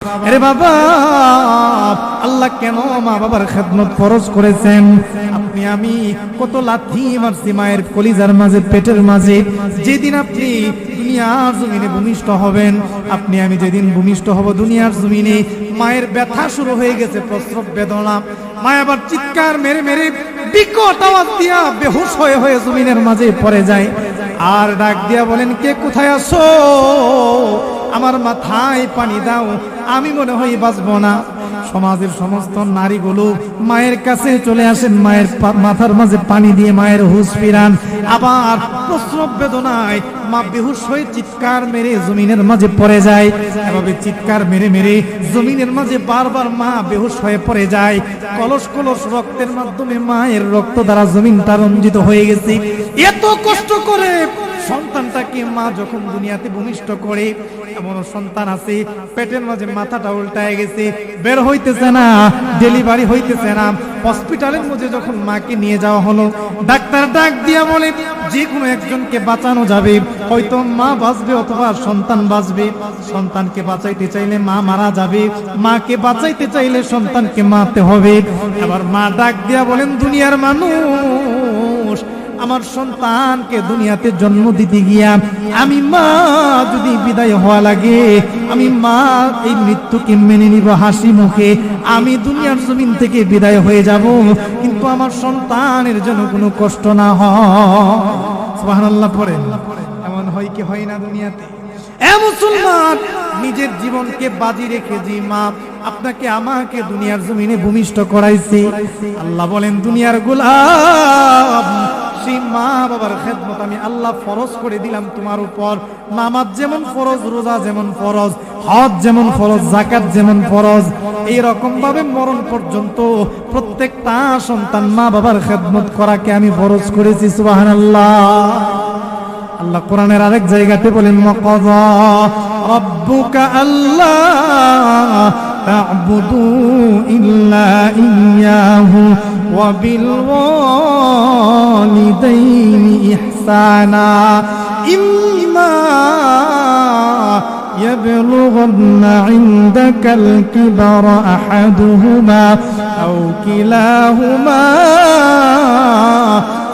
আরে বাবা, আল্লাহ কেন মা বাবার খেদমত ফরজ করেছেন? আপনি আমি কত লাথি মারছি মায়ের কলিজার মাঝে, পেটের মাঝে। যেদিন আপনি দুনিয়ার জমিনে ভূমিষ্ঠ হবেন, আপনি আমি যেদিন ভূমিষ্ঠ হব দুনিয়ার জমিনে, মায়ের ব্যথা শুরু হয়ে গেছে, প্রসব বেদনা। মা আবার চিৎকার মেরে মেরে বিকট আওয়াজ দিয়া বেহুশ হয়ে হয়ে জমিনের মাঝে পড়ে যায়। আর ডাক দিয়া বলেন, কে কোথায় আছো? আমার মাথায় পানি দাও, আমি মনে হয় বাঁচবো না। সমাজের সমস্ত নারীগুলো মায়ের কাছে চলে আসেন, মায়ের মাথার মাঝে পানি দিয়ে মায়ের হুঁশ ফিরান। আবার প্রসব বেদনায় মা বেহুশ হয়ে চিৎকার মেরে জমিনের মাঝে পড়ে যায়। এভাবে চিৎকার মেরে মেরে জমিনের মাঝে বারবার মা বেহুশ হয়ে পড়ে যায়। কলস কলস রক্তের মাধ্যমে মায়ের রক্ত দ্বারা জমিনটা রঞ্জিত হয়ে গেছে। এত কষ্ট করে সন্তানটাকে মা যখন দুনিয়াতে ভূমিষ্ঠ করে, এমন সন্তান আছে পেটের মাঝে মাথাটা উল্টায় গেছে, বের হইতেছে না, ডেলিভারি হইতেছে না। হসপিটালের মধ্যে যখন মাকে নিয়ে যাওয়া হলো, ডাক্তার ডাক দিয়া বলে যে কোনো একজনকে বাঁচানো যাবে, হয়তো মা বাঁচবে অথবা সন্তান বাঁচবে। সন্তানকে বাঁচাইতে চাইলে মা মারা যাবে, মাকে বাঁচাইতে চাইলে সন্তানকে মারতে হবে। আবার মা ডাক দিয়া বলেন, দুনিয়ার মানুষ, আমার সন্তানকে দুনিয়াতে জন্ম দিতে গিয়া আমি মা যদি বিদায় হওয়া লাগে, আমি মা এই মৃত্যুকে মেনে নিব হাসি মুখে, আমি দুনিয়ার জমিন থেকে বিদায় হয়ে যাব, কিন্তু আমার সন্তানের জন্য কোনো কষ্ট না হয়। সুবহানাল্লাহ পড়েন। এমন হয় কি হয় না দুনিয়াতে? এ মুসলমান, নিজের জীবনকে বাজি রেখে যে মা আপনাকে আমাকে দুনিয়ার জমিনে ভূমিষ্ঠ করাইছে, আল্লাহ বলেন দুনিয়ার গোলাম, সেই মা বাবার খেদমত আমি আল্লাহ ফরজ করে দিলাম তোমার উপর। নামাজ যেমন ফরজ, রোজা যেমন ফরজ, হজ যেমন ফরজ, যাকাত যেমন ফরজ, এই রকম ভাবে মরণ পর্যন্ত প্রত্যেকটা সন্তান মা বাবার খেদমত করাকে আমি ফরজ করেছি। সুবহানাল্লাহ। আল্লাহ কোরআনের আরেক জায়গাতে বলেন, ওয়াকাযা রাব্বুকা আল্লা তা'বুদু ইল্লা ইয়্যাহু ওয়া বিল ওয়ালিদাইনি ইহসানা ইম্মা ইয়াবলুগান্না ইনদাকাল কিবারা আহাদুহুমা আও কিলাহুমা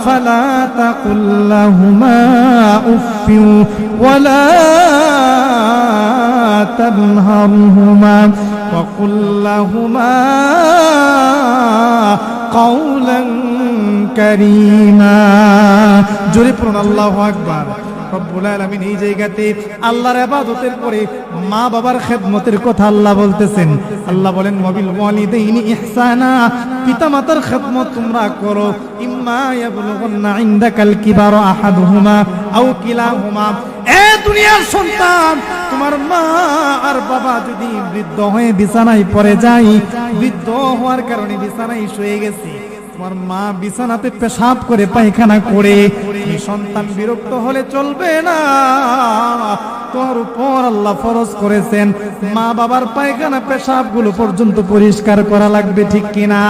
فلا تقل لهما أف ولا تنهرهما وقل لهما قولا كريما। জোরে পড়ুন আল্লাহু আকবার। রব্বুল আলামিন এই জায়গাতে আল্লাহর ইবাদতের পরে মা বাবার খেদমতের কথা আল্লাহ বলতেছেন। আল্লাহ বলেন, ওয়াবিল ওয়ালিদাইনি ইহসানা, পিতামাতার খেদমত তোমরা করো। ইম্মা ইয়াবলুগান্না ইনদাকাল কিবারা আহাদুহুমা আও কিলাহুমা, এ দুনিয়ার সন্তান, তোমার মা আর বাবা যদি বৃদ্ধ হয়ে বিছানায় পড়ে যায়, বৃদ্ধ হওয়ার কারণে বিছানায় শুয়ে গেছে, তোমার মা বিছানাতে পেশাব করে পায়খানা করে, এই সন্তান বিরক্ত হলে চলবে না। তোমার উপর আল্লাহ ফরজ করেছেন মা বাবার পায়খানা পেশাব গুলো পর্যন্ত পরিষ্কার করা লাগবে, ঠিক কিনা?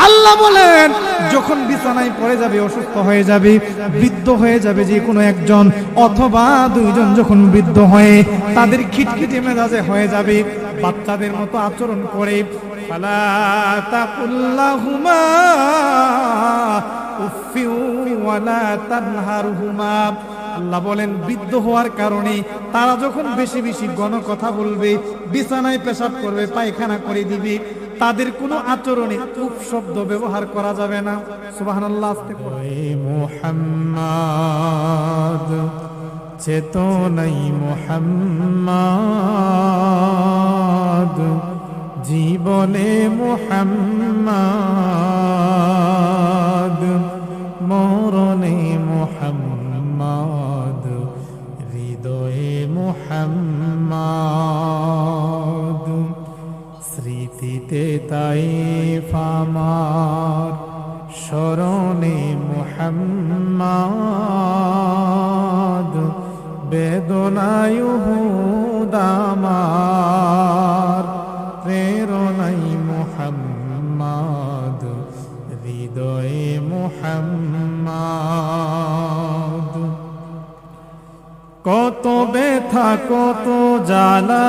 আল্লাহ বলেন, যখন বিছানায় পড়ে যাবে, অসুস্থ হয়ে যাবে, বৃদ্ধ হয়ে যাবে যে কোনো একজন অথবা দুইজন, যখন বৃদ্ধ হয়ে তাদের খিটখিটে মেজাজে হয়ে যাবে, বাচ্চাদের মতো আচরণ করে, ফালা তাকুল লাহুমা উফফি ওয়ালা তানহারহুমা, আল্লাহ বলেন বৃদ্ধ হওয়ার কারণে তারা যখন বেশি বেশি ঘন কথা বলবে, বিছানায় পেশাব করবে, পায়খানা করে দিবে, তাদের কোনো আচরণে উফ শব্দ ব্যবহার করা যাবে না। সুবহানাল্লাহ। আস্তে করে মুহাম্মদ চেতনাই মুহাম্মদ, জীবনে মুহাম্মদ, মরণে মুহাম্মদ, হৃদয়ে মুহাম্মদ, স্মৃতিতে তাইফ আমার, স্মরণে মুহাম্মদ, বেদনায় উহুদ আমার, প্রেরণাই মুহাম্মদ, হৃদয়ে মুহাম্মদ। কত ব্যথা কত জ্বালা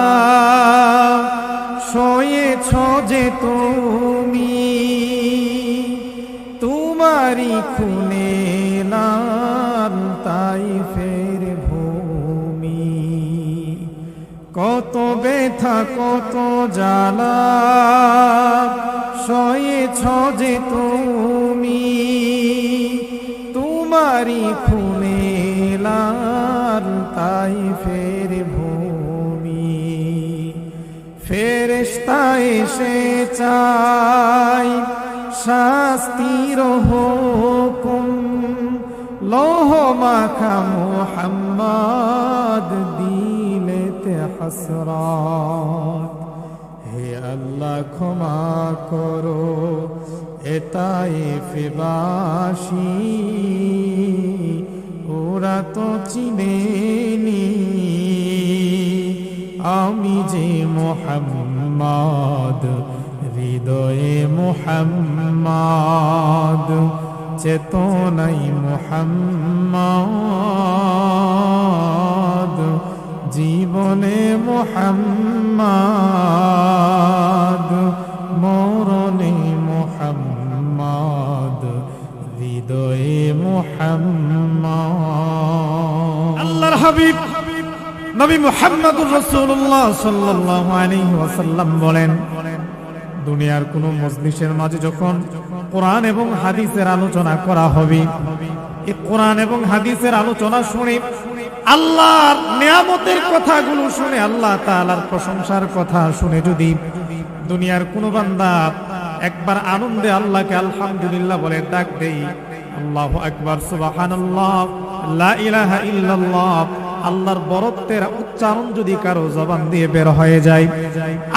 যে তুমি, তোমারি খুনে লাল তাইফের ভূমি। কত ব্যথা কত জ্বালা সয়েছ যে তুমি, তোমারি খুনে লাল তাইফের ভূমি। ফেরেশতা এসে চাই শাস্তির হুকুম, লৌহ মাখা মুহাম্মদ দিলেতে হাসরাত। হে আল্লাহ ক্ষমা করো এ তাইফবাসী, ওরা তো চিনেনি আমি যে মুহাম্মদ, হৃদয়ে মুহাম্মদ, চেতনাই মুহাম্মদ, জীবনে মুহাম্মদ, মরণে মুহাম্মদ, হৃদয়ে মুহাম্মদ। আল্লাহর হাবিব নবী মুহাম্মদুর রাসূলুল্লাহ সাল্লাল্লাহু আলাইহি ওয়াসাল্লাম বলেন, দুনিয়ার কোন মজলিসের মাঝে যখন কোরআন এবং হাদিসের আলোচনা করা হবে, এই কোরআন এবং হাদিসের আলোচনা শুনে, আল্লাহর নিয়ামতের কথাগুলো শুনে, আল্লাহ তাআলার প্রশংসার কথা শুনে যদি দুনিয়ার কোন বান্দা একবার আনন্দে আল্লাহকে আলহামদুলিল্লাহ বলে ডাক দেই, আল্লাহু আকবার, সুবহানাল্লাহ, লা ইলাহা ইল্লাল্লাহ, আল্লাহর বরত্বের উচ্চারণ যদি কারো জবান দিয়ে বের হয়ে যায়,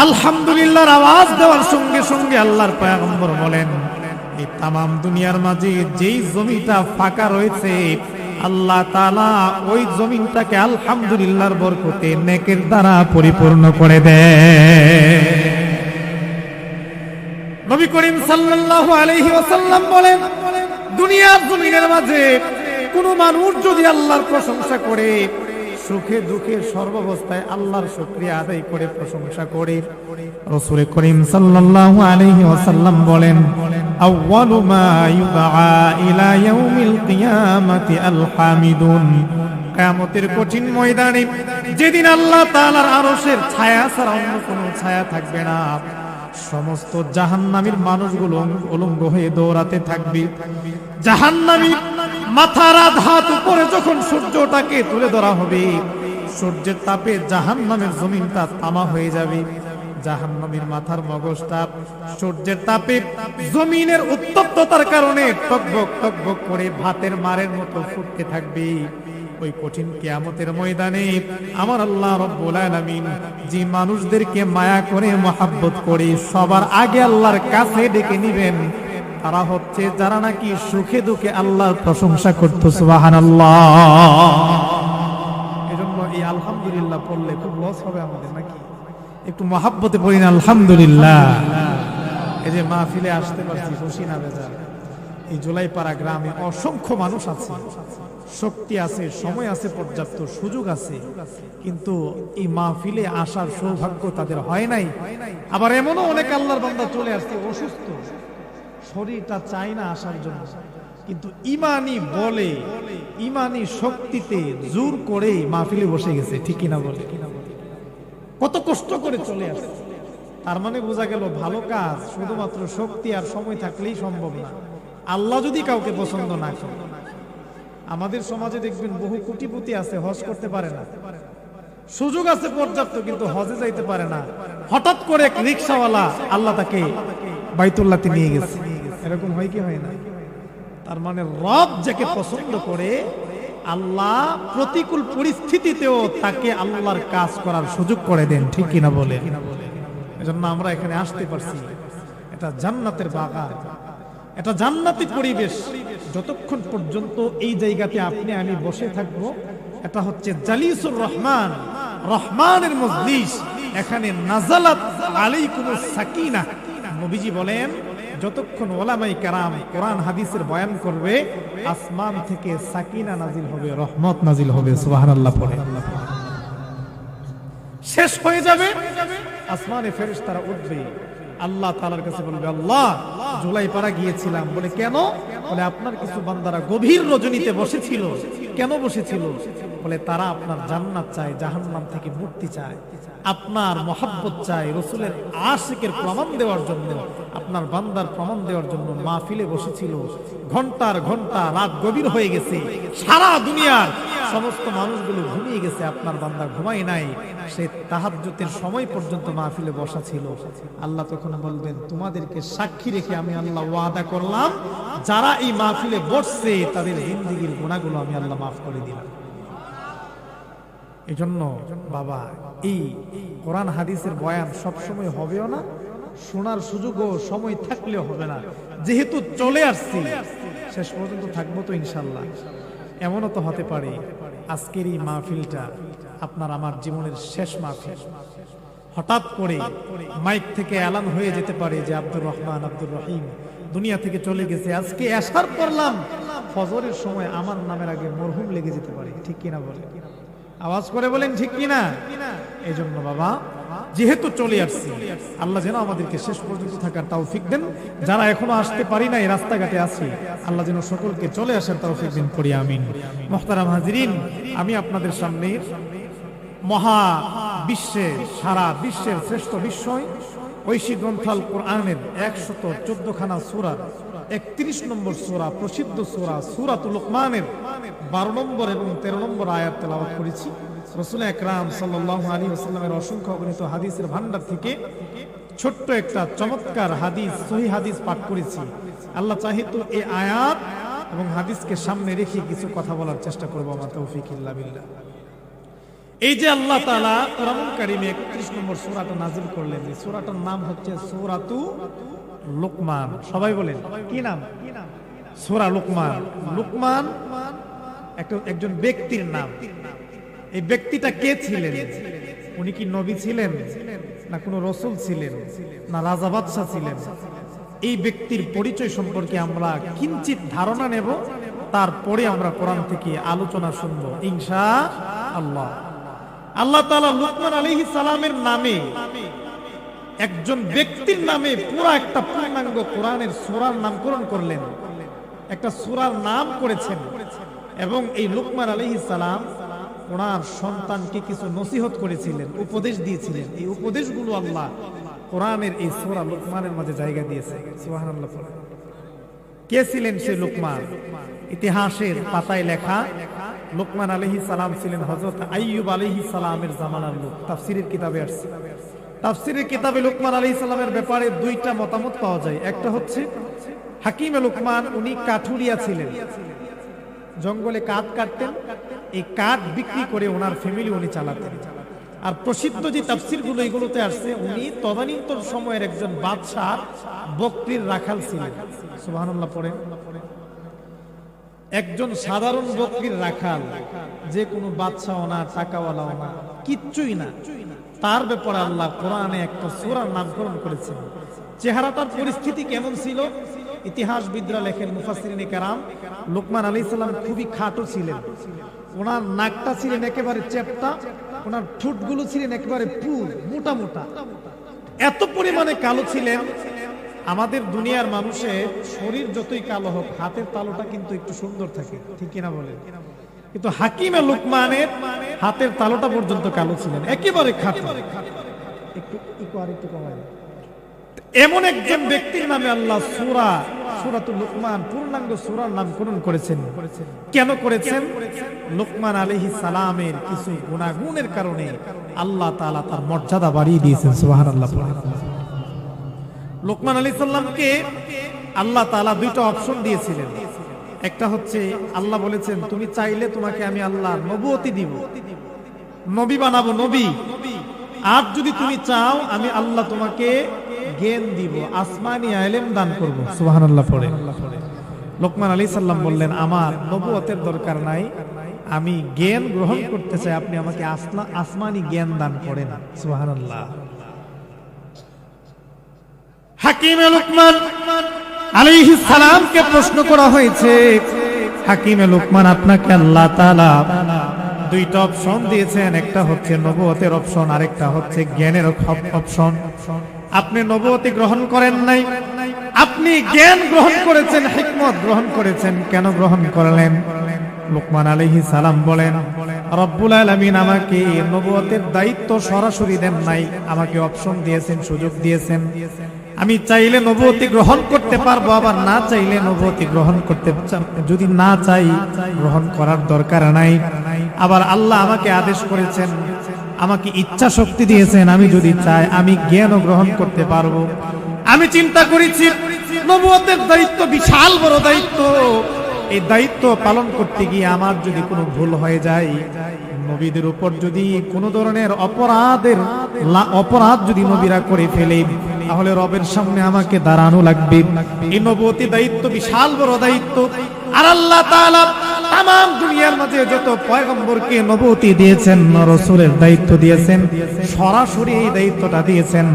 আলহামদুলিল্লাহর আওয়াজ দেওয়ার সঙ্গে সঙ্গে আল্লাহর পয়গম্বর বলেন, এই তামাম দুনিয়ার মাঝে যেই জমিটা ফাঁকা রয়েছে, আল্লাহ তাআলা ওই জমিনটাকে আলহামদুলিল্লাহর বরকতে নেকের দ্বারা পরিপূর্ণ করে দেয়। নবী করিম সাল্লাল্লাহু আলাইহি ওয়াসাল্লাম বলেন, দুনিয়ার জমিনের মাঝে কোন মানুষ যদি আল্লাহর প্রশংসা করে, সুখে দুঃখে সর্বাবস্থায় আল্লাহর শুকরিয়া আদায় করে প্রশংসা করে, রাসূল করিম সাল্লাল্লাহু আলাইহি ওয়াসাল্লাম বলেন, আউয়ালু মা ইউদআ ইলা ইয়াউমিল কিয়ামাতি আল হামিদুন। কিয়ামতের কঠিন ময়দানে যেদিন আল্লাহ তাআলার আরশের ছায়া ছাড়া অন্য কোনো ছায়া থাকবে না, সমস্ত জাহান্নামীর মানুষগুলো উলঙ্গ হয়ে দৌড়াতে থাকবে। জাহান্নামী মাথার আঘাত উপরে যখন সূর্যটাকে তুলে ধরা হবে, সূর্যের তাপে জাহান্নামের জমিনটা তামা হয়ে যাবে। জাহান্নামীর মাথার মগজটা সূর্যের তাপে জমিনের উত্তপ্ততার কারণে টকবক টকবক করে ভাতের মারের মতো ফুটতে থাকবে। ওই কঠিন কিয়ামতের ময়দানে আমার আল্লাহ রাব্বুল আলামিন যে মানুষদেরকে মায়া করে মহব্বত করে সবার আগে আল্লাহর কাছে ডেকে নিবেন, তারা হচ্ছে যারা নাকি সুখে দুঃখে আল্লাহর প্রশংসা করত। সুবহানাল্লাহ। এজন্য এই আলহামদুলিল্লাহ পড়লে খুব লস হবে আমাদের নাকি? একটু মহব্বতে পড়ি না আলহামদুলিল্লাহ। এই যে মাহফিলে আসতে পারছি খুশি না বেজার? এই জুলাইপাড়া গ্রামে অসংখ্য মানুষ আছে, শক্তি আছে, সময় আছে, পর্যাপ্ত সুযোগ আছে, কিন্তু এই মাহফিলে আসার সৌভাগ্য তাদের হয় নাই। আবার এমনও অনেক আল্লাহর বান্দা চলে আসছে অসুস্থ, শরীরটা চায় না আসার জন্য, কিন্তু ইমানি বলে, ইমানি শক্তিতে জোর করে মাহফিলে বসে গেছে। ঠিক কিনা বলে? কত কষ্ট করে চলে আসছে। তার মানে বোঝা গেল ভালো কাজ শুধুমাত্র শক্তি আর সময় থাকলেই সম্ভব না, আল্লাহ যদি কাউকে পছন্দ না করে। আমাদের সমাজে দেখবেন বহু কোটিপতি আছে, হজ করতে পারে না, সুযোগ আছে পর্যাপ্ত, কিন্তু হজে যাইতে পারে না। হঠাৎ করে এক রিকশাওয়ালা আল্লাহ তাকে বাইতুল্লাহতে নিয়ে গেছে। এরকম হয় কি হয় না? তার মানে রব যাকে পছন্দ করে, আল্লাহ প্রতিকূল পরিস্থিতিতেও তাকে আল্লাহর কাজ করার সুযোগ করে দেন। ঠিক কিনা বলে? এজন্য আমরা এখানে আসতে পারছি। এটা জান্নাতের বাগান, এটা জান্নাতি পরিবেশ। যতক্ষণ পর্যন্ত এই জায়গাতে আপনি আমি বসে থাকব, এটা হচ্ছে জালিসুর রহমান, রহমানের মজলিস। এখানে নাজালাত আলাইকুমুস সাকিনাহ। নবীজি বলেন, যতক্ষণ ওলামাই কেরাম কোরআন হাদিসের বয়ান করবে, আসমান থেকে সাকিনা নাজিল হবে, রহমত নাজিল হবে। সুবহানাল্লাহ পড়ে। শেষ হয়ে যাবে, আসমানে ফেরেশতারা উঠবে, আল্লাহ তাআলার কাছে বলবে, আল্লাহ জুলাইপাড়া গিয়েছিলাম। বলে কেন? বলে আপনার কিছু বান্দারা গভীর রজনীতে বসেছিল। কেন বসেছিল? বলে তারা আপনার জান্নাত চায়, জাহান্নাম থেকে মুক্তি চায়, আপনার মহব্বত চায়, রাসূলের আশিকের প্রমাণ দেওয়ার জন্য, আপনার বান্দার প্রমাণ দেওয়ার জন্য মাহফিলে বসেছিল। ঘন্টার ঘন্টা রাত গভীর হয়ে গেছে, সারা দুনিয়ার সমস্ত মানুষগুলো ঘুমিয়ে গেছে, আপনার বান্দা ঘুমায় নাই, সে তাহাজ্জুদের সময় পর্যন্ত মাহফিলে বসা ছিল। আল্লাহ তখন বলবেন, তোমাদেরকে সাক্ষী রেখে আমি আল্লাহ ওয়াদা করলাম, যারা এই মাহফিলে বসছে তাদের জিন্দেগীর গুনাহগুলো আমি আল্লাহ মাফ করে দিলাম। এই জন্য বাবা, এই কোরআন হাদিসের বয়ান সবসময় হবেও না, শোনার সুযোগও সময় থাকলেও হবে না। যেহেতু চলে আসছি, শেষ পর্যন্ত থাকবো তো ইনশাল্লাহ। এমনও তো হতে পারে আজকের এই মাহফিলটা আপনার আমার জীবনের শেষ মাহফিল। হঠাৎ করে মাইক থেকে এলান হয়ে যেতে পারে যে আব্দুর রহমান, আব্দুর রহিম দুনিয়া থেকে চলে গেছে। আজকে এশার করলাম, ফজরের সময় আমার নামের আগে মরহুম লেগে যেতে পারে। ঠিক কিনা বলে? আওয়াজ করে বলেন ঠিক কিনা? এই জন্য বাবা, যেহেতু চলে আসছি, আল্লাহ যেন আমাদেরকে শেষ পর্যন্ত থাকার তৌফিক দেন। যারা এখনো আসতে পারি নাই, রাস্তাঘাটে আছি, আল্লাহ যেন সকলকে চলে আসার তৌফিক দেন, করি আমিন। মুহতারাম হাজিরিন, আমি আপনাদের সামনে মহা বিশ্বের, সারা বিশ্বের শ্রেষ্ঠ বিষয় ঐশী গ্রন্থ আল কোরআনের 114 খানা সূরা, 31 নম্বর সূরা, প্রসিদ্ধ সূরা সূরাতুল লুকমানের 12 নম্বর এবং 13 নম্বর আয়াত তেলাওয়াত করেছি। রাসূল আকরাম সাল্লাল্লাহু আলাইহি ওয়াসাল্লামের অসংখ্য অগণিত হাদিসের ভান্ডার থেকে ছোট্ট একটা চমৎকার হাদিস, সহিহ হাদিস পাঠ করেছি। আল্লাহ চাহে তো এই আয়াত এবং হাদিসকে সামনে রেখে কিছু কথা বলার চেষ্টা করব। আমার তৌফিক ইল্লা বিল্লাহ। এই যে আল্লাহ তাআলা কোরআনুল কারীমে 31 নম্বর সূরাটা নাযিল করলেন, এই সূরাটার নাম হচ্ছে সূরাতু লুকমান। সবাই বলেন কি নাম? সূরা লুকমান। লুকমান একজন ব্যক্তির নাম। এই ব্যক্তিটা কে ছিলেন? উনি কি নবী ছিলেন, না কোনো রাসূল ছিলেন, না রাজা বাদশা ছিলেন? এই ব্যক্তির পরিচয় সম্পর্কে আমরা কিঞ্চিত ধারণা নেব, তারপরে আমরা কোরআন থেকে আলোচনা শুনব ইনশাআল্লাহ। আল্লাহ তাআলা লুকমান আলাইহিস সালামের নামে, একজন ব্যক্তির নামে পুরো একটা পূর্ণাঙ্গ কোরআনের সূরার নামকরণ করলেন, একটা সূরার নাম করেছেন। এবং এই লুকমান আলাইহিস সালাম ওনার সন্তানকে কিছু নসিহত করেছিলেন, উপদেশ দিয়েছিলেন। এই উপদেশগুলো আল্লাহ কোরআনের এই সূরা লুকমানের মাঝে জায়গা দিয়েছে। সুবহানাল্লাহ। কে ছিলেন সেই লুকমান? ইতিহাসের পাতায় লেখা, লুকমান আলাইহিস সালাম ছিলেন হযরত আইয়ুব আলাইহিস সালামের জামানার লোক। তাফসীরের কিতাবে আসছে। তাফসীরের কিতাবে লুকমান আলাইহিস সালামের ব্যাপারে দুইটা মতামত পাওয়া যায়। একটা হচ্ছে হাকিমে লুকমান, উনি কাঠুরিয়া ছিলেন, জঙ্গলে কাঠ কাটতেন, এই কাঠ বিক্রি করে ওনার ফ্যামিলি উনি চালাতেন। আর প্রসিদ্ধ যে তাফসীরগুলো এগুলোতে আসছে, উনি তদানীন্তন সময়ের একজন বাদশার বকরির রাখাল ছিলেন। সুবহানাল্লাহ পড়েন। একজন সাধারণ বকরির রাখাল, যে কোনো বাদশাও না, টাকাওয়ালাও না, কিচ্ছুই না, তার ব্যাপারে আল্লাহ কোরআনে একটা সূরার নামকরণ করেছেন। চেহারাটার পরিস্থিতি কেমন ছিল? ইতিহাসবিদরা লেখেন, মুফাসসিরিনে কেরাম, লুকমান আলাইহিস সালাম খুবই খাটো ছিলেন। ওনার নাকটা ছিলেন একেবারে চ্যাপ্টা, ওনার ঠোঁটগুলো ছিলেন একেবারে পুর, মোটা মোটা, এত পরিমাণে কালো ছিলেন। আমাদের দুনিয়ার মানুষের শরীর যতই কালো হোক, হাতের তালুটা কিন্তু একটু সুন্দর থাকে, ঠিক কিনা বলেন? কিন্তু হাকিমে লুকমানের হাতের তালুটা পর্যন্ত কালো ছিলেন, একেবারে খাটো। একটু কমায়। এমন একজন ব্যক্তির নামে আল্লাহ সূরাতুল লুকমান পূর্ণাঙ্গ সূরার নামকরণ করেছেন। কেন করেছেন? লুকমান আলাইহিস সালামের কিছু গুনাহগুণের কারণে আল্লাহ তাআলা তার মর্যাদা বাড়িয়ে দিয়েছেন। সুবহানাল্লাহ। লুকমান আলাইহিস সালামকে আল্লাহ তাআলা দুইটা অপশন দিয়েছিলেন। একটা হচ্ছে আল্লাহ বলেছেন, তুমি চাইলে তোমাকে আমি আল্লাহ নবুয়তি দিব, নবী বানাবো, নবী। আর যদি তুমি চাও, আমি আল্লাহ তোমাকে জ্ঞান দিব, আসমানি ইলম দান করব। সুবহানাল্লাহ পড়ে। লুকমান আলাইহিস সালাম বললেন, আমার নবুয়তের দরকার নাই, আমি জ্ঞান গ্রহণ করতে চাই, আপনি আমাকে আসমানি জ্ঞান দান করেন। সুবহানাল্লাহ। হাকিমে লুকমান আলাইহিস সালামকে প্রশ্ন করা হয়েছে, হাকিমে লুকমান, আপনাকে আল্লাহ তাআলা দুইটা অপশন দিয়েছেন, একটা হচ্ছে নবুয়তের অপশন, আরেকটা হচ্ছে জ্ঞানের অপশন। আপনি নবুয়তি গ্রহণ করেন নাই, আপনি জ্ঞান গ্রহণ করেছেন, হিকমত গ্রহণ করেছেন, কেন গ্রহণ করলেন? লুকমান আলাইহিস সালাম বলেন, রব্বুল আলামিন আমাকে নবুয়তের দায়িত্ব সরাসরি দেন নাই, আমাকে অপশন দিয়েছেন, সুযোগ দিয়েছেন। আমি চাইলে নবুয়তি গ্রহণ করতে পারবো, আবার না চাইলে নবুয়তি গ্রহণ করতে, যদি না চাই গ্রহণ করার দরকার নাই। আবার আল্লাহ আমাকে আদেশ করেছেন, আমাকে ইচ্ছা শক্তি দিয়েছেন, আমি যদি চাই আমি জ্ঞানও গ্রহণ করতে পারবো। আমি চিন্তা করেছি নবুয়তের দায়িত্ব বিশাল বড় দায়িত্ব, এই দায়িত্ব পালন করতে গিয়ে আমার যদি কোনো ভুল হয়ে যায়, নবীদের উপর যদি কোনো ধরনের অপরাধ যদি নবীরা করে ফেলে, তাহলে রবের সামনে আমাকে দাঁড়ানো লাগবে। এই নবুয়তি দায়িত্ব বিশাল বড় দায়িত্ব। আর আল্লাহ তাআলা তামাম দুনিয়ার মাঝে যত পয়গম্বরকে নবুয়তি দিয়েছেন, রাসূলের দায়িত্ব দিয়েছেন, সরাসরি এই দায়িত্বটা দিয়েছেন।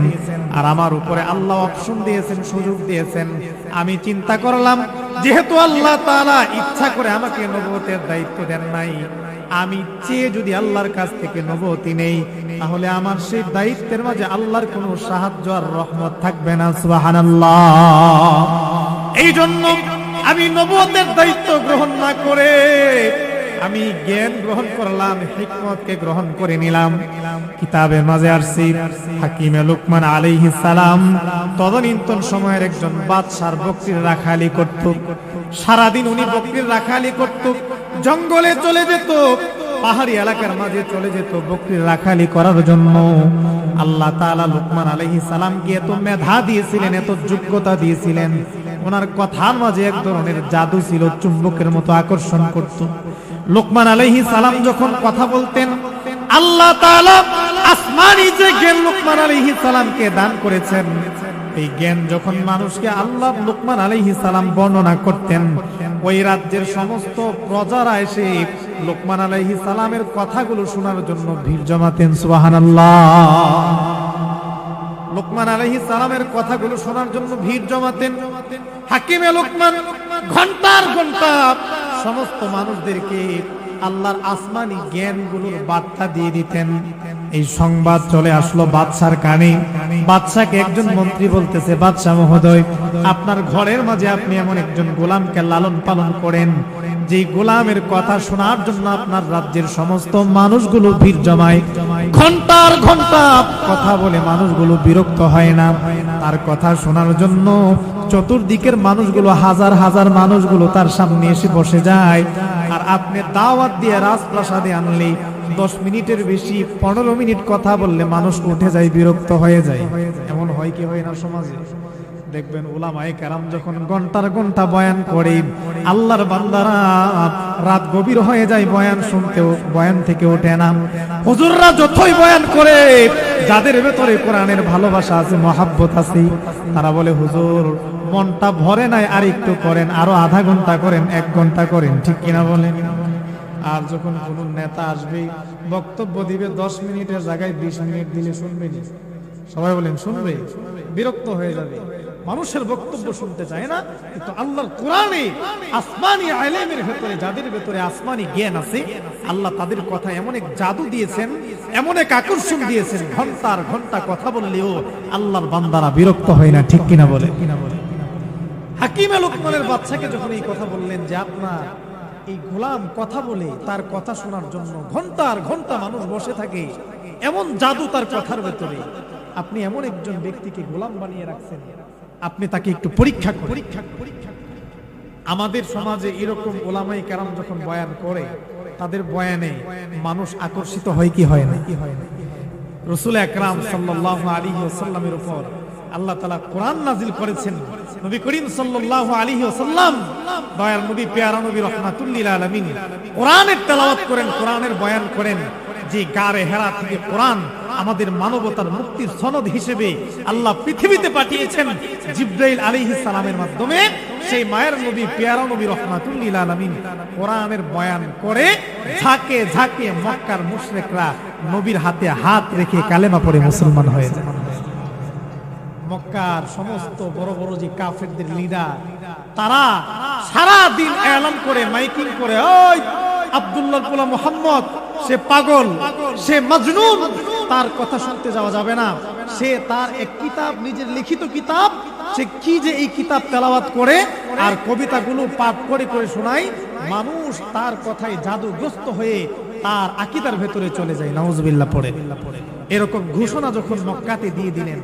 আর আমার উপরে আল্লাহ অপশন দিয়েছেন, সুযোগ দিয়েছেন। আমি চিন্তা করলাম, যেহেতু আল্লাহ তাআলা ইচ্ছা করে আমাকে নবুয়তের দায়িত্ব দেন নাই, আমি চেয়ে যদি আল্লাহর কাছ থেকে নবুয়তি নেই, তাহলে আমার সেই দায়িত্বের মাঝে আল্লাহর কোনো সাহায্য আর রহমত থাকবে না। সুবহানাল্লাহ। এই জন্য আমি নবুয়তের দায়িত্ব গ্রহণ না করে আমি জ্ঞান গ্রহণ করলাম, হিকমতকে গ্রহণ করে নিলাম। কিতাবের মাঝে আসছে, হাকিমে লুকমান আলাইহিস সালাম তদানীন্তন সময়ের একজন বাদশার বকরির রাখালি করত। সারাদিন উনি বকরির রাখালি করত, জঙ্গলে চলে যেত, পাহাড়ি এলাকার মাঝে চলে যেত বকরির রাখালি করার জন্য। আল্লাহ তাআলা লুকমান আলাইহিস সালামকে এত মেধা দিয়েছিলেন, এত যোগ্যতা দিয়েছিলেন, ওনার কথার মাঝে এক ধরনের জাদু ছিল, চুম্বকের মতো আকর্ষণ করত। লুকমান আলাইহিস সালাম যখন কথা বলতেন, আল্লাহ তাআলা আসমানি যে জ্ঞান লুকমান আলাইহিস সালামকে দান করেছেন, এই জ্ঞান যখন মানুষকে আল্লাহ লুকমান আলাইহিস সালাম বর্ণনা করতেন, ওই রাজ্যের সমস্ত প্রজারা এসে লুকমান আলাইহিস সালামের কথাগুলো শোনার জন্য ভিড় জমাতেন। সুবহানাল্লাহ। লুকমান আলাইহিস সালামের কথাগুলো শোনার জন্য ভিড় জমাতেন। হাকিমে লুকমান ঘন্টার ঘন্টা সমস্ত মানুষদেরকে আল্লাহর আসমানি জ্ঞানগুলোর বার্তা দিয়ে দিতেন। এই সংবাদ চলে আসলো বাদশার কানে। বাদশাকে একজন মন্ত্রী বলতেছে, বাদশা মহোদয়, আপনার ঘরের মাঝে আপনি এমন একজন গোলামকে লালন পালন করেন, যে গোলামের কথা শোনার জন্য আপনার রাজ্যের সমস্ত মানুষগুলো ভিড় জমায়, ঘন্টার ঘন্টা কথা বলে মানুষগুলো বিরক্ত হয় না। তার কথা শোনার জন্য চতুর্দিকের মানুষগুলো, হাজার হাজার মানুষগুলো তার সামনে এসে বসে যায়। আর আপনি দাওয়াত দিয়ে রাজপ্রাসাদে আনলে 10 মিনিটের বেশি, 15 মিনিট কথা বললে মানুষ উঠে যায়, বিরক্ত হয়ে যায়। এমন হয় কি হয় না সমাজে? দেখবেন উলামায়ে কেরাম যখন ঘন্টার ঘন্টা বয়ান করে, আল্লাহর বান্দারা রাত গভীর হয়ে যায় বয়ান শুনতেও, বয়ান থেকে ওঠে না। হুজুররা যতই বয়ান করে, যাদের ভেতরে কোরআনের ভালোবাসা আছে, মহাব্বত আছে, তারা বলে, হুজুর মনটা ভরে নাই, আর একটু করেন, আরো আধা ঘন্টা করেন, 1 ঘন্টা করেন, ঠিক কিনা বলেন? আর যখন কোন নেতা আসবে, বক্তব্য দিবে, 10 মিনিটের জায়গায় 20 মিনিট দিলে শুনবে না। সবাই বলেন শুনবে? বিরক্ত হয়ে যাবে, মানুষের বক্তব্য শুনতে চায় না। কিন্তু আল্লাহর কোরআনে আসমানি ইলমের ভেতরে, যাদের ভেতরে আসমানি জ্ঞান আছে, আল্লাহ তাদের কথা এমন এক জাদু দিয়েছেন, এমন এক আকর্ষণ দিয়েছেন, ঘন্টার ঘন্টা কথা বললেও আল্লাহর বান্দারা বিরক্ত হয় না, ঠিক কিনা বলে? হাকিমে লুকমানের বাদশাকে যখন এই কথা বললেন যে আপনার এই গোলাম কথা বলে, তার কথা শোনার জন্য ঘন্টার ঘন্টা মানুষ বসে থাকে, এমন জাদু তার কথার ভেতরে, আপনি এমন একজন ব্যক্তিকে গোলাম বানিয়ে রাখছেন, আপনি তাকে একটু পরীক্ষা করেন। আমাদের সমাজে এরকম উলামায়ে কেরাম যখন বয়ান করে, তাদের বয়ানে মানুষ আকর্ষিত হয় কি হয় না? রাসূল আকরাম সাল্লাল্লাহু আলাইহি ওয়াসাল্লামের উপর আল্লাহ তাআলা কোরআন নাযিল করেছেন। নবী করিম সাল্লাল্লাহু আলাইহি ওয়াসাল্লাম, দয়ার নবী, পেয়ারা নবী, রাহমাতুল লিল আলামিন, কোরআনের তেলাওয়াত করেন, কোরআনের বয়ান করেন। যে গারে হেরা থেকে কোরআন আমাদের মানবতার মুক্তির সনদ হিসেবে আল্লাহ পৃথিবীতে পাঠিয়েছেন জিবরাইল আলাইহিস সালামের মাধ্যমে, সেই মায়ের নবী, পেয়ারা নবী, রাহমাতুল লিল আলামিন কোরআনের বয়ান করে ঝাঁকে ঝাঁকে মক্কার মুশরিকরা নবীর হাতে হাত রেখে কালেমা পড়ে মুসলমান হয়ে যায়। মক্কার সমস্ত বড় বড় যে কাফেরদের লিডার, তারা সারা দিন এলান করে, মাইকিং করে, ওই আব্দুল্লাহর পোলা মুহাম্মদ, সে পাগল, সে মাজনুন, তার কথা শুনতে যাওয়া যাবে না। সে তার এক কিতাব, নিজের লিখিত কিতাব, সে কি যে এই কিতাব তেলাওয়াত করে আর কবিতাগুলো পাঠ করে করে শোনায়, মানুষ তার কথায় জাদুগ্রস্ত হয়ে তার আকীদার ভেতরে চলে যায়। নাউজুবিল্লাহ পড়ে। এরকম ঘোষণা যখন মক্কাতে দিয়ে দিলেন,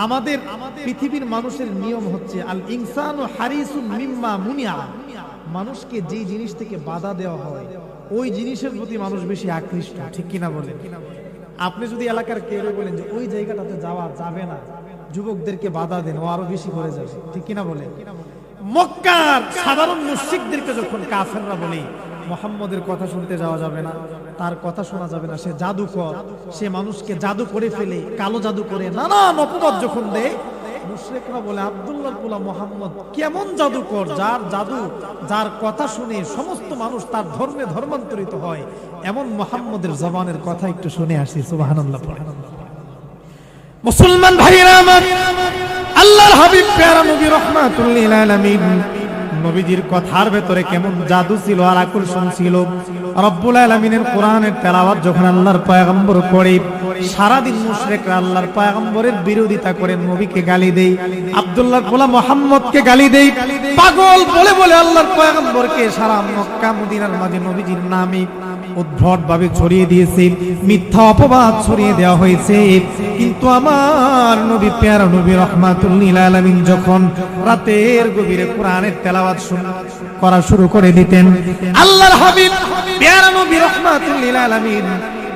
আমাদের পৃথিবীর মানুষের নিয়ম হচ্ছে আল ইনসানু হারিসুন মিম্মা মুনিয়া, মানুষকে যে জিনিস থেকে বাধা দেওয়া হয় ওই জিনিসের প্রতি মানুষ বেশি আকৃষ্ট, ঠিক কিনা বলেন? আপনি যদি এলাকার কেউ বলেন যে ওই জায়গাটাতে যাওয়া যাবে না, যুবকদেরকে বাধা দেন, ও আরো বেশি করে যাবে, ঠিক কিনা বলেন? মক্কার সাধারণ মুশরিকদেরকে যখন কাফেররা বলে মুহাম্মদের কথা শুনতে যাওয়া যাবে না, তার কথা শোনা যাবে না, সে জাদুকর, সে মানুষকে জাদু করে ফেলে, কালো জাদু করে নানান অপবাদ যখন দেয়, মুশরিকরা বলে আব্দুল্লাহর পোলা মুহাম্মদ কেমন জাদুকর, যার জাদু, যার কথা শুনে সমস্ত মানুষ তার ধর্মে ধর্মান্তরিত হয়, এমন মুহাম্মদের জবানের কথা একটু শুনে আসি। সুবহানাল্লাহ। মুসলমান ভাইরা আমার, আল্লাহর হাবিব প্যারা নবী রাহমাতুল লিল আলামিন, নবীজির কথার ভেতরে কেমন জাদু ছিল আর আকর্ষণ ছিল। রব্বুল আলামিনের কোরআনের তেলাওয়াত যখন আল্লাহর পয়গম্বর করে, সারাদিন মুশরিকরা আল্লাহর পয়গম্বরের বিরোধিতা করে, নবীকে গালি দেয়, আব্দুল্লাহর পোলা মুহাম্মদকে গালি দেয়, পাগল বলে বলে আল্লাহর পয়গম্বরকে সারা মক্কা মদিনার মাঝে নবীজির নামে উদ্ভট ভাবে ছড়িয়ে দিয়েছে, মিথ্যা অপবাদ ছড়িয়ে দেওয়া হয়েছে। কিন্তু আমার নবী প্যারা নবী রাহমাতুল লিল আলামিন যখন রাতের গভীরে কোরআনের তেলাওয়াত করা শুরু করে দিতেন, আল্লাহর হাবিব প্যারা নবী রাহমাতুল লিল আলামিন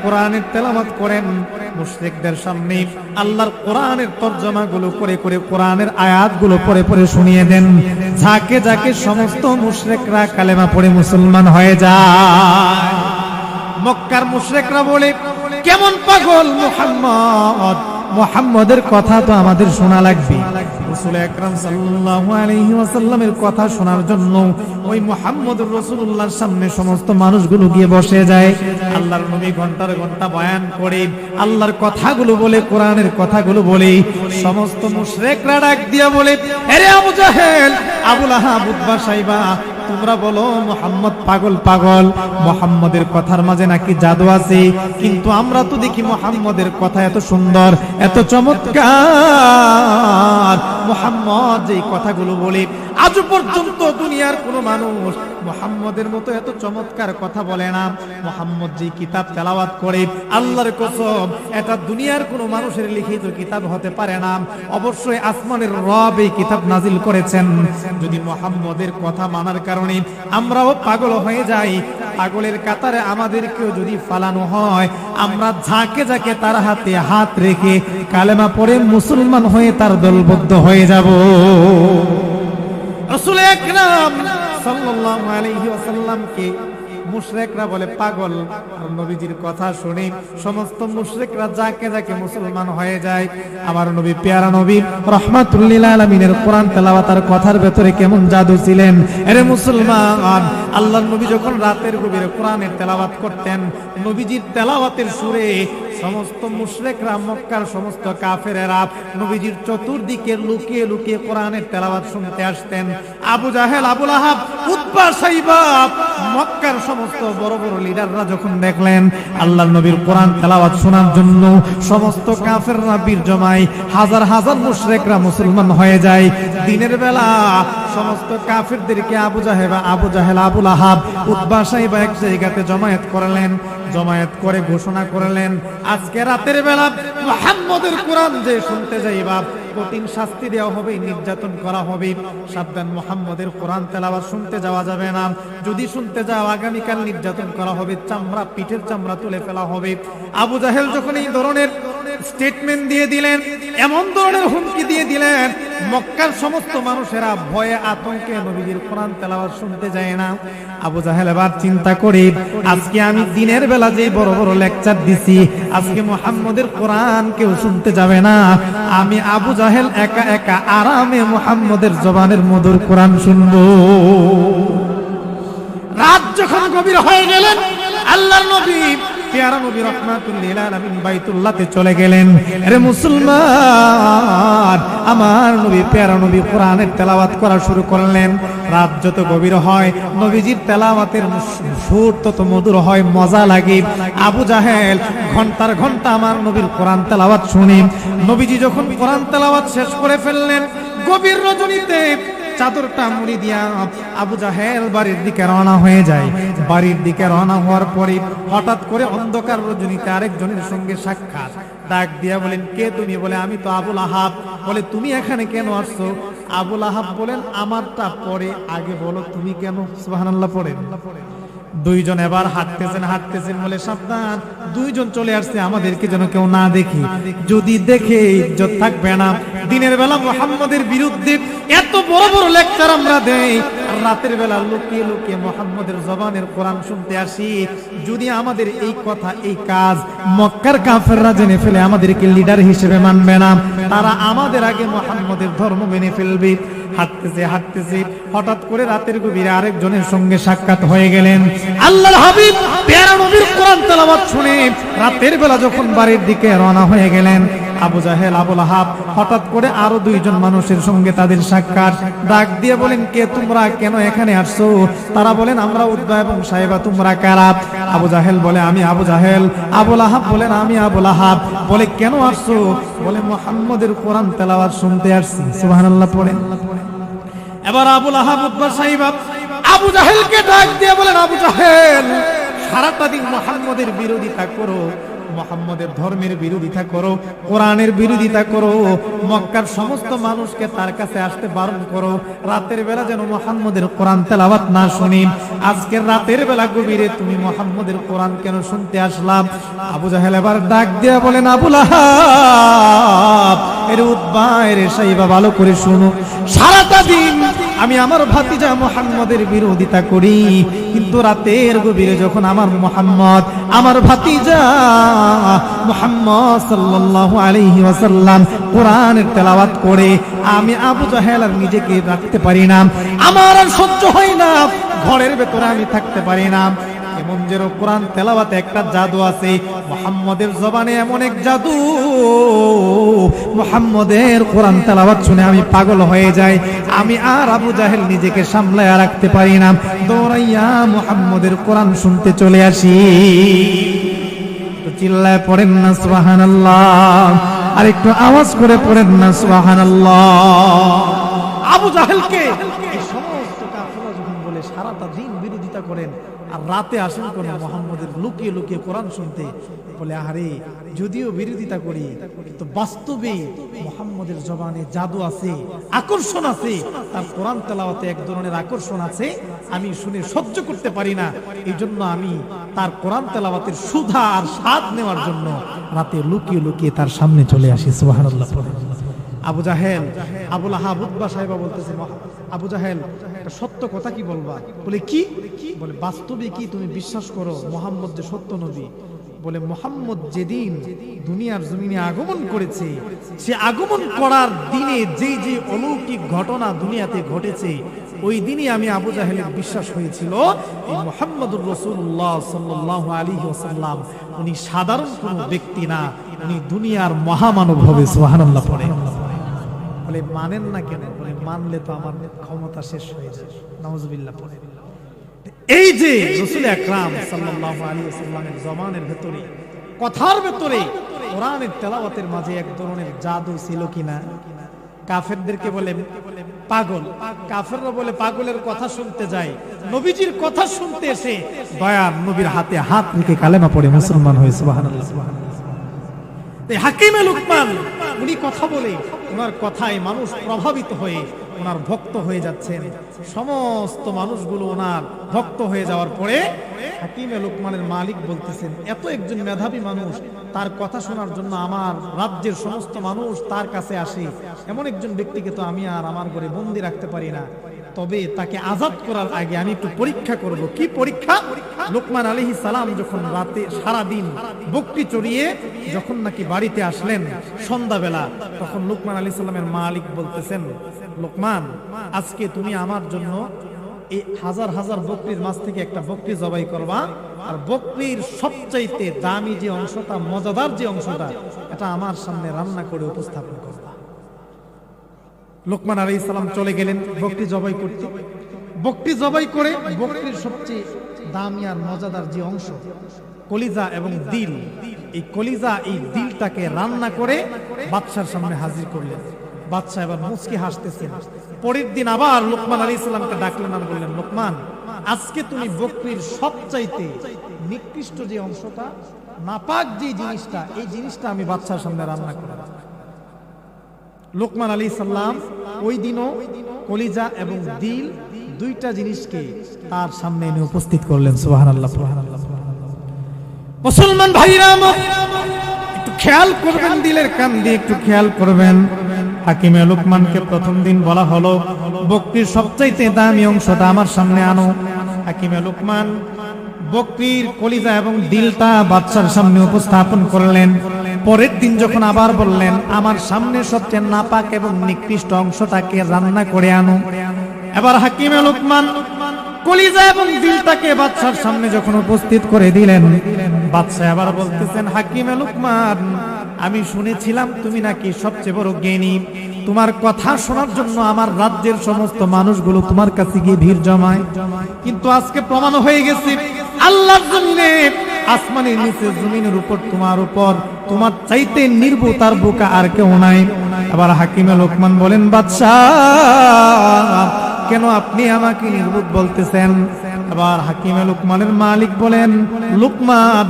কোরআনের তেলাওয়াত করেন, মুশরিকদের সামনে আল্লাহর কোরআনের তরজমাগুলো করে করে কোরআনের আয়াতগুলো পড়ে পড়ে শুনিয়ে দেন। ঝাঁকে ঝাঁকে সমস্ত মুশরিকরা কালেমা পড়ে মুসলমান হয়ে যায়। মক্কার মুশরিকরা বলে কেমন পাগল মুহাম্মদ, মুহাম্মদের কথা তো আমাদের শোনা লাগবে। রাসূল আকরাম সাল্লাল্লাহু আলাইহি ওয়াসাল্লামের কথা শোনার জন্য ওই মুহাম্মদুর রাসূলুল্লাহর সামনে সমস্ত মানুষগুলো গিয়ে বসে যায়। আল্লাহর নবী ঘন্টার ঘন্টা বয়ান করে, আল্লাহর কথাগুলো বলে, কোরআনের কথাগুলো বলে, সমস্ত মুশরিকরা ডাক দিয়া বলে, আরে আবু জাহেল, আবু লাহাব, উতবা, সাইবা, তোমরা বলো মুহাম্মদ পাগল পাগল, মুহাম্মদের কথার মাঝে নাকি জাদু আছে, কিন্তু আমরা তো দেখি মুহাম্মদের কথা এত সুন্দর, এত চমৎকার। মুহাম্মদ যেই কথাগুলো বলে আজ পর্যন্ত দুনিয়ার কোনো মানুষ মুহাম্মদের মতো এত চমৎকার কথা বলে না। মুহাম্মদ যে কিতাব তেলাওয়াত করে, আল্লাহর কসম, এটা দুনিয়ার কোনো মানুষের লিখিত কিতাব হতে পারে না। অবশ্যই আসমানের রব এই কিতাব নাজিল করেছেন। যদি মুহাম্মদের কথা মানার কারণে আমরাও পাগল হয়ে যাই, পাগলের কাতারে আমাদেরকেও যদি ফালানো হয়, আমরা ঝাঁকে ঝাঁকে তার হাতে হাত রেখে কালেমা পড়ে মুসলমান হয়ে তার দলবদ্ধ হয়ে যাব। রাসূল আকরাম সাল্লাল্লাহু আলাইহি ওয়াসাল্লামকে মুশরিকরা বলে পাগল, আর নবীজির কথা শুনে সমস্ত মুশরিকরা ঝাঁকে ঝাঁকে মুসলমান হয়ে যায়। আমার নবী প্যারা নবী রাহমাতুল লিল আলামিনের কোরআন তেলাওয়াতের কথার ভেতরে কেমন জাদু ছিলেন। আরে মুসলমান, আল্লাহর নবী যখন রাতের গভীরে কোরআনের তেলাওয়াত করতেন, নবীজির তেলাওয়াতের সুরে সমস্ত মুশরিকরা, মক্কার সমস্ত কাফেরেরা নবীজির চতুর্দিকে লুকিয়ে লুকিয়ে কোরআনের তেলাওয়াত শুনতে আসতেন। আবু জাহেল, আবু লাহাব, উতবা, সাইবা, মক্কার সমস্ত বড় বড় লিডাররা যখন দেখলেন আল্লাহর নবীর কোরআন তেলাওয়াত শোনার জন্য সমস্ত কাফেররা বীর জমায়, হাজার হাজার মুশরিকরা মুসলমান হয়ে যায়। দিনের বেলা সমস্ত কাফেরদেরকে আবু জাহেল, আবু লাহাব, উতবা, সাইবা এক জায়গাতে জমায়েত করলেন। জমায়েত করে ঘোষণা করলেন, আজকে রাতের বেলা মুহাম্মদের কোরআন যে শুনতে যাইবা, কঠিন শাস্তি দেওয়া হবে, নির্যাতন করা হবে। সাবধান, মুহাম্মদের কোরআন তেলাওয়াত শুনতে যাওয়া যাবে না। যদি শুনতে যাও, আগামীকাল নির্যাতন করা হবে, চামড়া, পিঠের চামড়া তুলে ফেলা হবে। আবু জাহেল যখন এই ধরনের স্টেটমেন্ট দিয়ে দিলেন, এমন ধরনের হুমকি দিয়ে দিলেন, মক্কার সমস্ত মানুষেরা ভয়ে আতঙ্কে নবীজির কোরআন তেলাওয়াত শুনতে যায় না। আবু জাহেল এবার চিন্তা করে, আজকে আমি দিনের বেলা যে বড় বড় লেকচার দিছি, আজকে মুহাম্মদের কোরআন কেউ শুনতে যাবে না। আমি আবু জাহেল একা একা আরামে মুহাম্মদের জবানের মধুর কোরআন শুনবো। রাত যখন গভীর হয়ে গেলেন, আল্লাহর নবী প্যারা নবী রাহমাতুল লিল আলামিন বাইতুল্লাহতে চলে গেলেন। আরে মুসলমান, আমার নবী প্যারা নবী কোরআনের তেলাওয়াত করা শুরু করলেন। রাত যত গভীর হয় নবীজির তেলাওয়াতের সুর তত মধুর হয়, মজা লাগে। আবু জাহেল ঘন্টার ঘন্টা আমার নবীর কোরআন তেলাওয়াত শুনে নবীজি যখন কোরআন তেলাওয়াত শেষ করে ফেললেন, গভীর রজনীতে চাদরটা মুড়ি দিয়া আবু জাহেল বাড়ির দিকে রওনা হয়ে যায়। বাড়ির দিকে রওনা হওয়ার পরে হঠাৎ করে অন্ধকার রজনীতে আরেকজনের সঙ্গে সাক্ষাৎ। ডাক দিয়া বলেন, কে তুমি? বলে, আমি তো আবুল আহাব। বলে, তুমি এখানে কেন আসছো? আবুল আহাব বলেন, আমারটা পরে, আগে বলো তুমি কেন? সুবহানাল্লাহ পড়েন। দুইজন এবার হাঁটতেছেন বলে, সাবধান, দুইজন চলে আসছে, আমাদেরকে যেন কেউ না দেখে। যদি দেখে ইজ্জত থাকবে না। দিনের বেলা মুহাম্মদের বিরুদ্ধে এত বড় বড় লেকচার আমরা দেই, রাতের বেলা লুকিয়ে লুকিয়ে মুহাম্মদের জবানের কোরআন শুনতে আসি। যদি আমাদের এই কথা, এই কাজ মক্কার কাফেররা জেনে ফেলে, আমাদেরকে লিডার হিসেবে মানবে না, তারা আমাদের আগে মুহাম্মদের ধর্ম মেনে ফেলবে। হাঁটতেছে হঠাৎ করে রাতের গভীরে আরেকজনের সঙ্গে সাক্ষাৎ হয়ে গেলেন। আল্লাহর হাবিব প্যারা নবীর কোরআন তেলাওয়াত শুনে রাতের বেলা যখন বাড়ির দিকে রওনা হয়ে গেলেন, আবু জাহেল আবুল আহাব হঠাৎ করে আরো দুইজন মানুষের সঙ্গে তাদের সাক্ষাৎ। ডাক দিয়ে বলেন, কে তোমরা? কেন এখানে আসছো? তারা বলেন, আমরা উতবা এবং সাইবা। তোমরা কারা? আবু জাহেল বলে, আমি আবু জাহেল। আবুল আহাব বলেন, আমি আবুল আহাব। বলে, কেন আসছো? বলে, মুহাম্মদের কোরআন তেলাওয়াত শুনতে আসছি। সুবহানাল্লাহ পড়েন। এবার আবুল আহাব উতবা সাইবা আবু জাহেলকে ডাক দিয়ে বলেন, আবু জাহেল, সারাটা দিন মুহাম্মদের বিরোধিতা করো, মুহাম্মদের ধর্মের বিরোধিতা করো, কোরআনের বিরোধিতা করো, মক্কার সমস্ত মানুষকে তার কাছে আসতে বারণ করো, রাতের বেলা যেন মুহাম্মদের কোরআন তেলাওয়াত না শুনি। আজকের রাতের বেলা গভীরে তুমি মুহাম্মদের কোরআন কেন শুনতে আসলাম? আবু জাহেল এবার ডাক দিয়ে বলেন, আবুল আহাব, এর উতবা, এর সাইবা, ভালো করে শুনো। সারাটা দিন আমি আমার ভাতিজা মুহাম্মদের বিরোধিতা করি, কিন্তু রাতের গভীরে যখন আমার মুহাম্মদ, আমার ভাতিজা মুহাম্মদ সাল্লাল্লাহু আলাইহি ওয়াসাল্লাম কোরআনের তেলাওয়াত করে, আমি আবু জাহেল আর নিজেকে রাখতে পারি না, আমার আর সহ্য হয় না, ঘরের ভেতরে আমি থাকতে পারি না। এমন যে কোরআন তেলাওয়াতে একটা জাদু আছে, মুহাম্মদের জবানে এমন এক জাদু, মুহাম্মদের কোরআন তেলাওয়াত শুনে আমি পাগল হয়ে যাই। আমি আর আবু জাহেল নিজেকে সামলায় রাখতে পারি না, দৌড়াইয়া মুহাম্মদের কোরআন শুনতে চলে আসি। চিল্লায় পড়েন না সুবহানাল্লাহ, আর একটু আওয়াজ করে পড়েন না সুবহানাল্লাহ। আবু জাহেলকে এই সমস্ত কাফেররা যখন বলে সারাটা দিন বিরোধিতা করেন আর রাতে আসেন কোন মুহাম্মদের লুকিয়ে লুকিয়ে কোরআন শুনতে, বলে, আরে যদিও বিরোধিতা করি তো বাস্তবে মুহাম্মদের জবানে জাদু আছে, আকর্ষণ আছে, তার কোরআন তেলাওয়াতে এক ধরনের আকর্ষণ আছে, আমি শুনে সহ্য করতে পারি না। এই জন্য আমি তার কোরআন তেলাওয়াতের সুধা আর স্বাদ নেওয়ার জন্য রাতে লুকিয়ে লুকিয়ে তার সামনে চলে আসি। সুবহানাল্লাহ। আবু জাহেল, আবুল আহাব, উতবা সাহেবা বলতেছে, আবু জাহেল, একটা সত্য কথা কি বলবা? বলে, কি? বলে, বাস্তবে কি তুমি বিশ্বাস করো মুহাম্মদ যে সত্য নবী? বলে, মুহাম্মদ যেদিন দুনিয়ার জমিনে আগমন করেছে, সে আগমন করার দিনে যে যে অলৌকিক ঘটনা দুনিয়াতে ঘটেছে, ওই দিনই আমি আবু জাহেলের বিশ্বাস হয়েছিল এই মুহাম্মদুর রাসূলুল্লাহ সাল্লাল্লাহু আলাইহি ওয়াসাল্লাম উনি সাধারণ কোনো ব্যক্তি না, উনি দুনিয়ার মহামানব হবে। সুবহানাল্লাহ পড়ে। বলে, মানেন না কেন? বলে, মানলে তো আমার ক্ষমতা শেষ হয়ে যায়। নাউজুবিল্লাহ পড়ে। এই যে রাসূল আকরাম সাল্লাল্লাহু আলাইহি ওয়াসাল্লামের জবানের ভেতরে, কথার ভেতরে কোরআনের তেলাওয়াতের মাঝে এক ধরনের জাদু ছিল কিনা? কাফেরদেরকে বলে পাগল, কাফেররা বলে পাগলের কথা শুনতে যায়, নবীজির কথা শুনতে এসে দয়ার নবীর হাতে হাত রেখে কালেমা পড়ে মুসলমান হয়ে। সুবহানাল্লাহ। হাকিমে লুকমান উনি কথা বলে, ওনার কথায় মানুষ প্রভাবিত হয়ে ওনার ভক্ত হয়ে যাচ্ছেন। সমস্ত মানুষগুলো ওনার ভক্ত হয়ে যাওয়ার পরে হাকিমে লুকমানের মালিক বলতেছেন, এত একজন মেধাবী মানুষ, তার কথা শোনার জন্য আমার রাজ্যের সমস্ত মানুষ তার কাছে আসে, এমন একজন ব্যক্তিকে তো আমি আর আমার ঘরে বন্দি রাখতে পারি না, তবে তাকে আজাদ করার আগে আমি একটু পরীক্ষা করব। কি পরীক্ষা? লুকমান আলাইহিস সালাম যখন রাতে সারা দিন বকরি চড়িয়ে যখন নাকি বাড়িতে আসলেন সন্ধ্যাবেলা, তখন লুকমান আলাইহিস সালামের মালিক বলতেছেন, লুকমান, আজকে তুমি আমার জন্য এই হাজার হাজার বকরির মাঝ থেকে একটা বকরি জবাই করবা, আর বকরির সবচাইতে দামি যে অংশটা, মজাদার যে অংশটা, এটা আমার সামনে রান্না করে উপস্থাপন করবা। লোকমান আলাইহিস সালাম চলে গেলেন বকরি জবাই করতে। বকরি জবাই করে বকরির সবচেয়ে দামি আর মজাদার যে অংশ কলিজা এবং দিল, এই কলিজা এই দিলটাকে রান্না করে বাদশার সামনে হাজির করলেন। বাদশা এবার মুচকি হাসতেছেন। পরের দিন আবার লোকমান আলাইহিস সালামকে ডাকলেন আর বললেন, লোকমান, আজকে তুমি বকরির সবচাইতে নিকৃষ্ট যে অংশটা, নাপাক যে জিনিসটা, এই জিনিসটা আমি বাদশার সামনে রান্না করলাম। লোকমান আলাইহিস সালাম ওই দিনও কলিজা এবং দিল দুইটা জিনিসকে তার সামনে এনে উপস্থিত করলেন। সুবহানাল্লাহ, সুবহানাল্লাহ। মুসলমান ভাইরা আমার, একটু খেয়াল করবেন, দিলের কান দিয়ে একটু খেয়াল করবেন। হাকিমে লোকমানকে প্রথম দিন বলা হলো, বকরির সবচাইতে দামি অংশটা আমার সামনে আনো। হাকিমে লোকমান বকরির কলিজা এবং দিলটা বাদশার সামনে উপস্থাপন করলেন। পরের দিন যখন আবার বললেন, আমার সামনে সবচেয়ে নাপাক এবং নিকৃষ্ট অংশটাকে রান্না করে আনো। এবার হাকিমে লোকমান কলিজা এবং দিলটাকে বাদশার সামনে যখন উপস্থিত করে দিলেন, বাদশা আবার বলতেছেন, হাকিমে লোকমান, আমি শুনেছিলাম তুমি নাকি সবচেয়ে বড় জ্ঞানী, তোমার কথা শোনার জন্য আমার রাজ্যের সমস্ত মানুষগুলো তোমার কাছে গিয়ে ভিড় জমায়, কিন্তু আজকে প্রমাণ হয়ে গেছে আল্লাহর জন্য আসমানের নিচে জমিনের উপর তোমার চাইতে নির্বোধ আর বোকা আর কেউ নাই। আবার হাকিমে লোকমান বলেন, বাদশাহ, কেন আপনি আমাকে নির্বোধ বলতেছেন? আবার হাকিমে লোকমানের মালিক বলেন, লোকমান,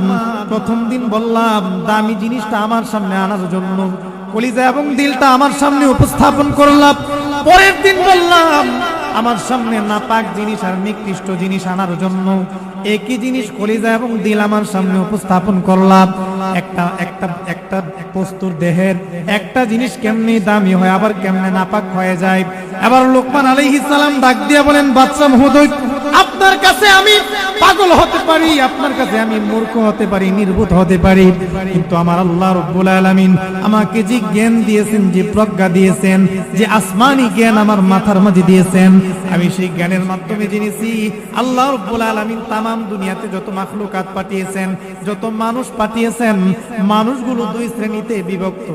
প্রথম দিন বললাম দামি জিনিসটা আমার সামনে আনার জন্য, কলিজা এবং দিলটা আমার সামনে উপস্থাপন করলাম। পরের দিন বললাম আমার সামনে নাপাক জিনিস আর নিকৃষ্ট জিনিস আনার জন্য। একই জিনিস কলিজা এবং দিল আমার সামনে উপস্থাপন করলাম। একটা বস্তুর দেহের একটা জিনিস কেমনি দামি হয় আবার কেমনে নাপাক হয়ে যায়। আবার লোকমান আলাইহিস সালাম ডাক দিয়ে বলেন, বাদশা মহোদয়, আপনার কাছে আমি পাগল হতে পারি, আপনার কাছে আমি মূর্খ হতে পারি, নির্বোধ হতে পারি, কিন্তু আমার আল্লাহ রাব্বুল আলামিন আমাকে যে জ্ঞান দিয়েছেন, যে প্রজ্ঞা দিয়েছেন, যে আসমানি জ্ঞান আমার মাথার মাঝে দিয়েছেন, আমি সেই জ্ঞানের মাধ্যমে জেনেছি আল্লাহ রাব্বুল আলামিন তামাম দুনিয়াতে যত মাখলুকাত পাঠিয়েছেন, যত মানুষ পাঠিয়েছেন, মানুষগুলো দুই শ্রেণীতে বিভক্ত।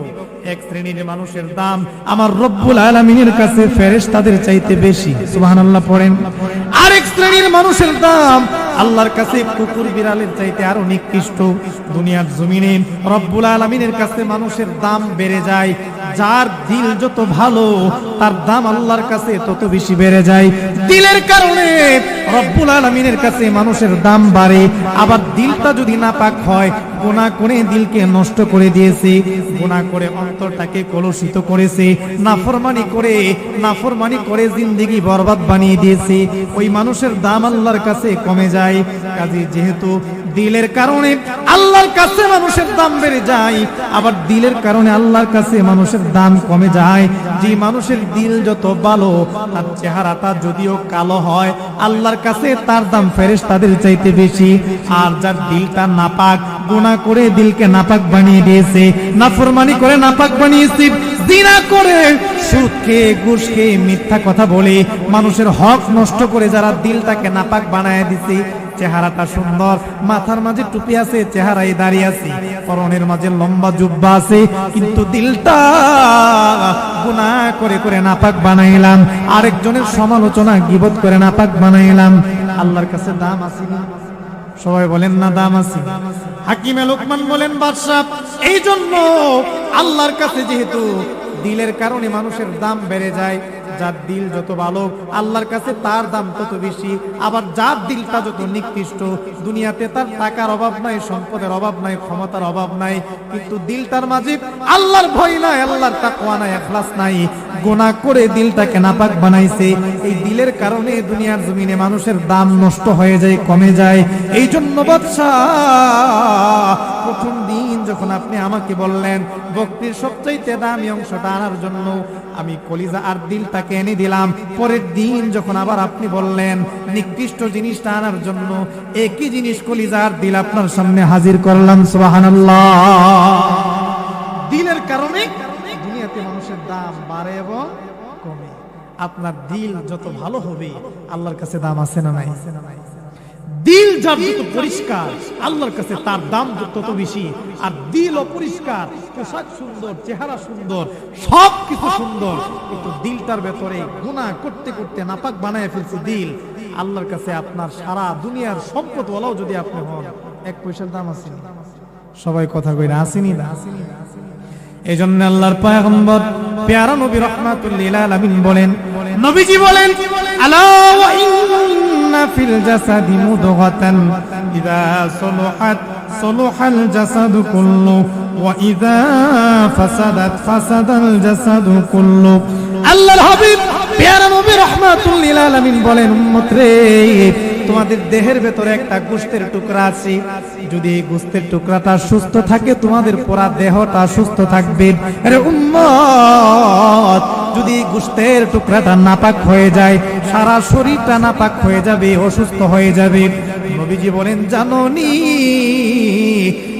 এক শ্রেণীর মানুষের দাম আমার রব্বুল আলামিনের কাছে ফেরেশতাদের চাইতে বেশি, সুবহানাল্লাহ পড়েন। আরেক শ্রেণীর মানুষের দাম আল্লাহর কাছে কুকুর বিড়ালের চাইতে আরো নিকৃষ্ট। দুনিয়ার জমিনে রব্বুল আলামিনের কাছে মানুষের দাম বেড়ে যায়। যার দিল যত ভালো তার দাম আল্লাহর কাছে তত বেশি বেড়ে যায়। দিলের কারণে রব্বুল আলামিনের কাছে মানুষের দাম বাড়ে। আবার দিলটা যদি নাপাক হয়, গুনাহ করে দিলকে নষ্ট করে দিয়েছে, গুনাহ করে অন্তরটাকে কলুষিত করেছে, নাফরমানি করে জিন্দেগি বরবাদ বানিয়ে দিয়েছে, ওই মানুষের দাম আল্লাহর কাছে কমে যায়। কাজে যেহেতু দিলের কারণে আল্লাহর কাছে মানুষের দাম বেড়ে যায়, আবার দিলের কারণে আল্লাহর কাছে মানুষের দাম কমে যায়। যে মানুষের দিল যত ভালো, তার চেহারাটা যদিও কালো হয়, আল্লাহর কাছে তার দাম ফেরেশতাদের চাইতে বেশি। আর যার দিলটা নাপাক, গুনাহ করে দিলকে নাপাক বানিয়ে দিয়েছে, নাফরমানি করে নাপাক বানিয়েছে, জিনা করে, সুদ খেয়ে, ঘুষ খেয়ে, মিথ্যা কথা বলে মানুষের হক নষ্ট করে যারা দিলটাকে নাপাক বানায় দিছে, চেহারাটা সুন্দর, মাথার মাঝে টুপি আছে, চেহারায় দাঁড়িয়ে আছে, পরনের মাঝে লম্বা জুব্বা আছে, কিন্তু দিলটা গুনাহ করে করে নাপাক বানাইলাম, আরেকজনের সমালোচনা গীবত করে নাপাক বানাইলাম, আল্লাহর কাছে দাম আছে না? সবাই বলেন না দাম আছে? হাকিমে লোকমান বলেন, বাদশা, এই জন্য আল্লাহর কাছে যেহেতু দিলের কারণে মানুষের দাম বেড়ে যায়, যার দিল যত ভালো আল্লাহর কাছে তার দাম তত বেশি। আবার যার দিলটা যত নিকৃষ্ট, দুনিয়াতে তার টাকার অভাব নাই, সম্পদের অভাব নাই, ক্ষমতার অভাব নাই, কিন্তু দিলটার মাঝে আল্লাহর ভয় নাই, আল্লাহর তাকওয়া নাই, ইখলাস নাই, গুনাহ করে দিলটাকে নাপাক বানাইছে, এই দিলের কারণে দুনিয়ার জমিনে মানুষের দাম নষ্ট হয়ে যায়, কমে যায়। এই জন্য বাদশা, প্রথম দিন যখন আপনি আমাকে বললেন বকরির সবচাইতে দামি অংশটা আনার জন্য, আমি কলিজা আর দিলটাকে এনে দিলাম। পরের দিন যখন আবার আপনি বললেন নিকৃষ্ট জিনিসটা আনার জন্য, একই জিনিস কলিজা আর দিল আপনার সামনে হাজির করলাম। সুবহানাল্লাহ। দিলের কারণে দুনিয়াতে মানুষের দাম বাড়ে এবং কমে। আপনার দিল যত ভালো হবে আল্লাহর কাছে দাম আছে না নাই? দিল যার যত পরিষ্কার আল্লাহর কাছে তার দাম তত বেশি। আর দিল অপরিষ্কার, পোশাক সুন্দর, চেহারা সুন্দর, সবকিছু সুন্দর, কিন্তু দিলটার ভেতরে গুনাহ করতে করতে নাপাক বানায় ফেলছে দিল। আল্লাহর কাছে আপনার সারা দুনিয়ার সম্পদ ওলাও যদি আপনি হন, এক পয়সার দাম আছে? সবাই কথা কইরা আসেনি না? এই জন্য আল্লাহর পয়গম্বর প্যারা নবী রাহমাতুল লিল আলামিন বলেন, নবীজি বলেন, আলা ওয়া ইন্না ফিল জাসাদি মুদগাতান ইযা সালাহাত সালাহাল জাসাদু কুল্লু ওয়া ইযা ফাসাদাত ফাসাদাল জাসাদু কুল্লু। আল্লাহর হাবিব প্যারা নবী রাহমাতুল লিল আলামিন বলেন, উম্মত রে, তোমাদের দেহের ভেতরে একটা গোশতের টুকরা আছে, যদি এই গোশতের টুকরাটা সুস্থ থাকে তোমাদের পুরা দেহটা সুস্থ থাকবে। আরে উম্মত, যদি এই গোশতের টুকরাটা নাপাক হয়ে যায় সারা শরীরটা নাপাক হয়ে যাবে, অসুস্থ হয়ে যাবে। নবীজি বলেন, জানোনি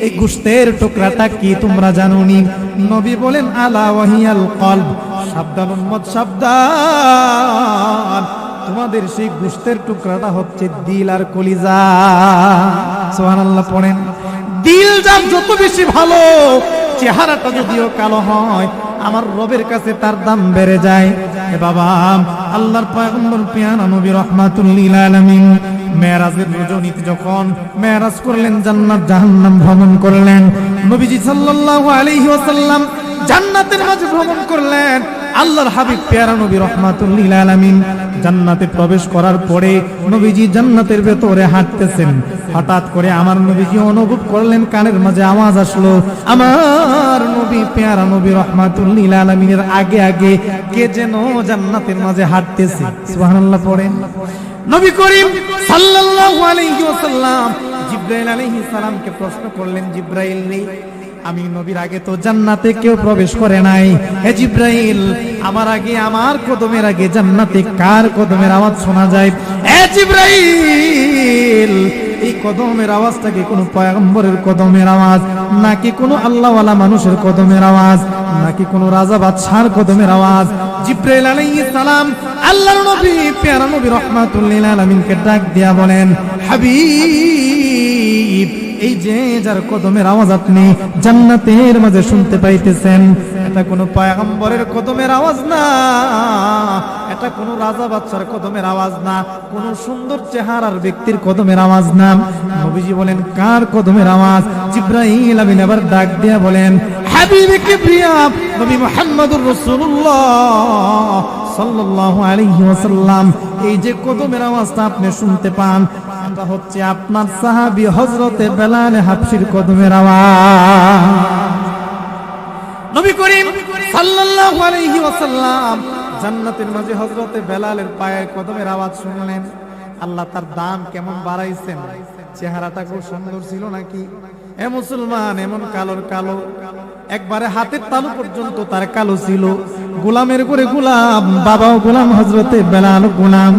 এই গোশতের টুকরাটা কি তোমরা জানোনি? নবী বলেন, আলা ওয়াহিয়াল কলব, সাবধান উম্মত সাবধান, তোমাদের সেই গোশতের টুকরাটা হচ্ছে দিল আর কলিজা। সুবহানাল্লাহ পড়েন। দিল যার যত বেশি ভালো, চেহারাটা যদিও কালো হয়, আমার রবের কাছে তার দাম বেড়ে যায়। এ বাবা, আল্লাহর পয়গম্বর প্যারা নবী রাহমাতুল লিল আলামিন মেরাজের রজনীতে যখন মেরাজ করলেন, জান্নাত জাহান্নাম ভ্রমণ করলেন, নবীজি সাল্লাল্লাহু আলাইহি ওয়াসাল্লাম জান্নাতের মাঝে ভ্রমণ করলেন। আল্লাহর হাবিব প্যারা নবী রাহমাতুল লিল আলামিন জান্নাতে প্রবেশ করার পরে নবীজি জান্নাতের ভেতরে হাঁটতেছেন। হঠাৎ করে আমার নবীজি অনুভব করলেন কানের মাঝে আওয়াজ আসলো, আমার নবী প্যারা নবী রাহমাতুল লিল আলামিনের আগে আগে কে যেন জান্নাতের মাঝে হাঁটতেছে। সুবহানাল্লাহ পড়েন। নবী করিম সাল্লাল্লাহু আলাইহি ওয়াসাল্লাম জিবরাইল আলাইহিস সালামকে প্রশ্ন করলেন, জিবরাইল রে, আমি নবীর আগে তো জান্নাতে কেউ প্রবেশ করে নাই, হে জিবরাইল, আমার আগে, আমার কদমের আগে জান্নাতে কার কদমের আওয়াজ শোনা যায়? হে জিবরাইল, এই কদমের আওয়াজটা কি কোনো পয়গম্বরের কদমের আওয়াজ, নাকি কোনো আল্লাহওয়ালা মানুষের কদমের আওয়াজ, নাকি কোনো রাজা বাদশার কদমের আওয়াজ? জিবরাইল আলাইহিস সালাম আল্লাহর নবী প্যারা নবী রাহমাতুল লিল আলামিনকে ডাক দিয়া বলেন, হাবিব, এই যে যার কদমের আওয়াজ আপনি জান্নাতের মাঝে শুনতে পাইতেছেন, এটা কোনো পয়গম্বরের কদমের আওয়াজ না, এটা কোনো রাজা বাদশার কদমের আওয়াজ না, কোনো সুন্দর চেহারার ব্যক্তির কদমের আওয়াজ না। নবীজি বলেন, কার কদমের আওয়াজ? জিবরাইল আমিন আবার ডাক দিয়া বলেন, হাবিবে কিবরিয়া নবী মুহাম্মদুর রাসূলুল্লাহ সাল্লাল্লাহু আলাইহি ওয়াসাল্লাম, এই যে কদমের আওয়াজটা আপনি শুনতে পান, এটা হচ্ছে আপনার সাহাবী হযরতে বেলাল হাবশীর কদমের আওয়াজ। নবী করিম সাল্লাল্লাহু আলাইহি ওয়াসাল্লাম জান্নাতের মাঝে হযরতে বেলালের পায়ের কদমের আওয়াজ শুনলেন। আল্লাহ তার দাম কেমন বাড়াইছেন, চেহারাটা খুব সুন্দর ছিল নাকি? এ মুসলমান, এমন কালোর কালো, একবারে হাতের তালু পর্যন্ত তার কালো ছিল। গোলামের করে গোলাম, বাবাও গোলাম, হযরতে বেলাল গোলাম।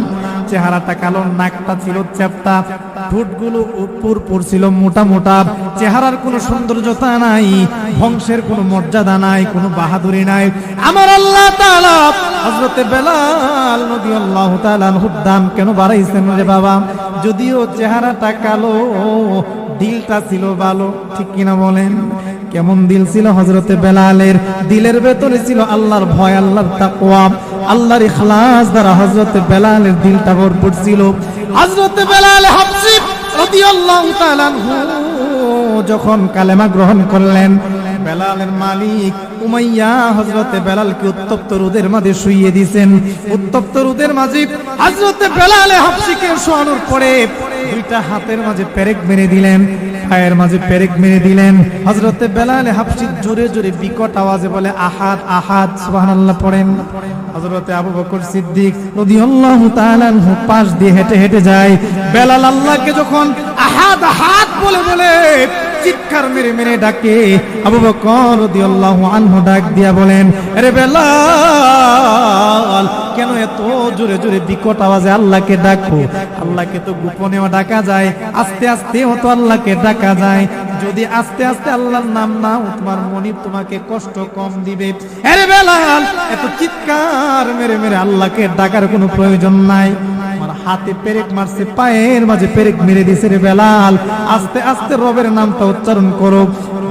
চেহারাটা কালো, নাকটা ছিল চ্যাপ্টা, ঠোঁটগুলো উপর পড়ছিল মোটা মোটা, চেহারার কোনো সৌন্দর্যতা নাই, বংশের কোনো মর্যাদা নাই, কোনো বাহাদুরি নাই। আমার আল্লাহ তাআলা হযরতে বেলাল রাদিয়াল্লাহু তাআলা আনহুর দাম কেন বাড়াইছেন রে বাবা? যদিও চেহারাটা কালো, দিলটা ছিল ভালো, ঠিক কিনা বলেন? কেমন দিল ছিল হযরতে বেলালের? দিলের ভেতরে ছিল আল্লাহর ভয়, আল্লাহর তাকওয়া, আল্লাহর ইখলাস দ্বারা হযরতে বেলালের দিলটা ভরপুর ছিল। হযরতে বেলাল হাবশী রাদিয়াল্লাহু তাআলা আনহু যখন কালেমা গ্রহণ করলেন, বেলালের মালিক উমাইয়া হযরতে বেলালকে উত্তপ্ত রোদের মাঝে শুইয়ে দিয়েছেন। উত্তপ্ত রোদের মাঝে হযরতে বেলাল হাবশীকে শোয়ানোর পরে দুইটা হাতের মাঝে পেরেক মেরে দিলেন, পায়ের মাঝে পেরেক মেরে দিলেন। হযরতে বেলাল হাবশী জোরে জোরে বিকট আওয়াজে বলে, আহাদ আহাদ। সুবহানাল্লাহ পড়েন। হযরতে আবু বকর সিদ্দিক রাদিয়াল্লাহু তাআলা আনহু পাশ দিয়ে হেঁটে হেঁটে যায়। বেলাল আল্লাহকে যখন আহাদ আহাদ বলে বলে চিৎকার মেরে মেরে ডাকে, আবু বকর রাদিয়াল্লাহু আনহু ডাক দিয়া বলেন, আরে বেলাল, কেন এত জোরে জোরে বিকট আওয়াজে আল্লাহকে ডাকো? আল্লাহকে তো গোপনেও ডাকা যায়, আস্তে আস্তেও তো আল্লাহকে ডাকা যায়। যদি আস্তে আস্তে আল্লাহর নাম নাও, তোমার মনিব তোমাকে কষ্ট কম দিবে। আরে বেলাল, এত চিৎকার মেরে মেরে আল্লাহকে ডাকার কোনো প্রয়োজন নাই। আমার হাতে পেরেক মারছে, পায়ের মাঝে পেরেক মেরে দিয়েছে। রে বেলাল, আস্তে আস্তে রবের নামটা উচ্চারণ করো।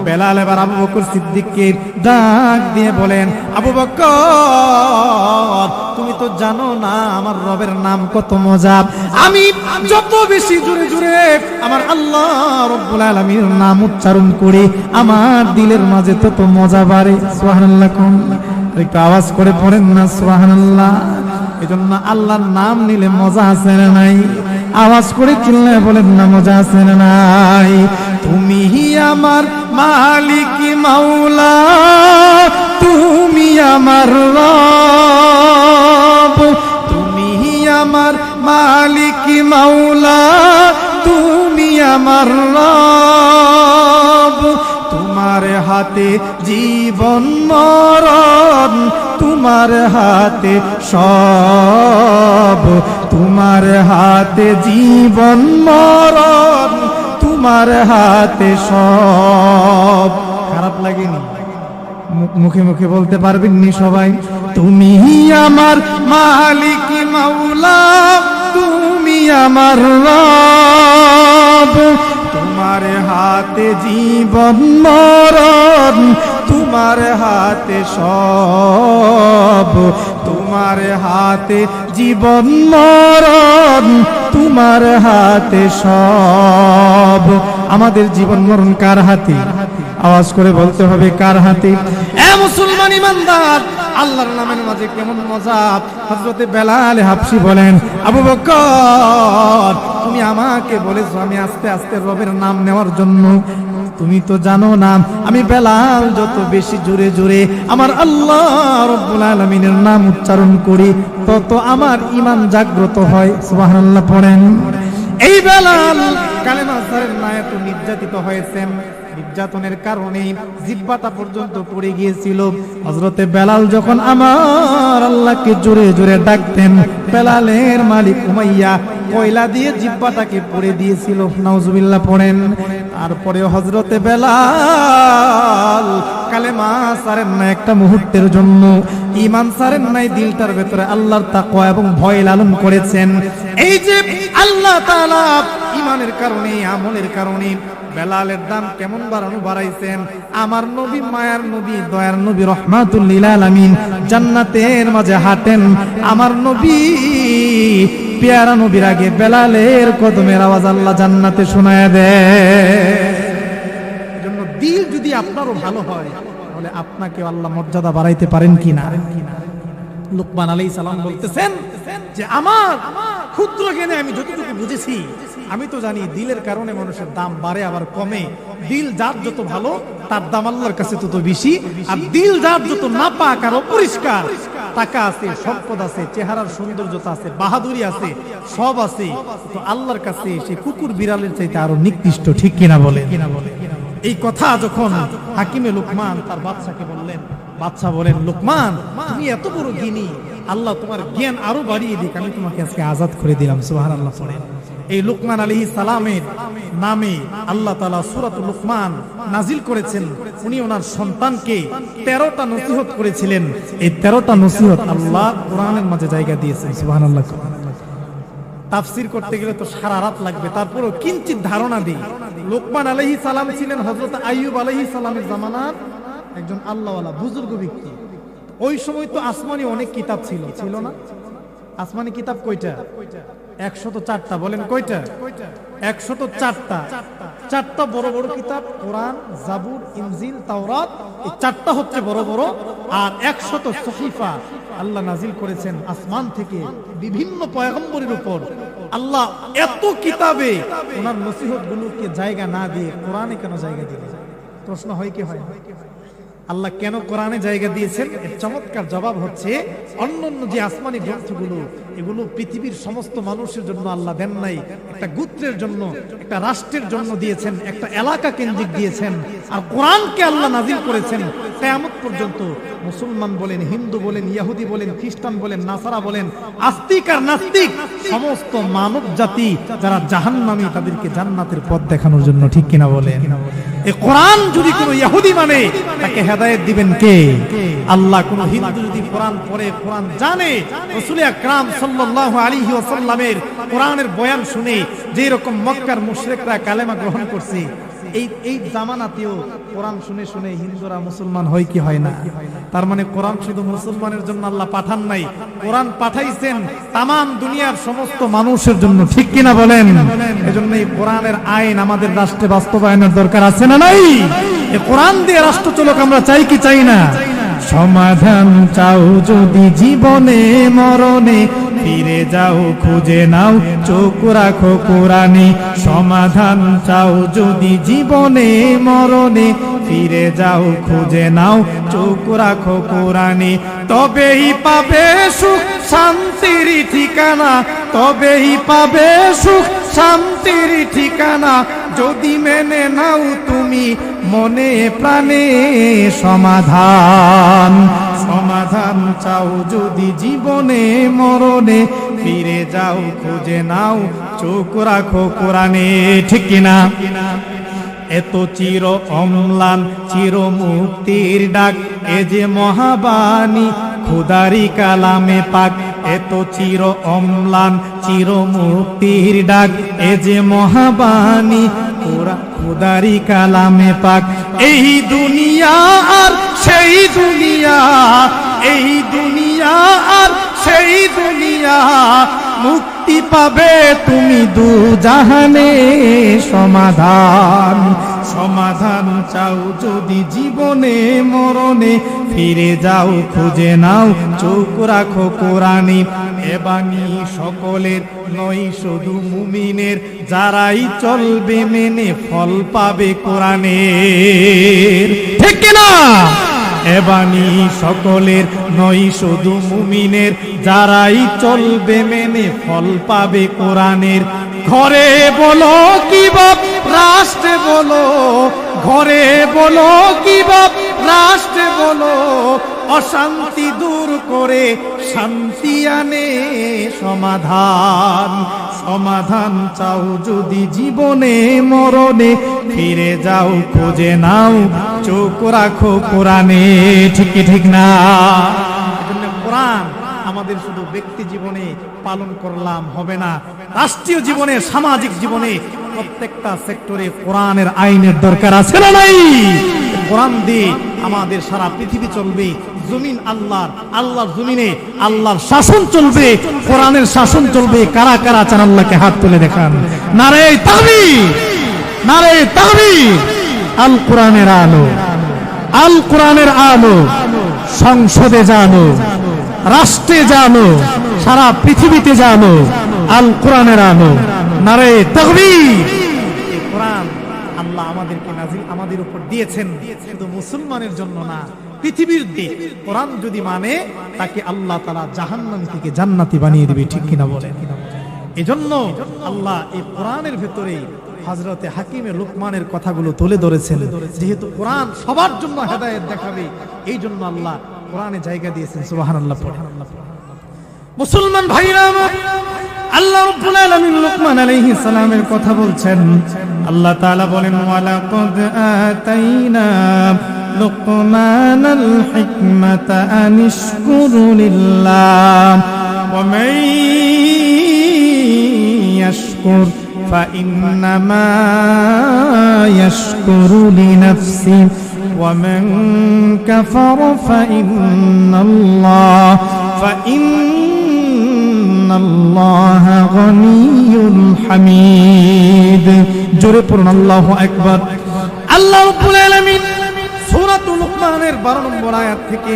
বেলাল এবার আবু বকর সিদ্দিককে ডাক দিয়ে বলেন, আবু বকর, তুমি তো জানো না আমার রবের নাম কত মজা। আমি যত বেশি জোরে জোরে আমার আল্লাহ রব্বুল আলামিনের নাম উচ্চারণ করি, আমার দিলের মাঝে তত মজা বাড়ে। সুবহানাল্লাহ। একটু আওয়াজ করে পড়েন না সুবহানাল্লাহ। এজন্য আল্লাহর নাম নিলে মজা আছে না নাই? আওয়াজ করে চিল্লায় বলেন না, মজা আছে না নাই? তুমি আমার মালিক মাওলা, তুমি আমার রব, তুমি আমার মালিক মাওলা, তুমি আমার রব। তোমার হাতে জীবন মরণ, তোমার হাতে সব, তোমার হাতে জীবন মরণ, তোমার হাতে সব। খারাপ লাগেনি? মুখে মুখে বলতে পারবেননি সবাই? তুমি আমার মালিক মাওলা, তুমি আমার রব, তোমার হাতে জীবন মরণ, তোমার হাতে সব, তোমার হাতে জীবন মরণ, তোমার হাতে সব। আমাদের জীবন মরণ কার হাতে? আওয়াজ করে বলতে হবে, কার হাতে? এ মুসলমান ইমানদার, আল্লাহর নামের মাঝে কেমন মজা। হযরতে বেলাল হাবশী বলেন, আবু বকর, তুমি আমাকে বলেছো আমি আস্তে আস্তে রবের নাম নেওয়ার জন্য, তুমি তো জানো না আমি বেলাল যত বেশি জোরে জোরে আমার আল্লাহ রব্বুল আলামিনের নাম উচ্চারণ করি, তত আমার ঈমান জাগ্রত হয়। সুবহানাল্লাহ পড়েন। এই বেলাল কালেমা ছাড়েন না, এত নির্যাতিত হয়েছেন, নির্যাতনের কারণে জিহ্বাটা পর্যন্ত পড়ে গিয়েছিল। হযরতে বেলাল যখন আমার আল্লাহকে জোরে জোরে ডাকতেন, বেলালের মালিক উমাইয়া কয়লা দিয়ে জিহ্বাটাকে পড়ে দিয়েছিল। নাউজুবিল্লাহ পড়েন। তারপরে হযরতে বেলাল কালেমা ছাড়েন না একটা মুহূর্তের জন্য, ঈমান ছাড়েন নাই, দিলটার ভেতরে আল্লাহর তাকওয়া এবং ভয় লালন করেছেন। এই যে আল্লাহ তাআলা ঈমানের কারণে, আমলের কারণে বেলালের দাম কেমন বাড়াইছেন। আমার নবী, মায়ার নবী, দয়ার নবী, রহমাতুল লিল আলামিন জান্নাতের মাঝে হাঁটেন। আমার নবী পেয়ারা নবীর আগে বেলালের কদমের আওয়াজ আল্লাহ জান্নাতে শোনায় দেয়। এজন্য দিল যদি আপনারও ভালো হয়, তাহলে আপনাকে আল্লাহ মর্যাদা বাড়াইতে পারেন কিনা। লুকমান আলাইহিস সালাম বলতেছেন যে আমার ক্ষুদ্র জ্ঞানে আমি যতটুকু বুঝেছি, আমি তো জানি দিলের কারণে মানুষের দাম বাড়ে আবার কমে। দিল যার যত ভালো তার দাম আল্লাহর কাছে তত বেশি। আর দিল যার যত নাপাক আর অপরিষ্কার, টাকা আছে, সম্পদ আছে, চেহারার সৌন্দর্যতা আছে, বাহাদুরি আছে, সব আছে, তো আল্লাহর কাছে সে কুকুর বিড়ালের চাইতে আরো নিকৃষ্ট। ঠিক কিনা বলে? এই কথা যখন হাকিমে লুকমান তার বাদশাকে বললেন, বাদশা বলেন, লুকমান তুমি এত বড় জ্ঞানী, আল্লাহ তোমার জ্ঞান আরো বাড়িয়ে দিক, আমি তোমাকে আজকে আজাদ করে দিলাম। সুবহানাল্লাহ পড়েন। এই লুকমান আলাইহিস সালামের নামে আল্লাহ তাআলা সূরাতুল লুকমান নাজিল করেছেন। উনি ওনার সন্তানকে 13টা নসিহত করেছিলেন। এই 13টা নসিহত আল্লাহ কোরআনের মাঝে জায়গা দিয়েছেন। সুবহানাল্লাহ। তাফসীর করতে গেলে তো সারা রাত লাগবে, তারপরও কিঞ্চিত ধারণা দিই। লুকমান আলাইহিস সালাম ছিলেন হযরত আইয়ুব আলাইহিস সালামের জামানার একজন আল্লাহওয়ালা বুজুর্গ ব্যক্তি। ওই সময় তো আসমানি অনেক কিতাব ছিল, ছিল না? আসমানি কিতাব কয়টা? 104টা। বলেন কয়টা? 104টা। 4টা বড় বড় কিতাব, কোরআন, জাবুর, ইনজিল, তাওরাত, এই 4টা হচ্ছে বড় বড়। আর 100 সহিফা আল্লাহ নাজিল করেছেন আসমান থেকে বিভিন্ন পয়গম্বরের উপর। আল্লাহ এত কিতাবে ওনার নসিহত গুলোকে জায়গা না দিয়ে কোরআনে কেন জায়গা দিলেন? প্রশ্ন হয় কি হয়? আল্লাহ কেন কোরআনে জায়গা দিয়েছেন? এর চমৎকার জবাব হচ্ছে, অন্যান্য যে আসমানি গ্রন্থগুলো, এগুলো পৃথিবীর সমস্ত মানুষের জন্য আল্লাহ দেন নাই, একটা গোত্রের জন্য, একটা রাষ্ট্রের জন্য দিয়েছেন, একটা এলাকা কেন্দ্রিক দিয়েছেন। আর কোরআনকে আল্লাহ নাজিল করেছেন কিয়ামত পর্যন্ত। মুসলমান বলেন, হিন্দু বলেন, ইহুদি বলেন, খ্রিস্টান বলেন, নাসারা বলেন, আস্তিক আর নাস্তিক, সমস্ত মানব জাতি যারা জাহান্নামী, তাদেরকে জান্নাতের পথ দেখানোর জন্য। ঠিক কিনা বলেন? এই কোরআন যদি কোনো ইহুদি মানে, তাকে হেদায়েত দিবেন কে? আল্লাহ। কোন হিন্দু যদি কোরআন পড়ে, কোরআন জানে, রাসূল আকরাম সাল্লাল্লাহু আলাইহি ওয়াসাল্লামের কোরআনের বয়ান শুনে যে রকম মক্কার মুশরিকরা কালেমা গ্রহণ করছে, এই জামানাতেও কোরআন শুনে শুনে হিন্দুরা মুসলমান হয় কি হয় না? তার মানে কোরআন শুধু মুসলমানের জন্য আল্লাহ পাঠান নাই, কোরআন পাঠাইছেন তামাম দুনিয়ার সমস্ত মানুষের জন্য, ঠিক কিনা বলেন? এজন্য এই কোরআনের আইন আমাদের রাষ্ট্রে বাস্তবায়নের দরকার আছে না নাই? এই কোরআন দিয়ে রাষ্ট্র চলুক আমরা চাই কি চাই না? সমাধান চাও যদি জীবনে মরণে, ফিরে যাও খুঁজে নাও চোখ রাখো কোরআনে। সমাধান চাও যদি জীবনে মরণে, ফিরে যাও খুঁজে নাও চোখ রাখো কোরআনে। তবেই পাবে সুখ শান্তির ঠিকানা, তবেই পাবে সুখ শান্তির ঠিকানা, যদি মেনে নাও তুমি মনে প্রাণে সমাধান। সমাধান চাও যদি জীবনে মরণে, ফিরে যাও খুঁজে নাও চোখ রাখো কোরআনে, ঠিক কিনা? এত চির অম্লান চির মুক্তির ডাক, এ যে মহাবাণী খুদারি কালামে পাক। এত চির অম্লান চির মুক্তির ডাক, এ যে মহাবাণী খুদারি কালামে পাক। এই দুনিয়া আর সেই দুনিয়া, এই দুনিয়া আর সেই দুনিয়া, মুক্তি পাবে তুমি দু জাহানে সমাধান। সমাধান চাও যদি জীবনে মরণে, ফিরে যাও খুঁজে নাও চোখ রাখো কোরআনে। এ বাণী সকলের নয় শুধু মুমিনের, যারাই চলবে মেনে ফল পাবে কোরআনের, ঠিক কিনা? এ বাণী সকলের নয় শুধু মুমিনের, যারাই চলবে মেনে ফল পাবে কোরআনের। ঘরে বলো কি বাপ রাষ্ট্রে বলো, ঘরে বলো কি বাপ রাষ্ট্রে বলো, অশান্তি দূর করে শান্তি আনে সমাধান। সমাধান চাও যদি জীবনে মরণে, ফিরে যাও খুঁজে নাও চোখ রাখো কোরআনে, ঠিক কি ঠিক না? কোরআন আমাদের শুধু ব্যক্তি জীবনে পালন করলাম হবে না, রাষ্ট্রীয় জীবনে সামাজিক জীবনে প্রত্যেকটা সেক্টরে কোরআনের আইনের দরকার আছে না নাই? কোরআন দিয়ে আমাদের সারা পৃথিবী চলবে, জমিন আল্লাহর, আল্লাহর জমিনে আল্লাহর শাসন চলবে, কোরআনের শাসন চলবে। কারা কারা চান আল্লাহকে হাত তুলে দেখান। নারে তাকবীর, নারে তাকবীর। আল কোরআনের আলো, আল কোরআনের আলো সংসদে জানো, রাষ্ট্রে জানো, সারা পৃথিবীতে জানো, আল কোরআনের আলো। নারে তাকবীর। এই কোরআন আল্লাহ আমাদেরকে নাজিল আমাদের উপর দিয়েছেন শুধু মুসলমানের জন্য না, পৃথিবীর দিক। কোরআন যদি মানে তাকে আল্লাহ তাআলা জাহান্নাম থেকে জান্নাতি বানিয়ে দিবে, ঠিক কিনা বলেন? এজন্য আল্লাহ এই কোরআনের ভিতরে হযরতে হাকিমে লুকমানের কথাগুলো তুলে ধরেছেন, যেহেতু কোরআন সবার জন্য হেদায়েত দেখাবে, এই জন্য আল্লাহ কোরআনে জায়গা দিয়েছেন। সুবহানাল্লাহ। মুসলমান ভাইরা আমার, আল্লাহ রাব্বুল আলামিন লুকমান আলাইহিস সালামের কথা বলছেন। আল্লাহ তাআলা বলেন, ওয়ালাকাদ আতাইনা লুকমানাল হিকমাতা আনিশকুরু লিল্লাহ ওয়া মান ইয়াশকুর ফাইন্নামা ইয়াশকুরু লিনাফসি ওয়া মান কাফারা ফাইন্নাল্লাহা গনিয়্যুন হামিদ। জোরে পড়ুন আল্লাহু আকবার। আল্লাহ রাব্বুল আলামিন সূরাতুল লুকমানের 12 নম্বর আয়াত থেকে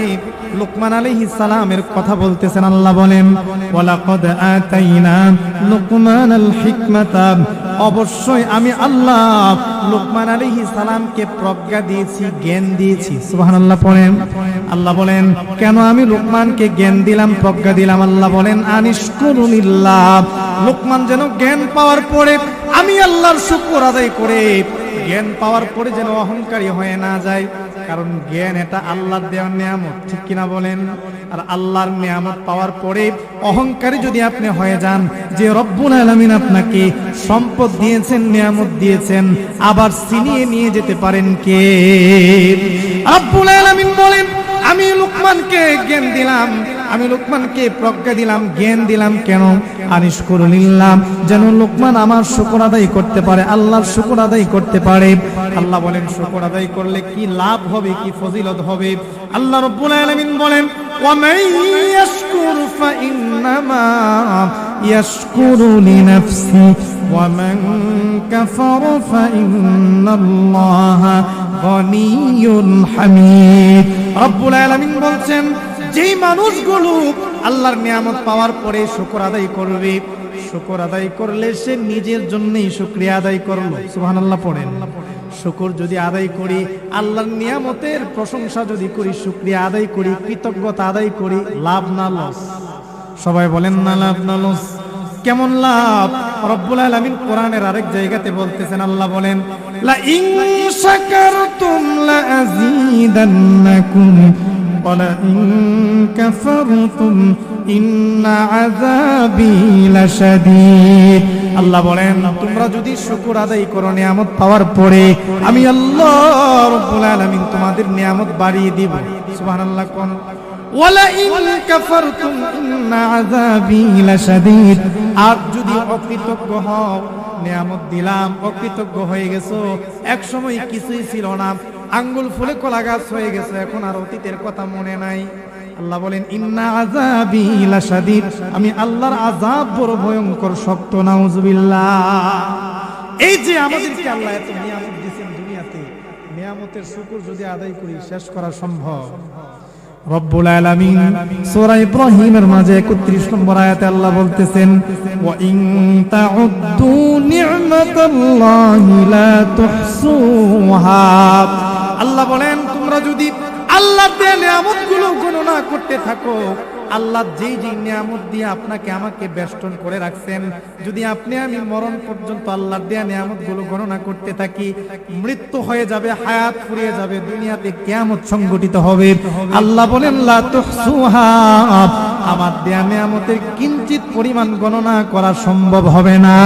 লুকমান আলাইহিস সালামের কথা বলতেছেন। আল্লাহ বলেন, ওয়ালাকাদ আতাইনা লুকমানাল হিকমাতা, অবশ্যই আমি আল্লাহ লুকমান আলাইহিস সালামকে প্রজ্ঞা দিয়েছি, জ্ঞান দিয়েছি। সুবহানাল্লাহ পড়েন। আল্লাহ বলেন, কেন আমি লুকমানকে জ্ঞান দিলাম, প্রজ্ঞা দিলাম? আল্লাহ বলেন, আনিশকুরু লিল্লাহ, লুকমান যেন জ্ঞান পাওয়ার পরে আমি আল্লাহর শুকর আদায় করে, জ্ঞান পাওয়ার পরে যেন অহংকারী হয়ে না যায়। কারণ জ্ঞান এটা আল্লাহর দেওয়া নিয়ামত, ঠিক কিনা বলেন? আর আল্লাহর নিয়ামত পাওয়ার পরে অহংকারী যদি আপনি হয়ে যান, যে রব্বুল আলামিন আপনাকে সম্পদ দিয়েছেন, নিয়ামত দিয়েছেন, আবার ছিনিয়ে নিয়ে যেতে পারেন কে? রব্বুল আলামিন বলেন, আমি লুকমান লোকমানকে জ্ঞান দিলাম, আমি লোকমানকে প্রজ্ঞা দিলাম, জ্ঞান দিলাম কেন? আনিশকুরুলিল্লাহ, যেন লোকমান আমার শুকর আদায় করতে পারে, আল্লাহর শুকর আদায় করতে পারে। আল্লাহ বলেন শুকর আদায় করলে কি লাভ হবে, কি ফজিলত হবে? আল্লাহ রাব্বুল আলামিন বলেন ওয়ামান ইয়াশকুর ফাইন্নামা ইয়াশকুরু লিনাফসি ওয়ামান কাফারা ফাইন্নাল্লাহা গনিয়্যুন হামিদ। রব্বুল আলামিন বলছেন যেই মানুষগুলো আল্লাহর নিয়ামত পাওয়ার পরে শুকর আদায় করবে, শুকর আদায় করলে সে নিজের জন্যই শুকরিয়া আদায় করলো। সুবহানাল্লাহ পড়েন। শুকর যদি আদায় করি, আল্লাহর নিয়ামতের প্রশংসা যদি করি, শুকরিয়া আদায় করি, কৃতজ্ঞতা আদায় করি, লাভ না লস? সবাই বলেন না লাভ না লস? কেমন লাভ? রব্বুল আলামিন কোরআনের আরেক জায়গাতে বলতেছেন, আল্লাহ বলেন লা ইন শাকারতুম লা আযীদান্নাকুম ওয়া লা ইন কাফারতুম ইন্না আযাবি লাশাদীদ। আল্লাহ বলেন তোমরা যদি শুকর আদায় করো নিয়ামত পাওয়ার পরে, আমি আল্লাহ রব্বুল আলামিন তোমাদের নিয়ামত বাড়িয়ে দিব। সুবহানাল্লাহ কোন ওয়ালা ইন কাফারতুম ইন্না আযাবি লাশাদীদ। আর যদি অকৃতজ্ঞ হও, নিয়ামত দিলাম, অকৃতজ্ঞ হয়ে গেছো, এক সময় কিছুই ছিল না, আঙ্গুল ফুলে কলা গাছ হয়ে গেছে, এখন আর অতীতের কথা মনে নাই। আল্লাহ বলেন ইন্না আযাবি লাশাদীদ, আমি আল্লাহর আযাব বড় ভয়ঙ্কর শক্ত। নাউযুবিল্লাহ। এই যে আমাদেরকে আল্লাহ এত নিয়ামত দিয়েছেন দুনিয়াতে, নিয়ামতের শুকর যদি আদায় করি শেষ করা সম্ভব? রব্বুল আলামিন সূরা ইব্রাহিমের মাঝে 31 নম্বর আয়াতে আল্লাহ বলতেছেন ওয়া ইন তাউদ্দু নি'মাতাল্লাহি লা তুহসুহা। আল্লাহ বলেন তোমরা যদি আল্লাহর দেয়া নিয়ামতগুলো গণনা করতে থাকো, আল্লাহ যেই যেই নিয়ামত দিয়ে আপনাকে আমাকে বেষ্টন করে রাখছেন, যদি আপনি আমি মরণ পর্যন্ত আল্লাহর দেয়া নিয়ামতগুলো গণনা করতে থাকি, মৃত্যু হয়ে যাবে, হায়াত ফুরিয়ে যাবে, দুনিয়াতে কিয়ামত সংঘটিত হবে। আল্লাহ বলেন লা তুহসুহা, আমার দেয়া নিয়ামতের কিঞ্চিত পরিমাণ গণনা করা সম্ভব হবে না।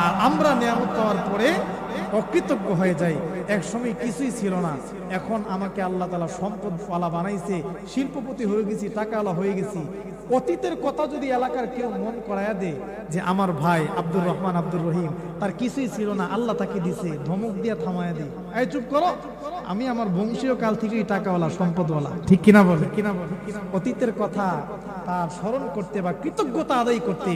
আর আমরা নিয়ামত পাওয়ার পরে অকৃতজ্ঞ হয়ে যাই, এক সময় কিছুই ছিল না, এখন আমাকে আল্লাহ তাআলা সম্পদ ওয়ালা বানাইছে, শিল্পপতি হয়ে গেছি, টাকাওয়ালা হয়ে গেছি। অতীতের কথা যদি এলাকার কেউ মন করায়া দেয় যে আমার ভাই আব্দুর রহমান, আব্দুর রহিম, তার কিছুই ছিল না, আল্লাহ তাকে দিছে, ধমক দিয়া থামায়া দেয়, এই চুপ করো, আমি আমার বংশীয় কাল থেকেই টাকাওয়ালা, সম্পদওয়ালা। ঠিক কিনা বলে? অতীতের কথা তার স্মরণ করতে বা কৃতজ্ঞতা আদায় করতে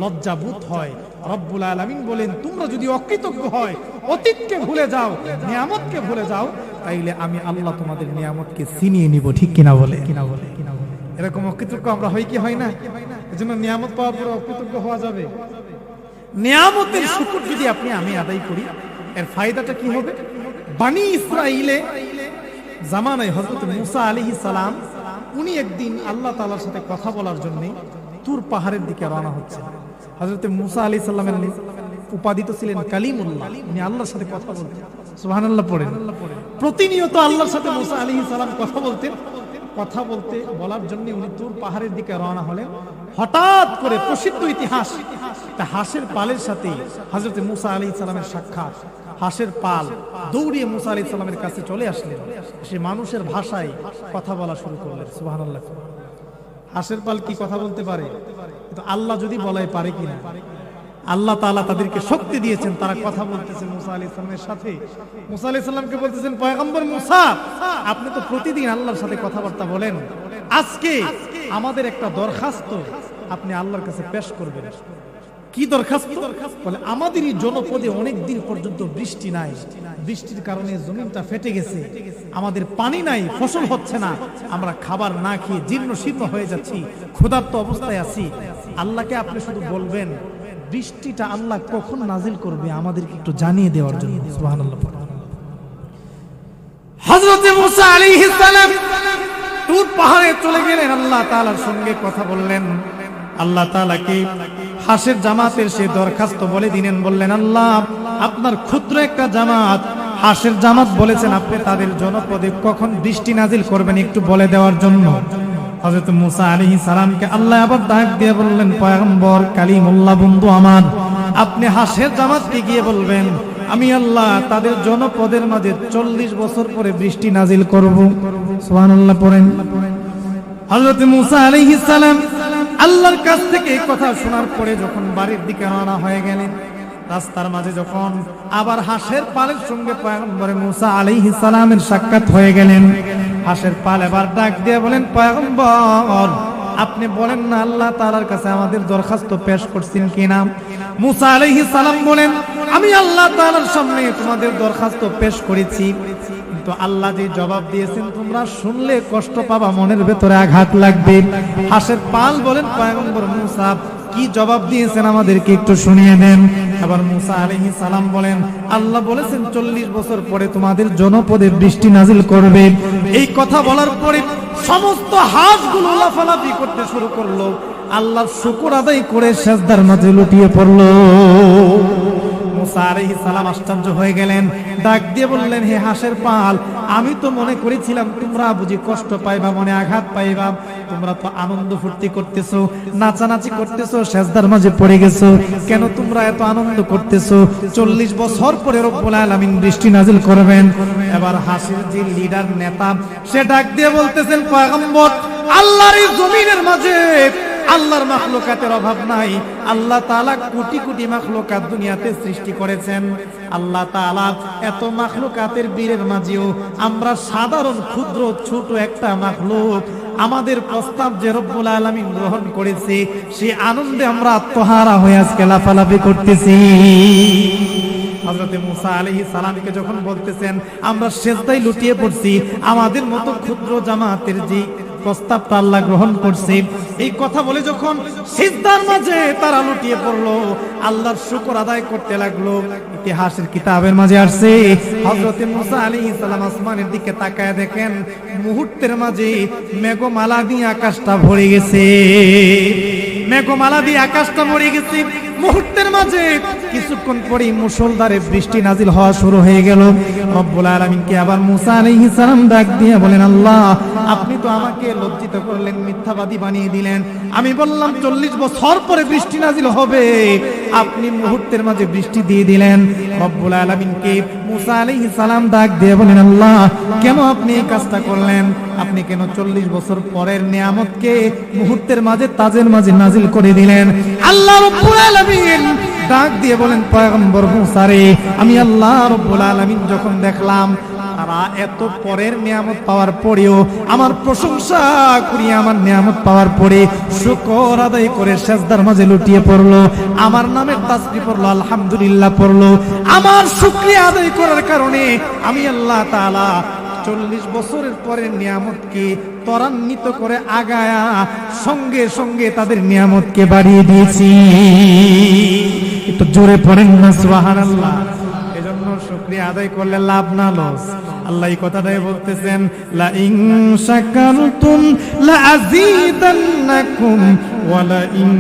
লজ্জাবোধ হয়। রব্বুল আলামিন বলেন তোমরা যদি অকৃতজ্ঞ হয়, অতীতকে ভুলে যাও, নিয়ামতকে ভুলে যাও, তাইলে আমি আল্লাহ তোমাদের নিয়ামতকে ছিনিয়ে নিব। ঠিক কিনা বলে? এরকম অকৃতজ্ঞ আমরা হই কি হয় না? এজন্য নিয়ামত পাওয়ার পরে অকৃতজ্ঞ হওয়া যাবে? নিয়ামতের শুকর যদি আপনি আমি আদায় করি, এর ফায়দাটা কি হবে? বনি ইসরাইলে জামানায় হযরত মুসা আলাইহিস সালাম, উনি একদিন আল্লাহ তাআলার সাথে কথা বলার জন্য তুর পাহাড়ের দিকে রওনা হচ্ছেন। হযরত মুসা আলাইহিস সালামের উপাধি তো ছিলেন কালিমুল্লাহ, উনি আল্লাহর সাথে কথা বলতেন। সুবহানাল্লাহ পড়েন। প্রতিনিয়ত আল্লাহর সাথে মুসা আলাইহিস সালাম কথা বলতেন। কথা বলতে বলার জন্য উনি তুর পাহাড়ের দিকে রওনা হলেন। হঠাৎ করে প্রসিদ্ধ ইতিহাস, তা হাঁসের পালের সাথে হযরত মুসা আলাইহিস সালামের সাক্ষাৎ। হাঁসের পাল দৌড়িয়ে মুসা আলাইহিস সালামের কাছে চলে আসলেন, সে মানুষের ভাষায় কথা বলা শুরু করলেন। সুবহানাল্লাহ। হাঁসের পাল কি কথা বলতে পারে? কিন্তু আল্লাহ যদি বলাই পারে কিনা? আল্লাহ তাআলা তাদেরকে শক্তি দিয়েছেন, তারা কথা বলতেছে মুসা আলাইহিস সালামের সাথে। মুসা আলাইহিস সালামকে বলতেছেন পয়গম্বর মুসা, আপনি তো প্রতিদিন আল্লাহর সাথে কথাবার্তা বলেন, আজকে আমাদের একটা দরখাস্ত আপনি আল্লাহর কাছে পেশ করবেন। কি দরখাস্ত? বলে আমাদের এই জনপদে অনেক দিন পর্যন্ত বৃষ্টি নাই, বৃষ্টির কারণে জমিনটা ফেটে গেছে, আমাদের পানি নাই, ফসল হচ্ছে না, আমরা খাবার না খেয়ে জীর্ণ শীর্ণ হয়ে যাচ্ছি, ক্ষুধার্ত অবস্থায় আছি। আল্লাহকে আপনি শুধু বলবেন বৃষ্টিটা আল্লাহ কখন নাজিল করবে আমাদেরকে একটু জানিয়ে দেওয়ার জন্য। সুবহানাল্লাহ। হযরত মুসা আলাইহিস সালাম তুর পাহাড়ে চলে গেলেন, আল্লাহ তাআলার সঙ্গে কথা বললেন। আল্লাহ তাআলাকে হাসের জামাতের সে দরখাস্ত বলে দিলেন, বললেন আল্লাহ আপনার ক্ষুদ্র একটা জামাত হাসের জামাত বলেছেন আপনি তাদের জনপদে কখন বৃষ্টি নাজিল করবেন একটু বলে দেওয়ার জন্য। হযরত মুসা আলাইহিস সালামকে আল্লাহ আবার ডাক দিয়ে বললেন পয়গম্বর কালিমুল্লাহ বন্ধু আমার, আপনি হাসের জামাতকে গিয়ে বলবেন আমি আল্লাহ তাদের জনপদের মাঝে 40 বছর পরে বৃষ্টি নাজিল করব। সুবহানাল্লাহ পড়েন। হযরত মূসা আলাইহিস সালাম আল্লাহর কাছ থেকে এই কথা শোনার পরে যখন বাড়ির দিকে রওনা হয়ে গেলেন, রাস্তার মাঝে যখন আবার হাঁসের পালের সঙ্গে পয়গম্বর মূসা আলাইহিস সালামের সাক্ষাৎ হয়ে গেলেন, হাঁসের পাল এবার ডাক দিয়ে বলেন, পয়গম্বর আপনি বলেন না আল্লাহ তাআলার কাছে আমাদের দরখাস্ত পেশ করছেন কিনা? মূসা আলাইহিস সালাম বলেন, আমি আল্লাহ তাআলার সামনে তোমাদের দরখাস্ত পেশ করেছি, কিন্তু আল্লাহ যে জবাব দিয়েছেন তোমরা শুনলে কষ্ট পাবা, মনের ভেতরে আঘাত লাগবে। হাঁসের পাল বলেন, পয়গম্বর মূসা কি জবাব দিয়েছেন আমাদেরকে একটু শুনিয়ে দেন। আবার মূসা আলাইহিস সালাম বলেন, আল্লাহ বলেছেন 40 বছর পরে তোমাদের জনপদে বৃষ্টি নাজিল করবে। এই কথা বলার পরে সমস্ত হাঁসগুলো লাফালাফি করতে শুরু করলো, আল্লাহর শুকর আদায় করে সিজদার মাঝে লুটিয়ে পড়লো। মূসা আলাইহিস সালাম আশ্চর্য হয়ে গেলেন, ডাক দিয়ে বললেন, হে হাঁসের পাল, আমি তো মনে করেছিলাম তোমরা বুঝি কষ্ট পাইবা, মনে আঘাত পাইবা, তোমরা তো আনন্দ ফুর্তি করতেছো, নাচানাচি করতেছো, সিজদার মাঝে পড়ে গেছো, কেন তোমরা এত আনন্দ করতেছো? 40 বছর পরে রব্বুল আলামিন বৃষ্টি নাজিল করবেন। এবার হাঁসের যে লিডার নেতা সে ডাক দিয়ে বলতেছেন, পয়গম্বর আল্লাহর এই জমিনের মাঝে আল্লাহর মাখলুকাতের অভাব নাই। আল্লাহ তাআলা কোটি কোটি মাখলুকাত দুনিয়াতে সৃষ্টি করেছেন। আল্লাহ তাআলা এত মাখলুকাতের বীরের মাঝেও আমরা সাধারণ ক্ষুদ্র ছোট একটা মাখলুক, আমাদের প্রস্তাব যে রব্বুল আলামিন গ্রহণ করেছে, সেই আনন্দে আমরা আত্মহারা হয়ে আজকে লাফালাফি করতেছি। হযরত মূসা আলাইহিস সালামকে যখন বলতেছেন আমরা সিজদায় লুটিয়ে পড়ছি, আমাদের মতো ক্ষুদ্র জামাতের যে প্রস্তাবটা আল্লাহ গ্রহণ করছে, এই কথা বলে যখন সিজদার মাঝে তারা লুটিয়ে পড়লো, আল্লাহর শুকর আদায় করতে লাগলো। ইতিহাসের কিতাবের মাঝে আসছে, হযরত মূসা আলাইহিস সালাম আসমানের দিকে তাকায় দেখেন মুহূর্তের মাঝে মেঘমালা দিয়ে আকাশটা ভরে গেছে, মেঘমালা দিয়ে আকাশটা ভরে গেছে। মুহূর্তের মাঝে কিছুক্ষণ পরে মুষলধারে বৃষ্টি নাজিল হওয়া শুরু হয়ে গেল। রব্বুল আলামিনকে আবার মূসা আলাইহিস সালাম ডাক দিয়ে বলেন, আল্লাহ আপনি তো আমাকে লজ্জিত করলেন, মিথ্যাবাদী বানিয়ে দিলেন। আমি বললাম 40 বছর পরে বৃষ্টি নাজিল হবে, আপনি মুহূর্তের মাঝে বৃষ্টি দিয়ে দিলেন। রব্বুল আলামিনকে মূসা আলাইহিস সালাম ডাক দিয়ে বলেন, আল্লাহ কেন আপনি এই কাজটা করলেন? আপনি কেন 40 বছর পরের নিয়ামতকে মুহূর্তের মাঝে তাজের মাঝে নাজিল করে দিলেন? আল্লাহ রব্বুল আলামিন ডাক দিয়ে বলেন, পয়গম্বর মূসা রে, আমি আল্লাহ রব্বুল আলামিন যখন দেখলাম তারা এত পরের নিয়ামত পাওয়ার পরেও আমার প্রশংসা করি, আমার নিয়ামত পাওয়ার পরে শুকর আদায় করে সিজদার মাঝে লুটিয়ে পড়লো, আমার নামে তাসবিহ পড়লো, আলহামদুলিল্লাহ পড়লো, আমার শুকরিয়া আদায় করার কারণে আমি আল্লাহ তাআলা 40 বছরের পরের নিয়ামতকে ত্বরান্বিত করে আগায়া সঙ্গে সঙ্গে তাদের নিয়ামতকে বাড়িয়ে দিয়েছি। একটু জোরে পড়েন না সুবহানাল্লাহ। এজন্য শুকরিয়া আদায় করলে লাভ না লস। আল্লাহ এই কথাটাই বলতেছেন, লা ইন শাকারতুম লা আযীদান্নাকুম ওয়া লা ইন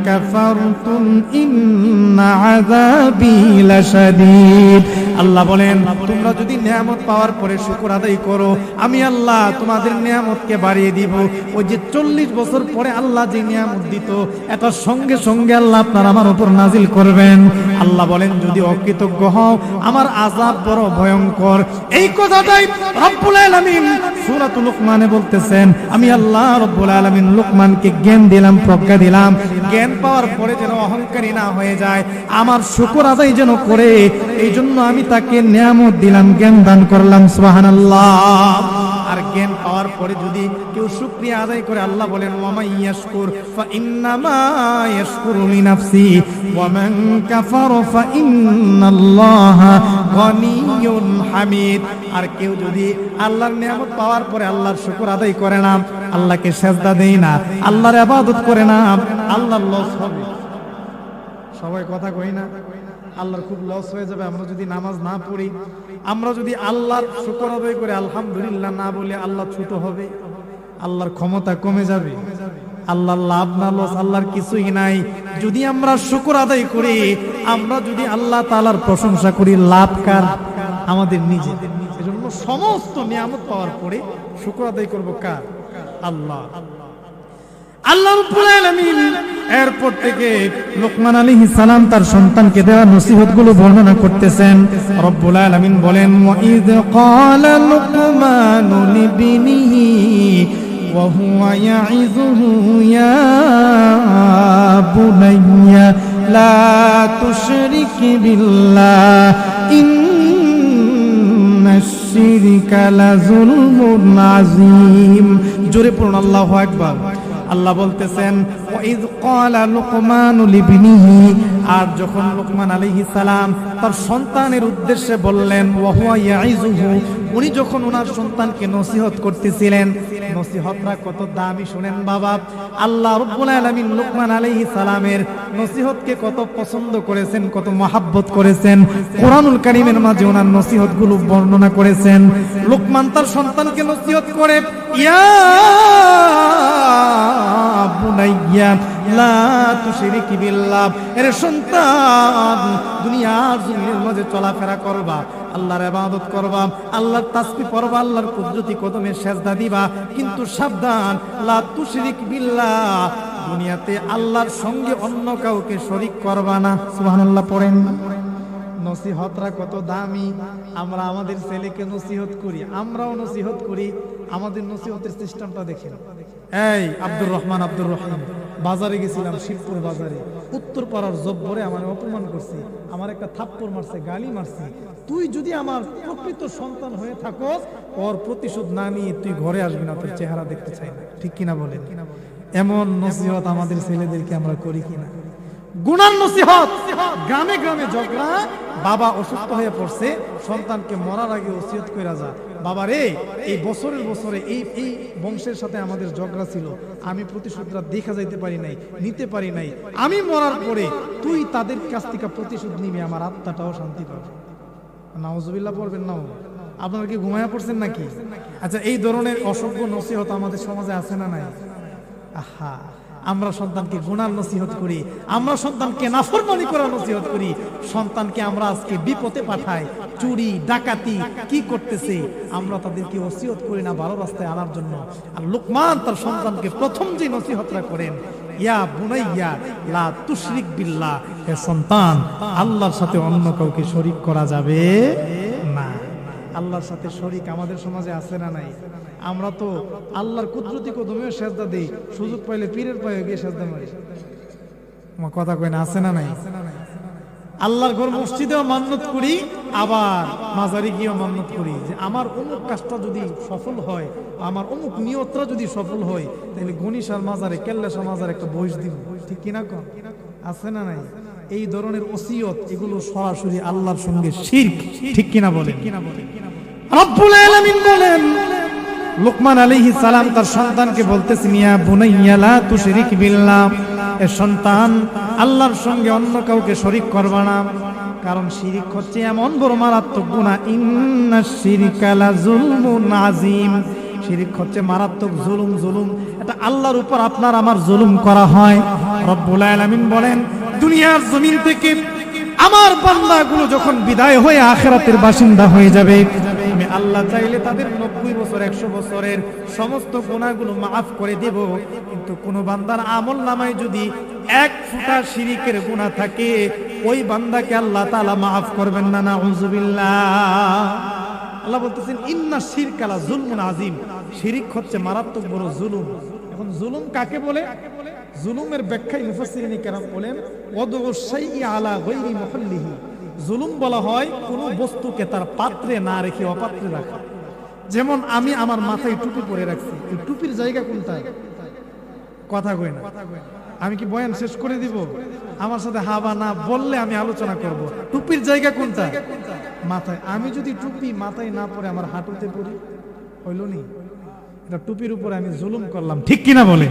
কাফারতুম ইন্না আযাবি লাশাদীদ। আল্লাহ বলেন, তোমরা যদি নিয়ামত পাওয়ার পরে শুকর আদায় করো, আমি আল্লাহ তোমাদের নিয়ামতকে বাড়িয়ে দিব। ওই যে 40 বছর পরে আল্লাহ যে নিয়ামত দিত, এটা সঙ্গে সঙ্গে আল্লাহ আপনার আমার উপর নাজিল করবেন। আল্লাহ বলেন, যদি অকৃতজ্ঞ হও আমার আযাব বড় ভয়ঙ্কর। এই কথাটাই রব্বুল আলামিন সূরাতুল লুকমানে বলতেছেন। আমি আল্লাহ রব্বুল আলামিন লুকমানকে জ্ঞান দিলাম, প্রজ্ঞা দিলাম, জ্ঞান পাওয়ার পরে যেন অহংকারী না হয়ে যায়, আমার শুকর আদায় যেন করে, এই জন্য আমি তাকে নিয়ামত দিলাম, জ্ঞান দান করলাম। সুবহানাল্লাহ। আর জ্ঞান পাওয়ার পরে যদি কেউ শুকরিয়া আদায় করে, আল্লাহ বলেন, ওয়া মান ইয়াশকুর ফা ইন্নামা ইয়াশকুরু লিনাফসি ওয়া মান কাফারা ফা ইন্নাল্লাহা গনিয়্যুন হামিদ। আর কেউ যদি আল্লাহর নিয়ামত পাওয়ার পরে আল্লাহর শুকর আদায় করে না, আল্লাহকে সিজদা দেয় না, আল্লাহর ইবাদত করে না, আল্লাহর লস হবে। সবাই কথা কই না? আল্লাহর খুব লস হয়ে যাবে আমরা যদি নামাজ না পড়ি, আমরা যদি আল্লাহর শুকর আদায় করে আলহামদুলিল্লাহ না বলে, আল্লাহ ছোট হবে, আল্লাহর ক্ষমতা কমে যাবে। আল্লাহর লাভ না লস, আল্লাহর কিছুই নাই। যদি আমরা শুকর আদায় করি, আমরা যদি আল্লাহ তাআলার প্রশংসা করি, লাভ কার? আমাদের নিজেদের। এজন্য সমস্ত নিয়ামত পাওয়ার পরে শুকর আদায় করব কার? আল্লাহ। আল্লাহ রাব্বুল আলামিন এরপর থেকে লোকমান আলাইহিস সালাম তার সন্তানকে দেওয়া নসিহতগুলো বর্ণনা করতেছেন। রব্বুল আলামিন বলেন, ওয়াইদ ক্বালা লুকমানু লিবনিহি ওয়া হুয়া ইয়াইযুহু ইয়া বুনাইয়া লা তুশরিক বিল্লাহ ইন্নাশ শিরকা লাযুলমুন আযীম। জোরে পড়ুন আল্লাহু আকবার। আল্লাহ বলতেছেন, ওয়াইদ ক্বালা লুকমানু লিবনিহি, আর যখন লোকমান আলাইহিস সালাম তার সন্তানের উদ্দেশ্যে বললেন, ওয়া হুয়া ইয়াইযুহু, উনি যখন ওনার সন্তানকে নসিহত করতেছিলেন, নসিহতটা কত দামি শুনেন বাবা। আল্লাহ রাব্বুল আলামিন লোকমান আলাইহিস সালামের নসিহতকে কত পছন্দ করেছেন, কত মহব্বত করেছেন। কোরআনুল কারীমের মাঝে ওনার নসিহতগুলো বর্ণনা করেছেন। লোকমান তার সন্তানকে নসিহত করে, ইয়া বুনাইয়া লা তুশরিক বিল্লাহ, এর সন্তান দুনিয়ার জমিনের মাঝে চলাফেরা করবা, আল্লাহর ইবাদত করবা, আল্লাহর তাসবিহ পড়বা, আল্লাহর কুদরতি কদমে সেজদা দিবা, কিন্তু সাবধান, লা তুশরিক বিল্লাহ, দুনিয়াতে আল্লাহর সঙ্গে অন্য কাউকে শরীক করবা না। সুবহানাল্লাহ পড়েন। নসিহতরা কত দামি। আমরা আমাদের ছেলেকে নসিহত করি, আমরাও নসিহত করি। আমাদের নসিহতের সিস্টেমটা দেখেন। এই আব্দুর রহমান, আব্দুর রহিম, বাজারে গেছিলাম, শিবপুর বাজারে, উত্তর পাড়ার জব্বরে আমার অপমান করছে, আমার একটা থাপ্পড় মারছে, গালি মারছে। তুই যদি আমার প্রকৃত সন্তান হয়ে থাকস, ওর প্রতিশোধ না নিয়ে তুই ঘরে আসবি না, তোর চেহারা দেখতে চাই না। ঠিক কিনা বলেন? এমন নসিহত আমাদের ছেলেদেরকে আমরা করি কিনা? গুনার নসিহত, গ্রামে গ্রামে ঝগড়া, বাবা অসুস্থ হয়ে পড়ছে, সন্তানকে মরার আগে ওসিয়ত কইরা যা, বাবা রে এই বছরের বছরে এই বংশের সাথে আমাদের ঝগড়া ছিল, আমি প্রতিশোধটা দেখা যাইতে পারি নাই, নিতে পারি নাই, আমি মরার পরে তুই তাদের কাছ থেকে প্রতিশোধ নিবি, আমার আত্মাটাও শান্তি পাবে। নাউজুবিল্লাহ পড়বেন না? আপনারা কি ঘুমায়া পড়ছেন নাকি? আচ্ছা, এই ধরনের অসভ্য নসিহত আমাদের সমাজে আছে না নাই? আহা, আমরা সন্তানকে গুনার নসিহত করি, আমরা সন্তানকে নাফরমানি করার নসিহত করি, সন্তানকে আমরা আজকে বিপদে পাঠাই, চুরি ডাকাতি কি করতেছে, আমরা তাদেরকে ওসিয়ত করি না ভালো রাস্তায় আনার জন্য। আর লোকমান তার সন্তানকে প্রথম যে নসিহতটা করেন, ইয়া বুনাইয়া লা তুশরিক বিল্লাহ, হে সন্তান, আল্লাহর সাথে অন্য কাউকে শরীক করা যাবে না। আল্লাহর সাথে শরীক আমাদের সমাজে আছে না নাই? আমরা তো আল্লাহর কুদরতি কদমে সেজদা দেই, সুযোগ পাইলে পীরের পায়ে গিয়ে সেজদা মারি। আমার কথা কই না? আছে না নাই? আল্লাহর ঘর মসজিদেও মান্নত করি, আবার মাজারে গিয়েও মান্নত করি যে আমার অমুক কাজটা যদি সফল হয়, আমার অমুক নিয়তটা যদি সফল হয়, তাহলে গণিসার মাজারে, কেল্লাসার মাজারে একটা বয়স দিব। ঠিক কিনা কন? আছে না নাই? এই ধরনের ওসিয়ত, এগুলো সরাসরি আল্লাহর সঙ্গে শিরক। ঠিক কিনা বলেন? রব্বুল আলামিন বলেন, লোকমান আলাইহিস সালাম তার সন্তানকে বলতেছেন, ইয়া বুনাইয়া লা তুশরিক বিল্লাহ, এ সন্তান, আল্লাহর সঙ্গে অন্য কাউকে শরীক করবা না, কারণ শিরক হচ্ছে এমন বড় মারাত্মক গুনাহ, ইন্নাশ শিরকা লাযুলমুন আযীম, শিরক হচ্ছে মারাত্মক জুলুম। জুলুম, এটা আল্লাহর উপর আপনার আমার জুলুম করা হয়। রব্বুল আলামিন বলেন, দুনিয়ার জমিন থেকে আমার বান্দাগুলো যখন বিদায় হয়ে আখিরাতের বাসিন্দা হয়ে যাবে, আমি আল্লাহ চাইলে তাদের 90 বছর 100 বছরের সমস্ত গুনাহগুলো মাফ করে দেব। কিন্তু কোন বান্দার আমল নামায় যদি 1 ফোঁটা শিরকের গুনাহ থাকে, ওই বান্দাকে আল্লাহ তাআলা মাফ করবেন না। নাউযুবিল্লাহ। আল্লাহ বলতেছেন, ইন্না শিরকা লা যুলমুন আযীম, শিরক হচ্ছে মারাত্মক বড় জুলুম। এখন জুলুম কাকে বলে? জুলুমের ব্যাখ্যায় মুফাসসিরিনে কেরাম বলেন, ওয়াদউ শাইই আলা গায়রি মুহাল্লিহি, জুলুম বলা হয় কোন বস্তুকে তার পাত্রে না রেখে অপাত্রে রাখা। যেমন আমি আমার মাথায় টুপি পরে রাখছি, এই টুপির জায়গা কোনটা? কথা কই না? আমি কি বয়ান শেষ করে দিব? আমার সাথে হাবা না বললে আমি আলোচনা করব। টুপির জায়গা কোনটা? মাথায়। আমি যদি টুপি মাথায় না পরে আমার হাঁটুতে পরি, হইল নি? এটা টুপির উপরে আমি জুলুম করলাম। ঠিক কিনা বলেন?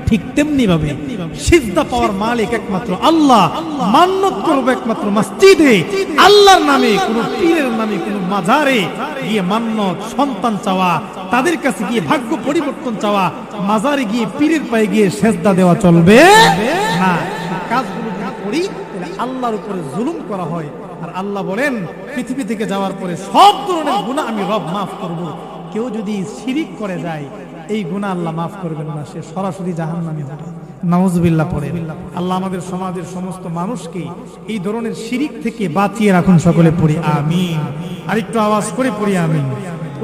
ঠিক তেমনি ভাবে সিজদা পাওয়ার মালিক একমাত্র আল্লাহ, মান্নত করব একমাত্র মসজিদে, আল্লাহর নামে, কোন পীরের নামে, কোন মাজারে গিয়ে মান্নত, সন্তান চাওয়া, তাদের কাছে গিয়ে ভাগ্য পরিবর্তন চাওয়া, মাজারে গিয়ে পীরের পায়ে গিয়ে সেজদা দেওয়া চলবে না। কাজগুলো যদি করি তাহলে আল্লাহর উপরে জুলুম করা হয়। আর আল্লাহ বলেন, পৃথিবী থেকে যাওয়ার পরে সব ধরনের গুনাহ আমি রব মাফ করব। কেউ যদি শিরিক করে যায়, এই গুনাহ আল্লাহ মাফ করবেন না, সে সরাসরি জাহান্নামী হবে। নাউজুবিল্লাহ পড়ে। আল্লাহ আমাদের সমাজের সমস্ত মানুষকে এই ধরনের শিরিক থেকে বাঁচিয়ে রাখুন, সকলে পড়ি আমিন। আরেকটু আওয়াজ করে পড়ি আমিন।